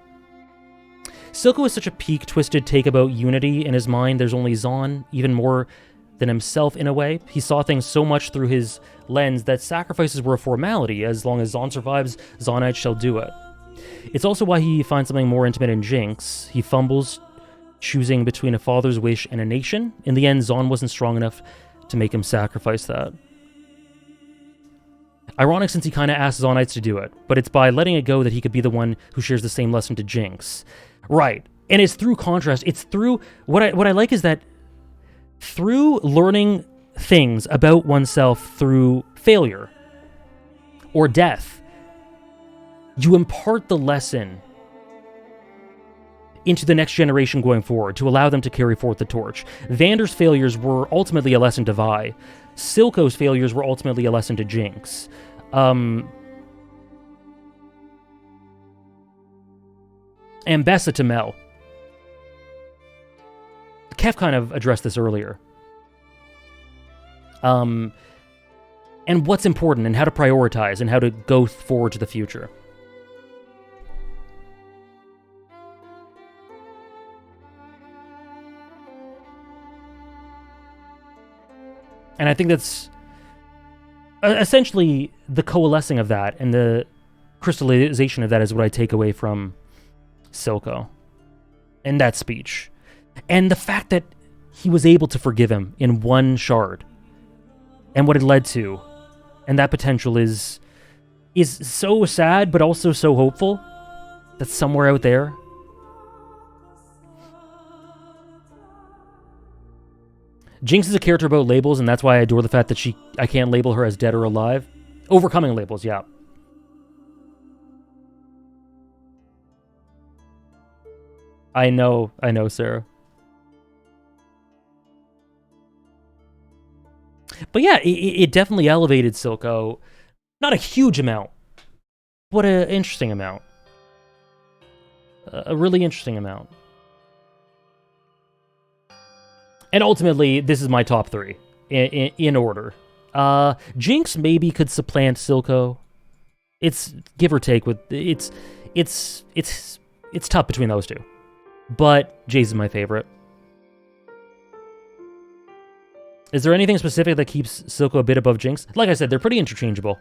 Silco is such a peak, twisted take about unity. In his mind, there's only Zon, even more than himself in a way. He saw things so much through his lens that sacrifices were a formality. As long as Zon survives, Zonite shall do it. It's also why he finds something more intimate in Jinx. He fumbles, choosing between a father's wish and a nation. In the end, Zon wasn't strong enough to make him sacrifice that. Ironic since he kind of asks All Knights to do it, but it's by letting it go that he could be the one who shares the same lesson to Jinx. Right. And it's through contrast. It's through... What I like is that through learning things about oneself through failure or death, you impart the lesson into the next generation going forward to allow them to carry forth the torch. Vander's failures were ultimately a lesson to Vi. Silco's failures were ultimately a lesson to Jinx. And Bessa to Mel. Kev kind of addressed this earlier. And what's important and how to prioritize and how to go forward to the future. And I think that's essentially the coalescing of that and the crystallization of that is what I take away from Silco and that speech. And the fact that he was able to forgive him in one shard and what it led to. And that potential is so sad, but also so hopeful. That's somewhere out there. Jinx is a character about labels, and that's why I adore the fact that I can't label her as dead or alive. Overcoming labels, yeah. I know, Sarah. But yeah, it definitely elevated Silco. Not a huge amount, but an interesting amount. A really interesting amount. And ultimately, this is my top three in order. Jinx maybe could supplant Silco. It's give or take with it's tough between those two. But Jayce is my favorite. Is there anything specific that keeps Silco a bit above Jinx? Like I said, they're pretty interchangeable.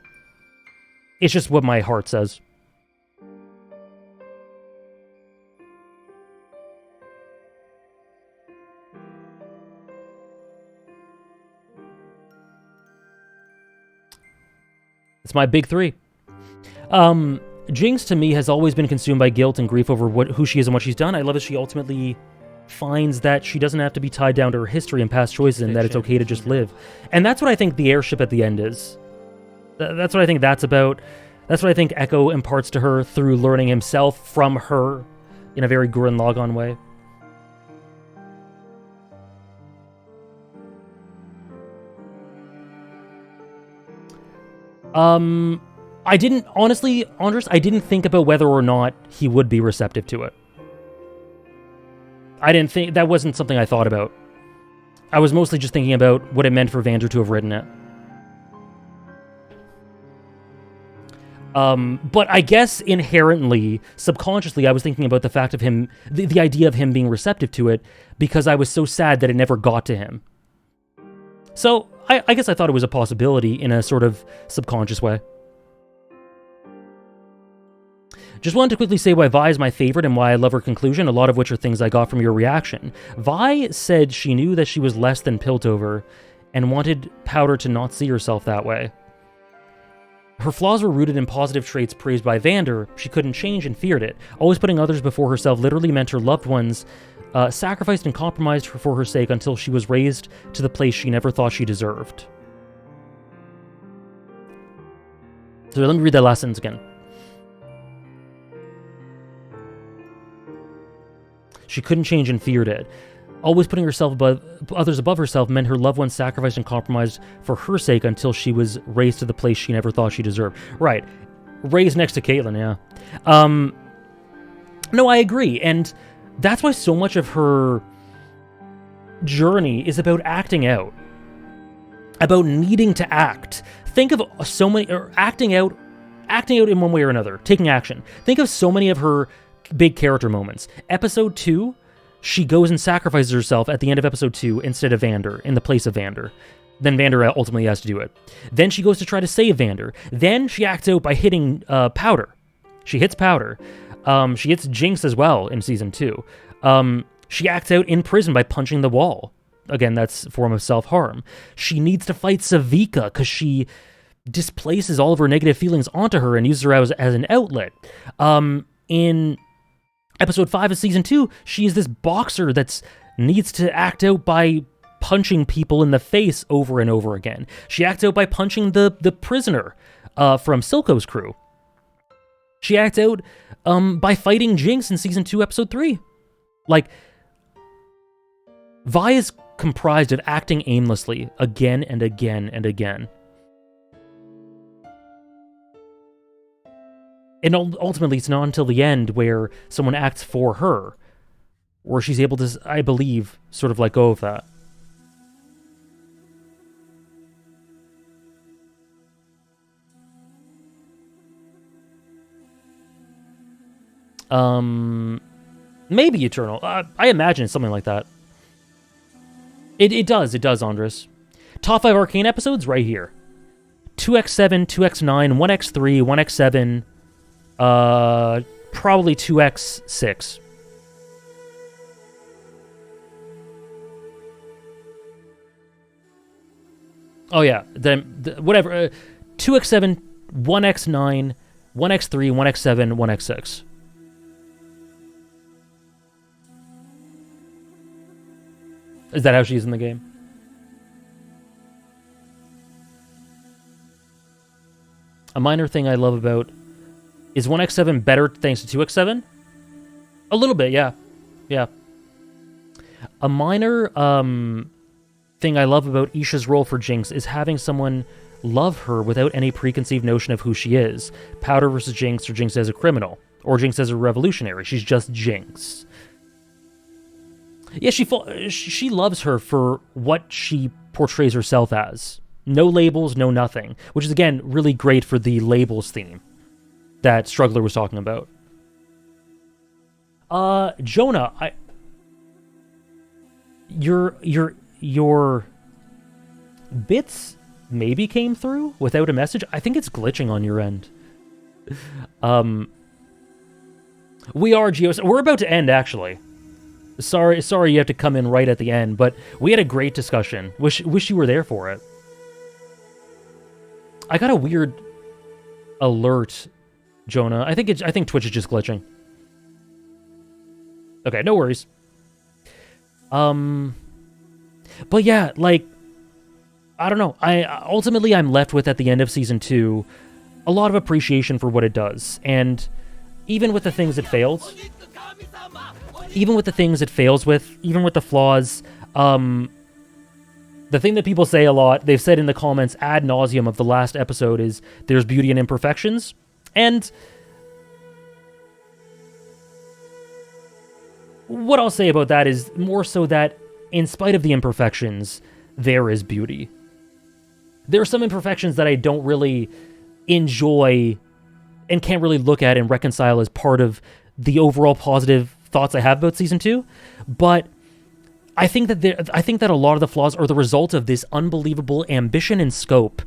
It's just what my heart says. It's my big three. Jinx, to me, has always been consumed by guilt and grief over who she is and what she's done. I love that she ultimately finds that she doesn't have to be tied down to her history and past choices and that it's okay to just live. And that's what I think the airship at the end is. That's what I think that's about. That's what I think Echo imparts to her through learning himself from her in a very Gurren Lagann way. I didn't, honestly, Andres, I didn't think about whether or not he would be receptive to it. I didn't think, that wasn't something I thought about. I was mostly just thinking about what it meant for Vander to have written it. But I guess inherently, subconsciously, I was thinking about the fact of him, the idea of him being receptive to it, because I was so sad that it never got to him. So, I guess I thought it was a possibility in a sort of subconscious way. Just wanted to quickly say why Vi is my favorite and why I love her conclusion, a lot of which are things I got from your reaction. Vi said she knew that she was less than Piltover and wanted Powder to not see herself that way. Her flaws were rooted in positive traits praised by Vander. She couldn't change and feared it. Always putting others before herself literally meant her loved ones sacrificed and compromised for her sake until she was raised to the place she never thought she deserved. So let me read that last sentence again. She couldn't change and feared it. Always putting others above herself meant her loved ones sacrificed and compromised for her sake until she was raised to the place she never thought she deserved. Right. Raised next to Caitlyn, yeah. No, I agree. And that's why so much of her journey is about acting out. About needing to act. Think of so many, or acting out in one way or another, taking action. Think of so many of her big character moments. Episode 2, she goes and sacrifices herself at the end of episode 2 instead of Vander, in the place of Vander. Then Vander ultimately has to do it. Then she goes to try to save Vander. Then she acts out by hitting Powder. She hits Powder. She hits Jinx as well in season 2. She acts out in prison by punching the wall. Again, that's a form of self-harm. She needs to fight Savika because she displaces all of her negative feelings onto her and uses her as an outlet. In episode 5 of season 2, she is this boxer that needs to act out by punching people in the face over and over again. She acts out by punching the prisoner from Silco's crew. She acts out by fighting Jinx in season 2, episode 3. Like, Vi is comprised of acting aimlessly again and again and again. And ultimately, it's not until the end where someone acts for her, where she's able to, I believe, sort of let go of that. Maybe Eternal. I imagine it's something like that. It does, Andres. Top 5 Arcane episodes right here. 2x7, 2x9, 1x3, 1x7, probably 2x6. Oh yeah, then whatever. 2x7, 1x9, 1x3, 1x7, 1x6. Is that how she's in the game? A minor thing I love about... Is 1x7 better thanks to 2x7? A little bit, yeah. Yeah. A minor thing I love about Isha's role for Jinx is having someone love her without any preconceived notion of who she is. Powder versus Jinx, or Jinx as a criminal. Or Jinx as a revolutionary. She's just Jinx. Yeah, she loves her for what she portrays herself as. No labels, no nothing. Which is, again, really great for the labels theme that Struggler was talking about. Jonah, your bits maybe came through without a message. I think it's glitching on your end. We are we're about to end, actually. Sorry you have to come in right at the end, but we had a great discussion. Wish you were there for it. I got a weird alert, Jonah. I think Twitch is just glitching. Okay, no worries. But yeah, like, I don't know. Ultimately I'm left with, at the end of season 2, a lot of appreciation for what it does. And even with the things it fails, even with the flaws, the thing that people say a lot, they've said in the comments ad nauseum of the last episode, is there's beauty in imperfections. And what I'll say about that is more so that in spite of the imperfections, there is beauty. There are some imperfections that I don't really enjoy and can't really look at and reconcile as part of the overall positive thoughts I have about season 2, but I think that a lot of the flaws are the result of this unbelievable ambition and scope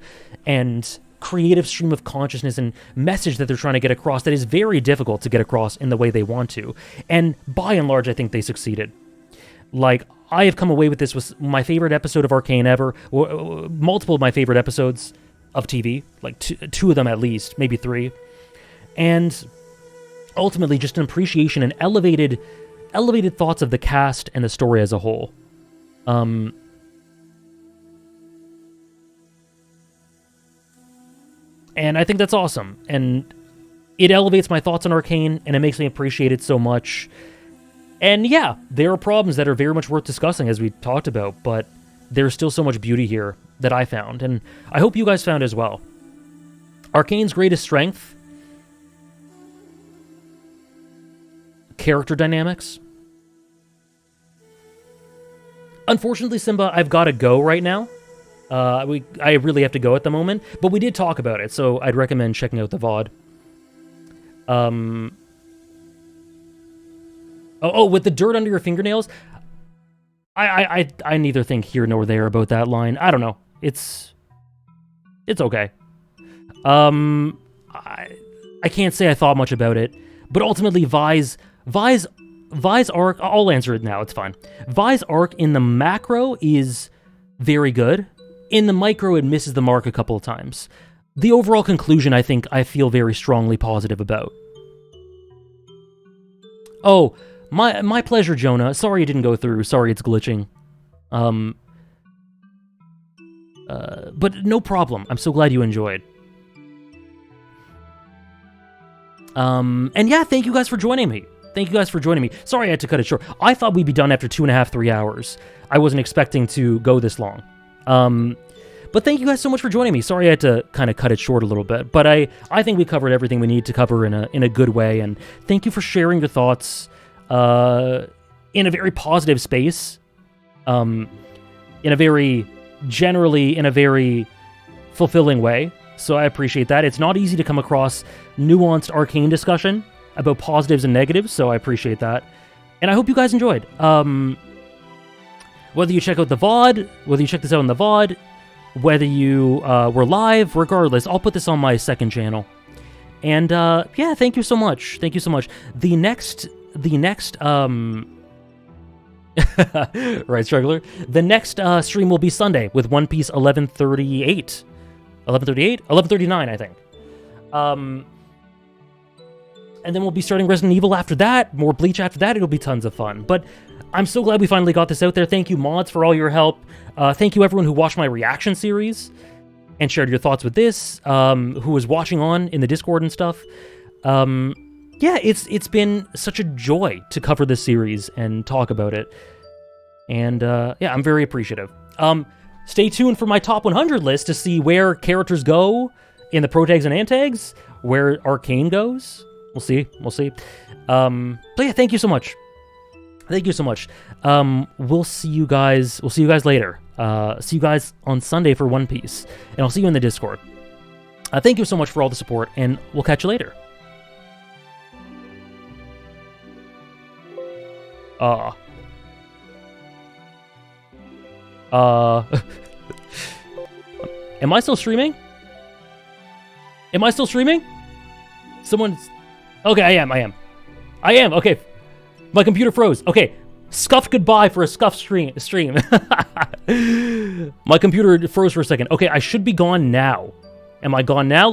and creative stream of consciousness and message that they're trying to get across that is very difficult to get across in the way they want to. And by and large, I think they succeeded. Like, I have come away with this with my favorite episode of Arcane ever, multiple of my favorite episodes of TV, like two of them at least, maybe 3. And ultimately just an appreciation and elevated thoughts of the cast and the story as a whole. And I think that's awesome. And it elevates my thoughts on Arcane, and it makes me appreciate it so much. And yeah, there are problems that are very much worth discussing, as we talked about, but there's still so much beauty here that I found, and I hope you guys found as well. Arcane's greatest strength: character dynamics. Unfortunately, Simba, I've got to go right now. I really have to go at the moment, but we did talk about it, so I'd recommend checking out the VOD. With the dirt under your fingernails, I neither think here nor there about that line. I don't know. It's okay. I can't say I thought much about it, but ultimately Vi's arc, I'll answer it now, it's fine. Vi's arc in the macro is very good. In the micro, it misses the mark a couple of times. the overall conclusion, I think I feel very strongly positive about. Oh, my pleasure, Jonah. Sorry it didn't go through. Sorry it's glitching. But no problem. I'm so glad you enjoyed. And yeah, thank you guys for joining me. Thank you guys for joining me. Sorry I had to cut it short. I thought we'd be done after 2.5, 3 hours. I wasn't expecting to go this long. But thank you guys so much for joining me. Sorry I had to kind of cut it short a little bit. But I think we covered everything we need to cover in a good way. And thank you for sharing your thoughts in a very positive space. In a very fulfilling way. So I appreciate that. It's not easy to come across nuanced Arcane discussion about positives and negatives, so I appreciate that. And I hope you guys enjoyed. Whether you check out the VOD, whether you check this out in the VOD, whether you were live, regardless, I'll put this on my second channel. And yeah, thank you so much. Thank you so much. The next right, Struggler. The next stream will be Sunday with One Piece 1138. 1138? 1139, I think. And then we'll be starting Resident Evil after that, more Bleach after that. It'll be tons of fun. But I'm so glad we finally got this out there. Thank you, mods, for all your help. Thank you, everyone who watched my reaction series and shared your thoughts with this, who was watching on in the Discord and stuff. Yeah, it's been such a joy to cover this series and talk about it. And yeah, I'm very appreciative. Stay tuned for my top 100 list to see where characters go in the protags and antags, where Arcane goes. We'll see. But yeah, thank you so much. Thank you so much. We'll see you guys later. See you guys on Sunday for One Piece, and I'll see you in the Discord. Thank you so much for all the support, and we'll catch you later. Am I still streaming? Someone's... Okay, I am, okay. My computer froze. Okay, scuffed goodbye for a scuffed stream. My computer froze for a second. Okay, I should be gone now. Am I gone now?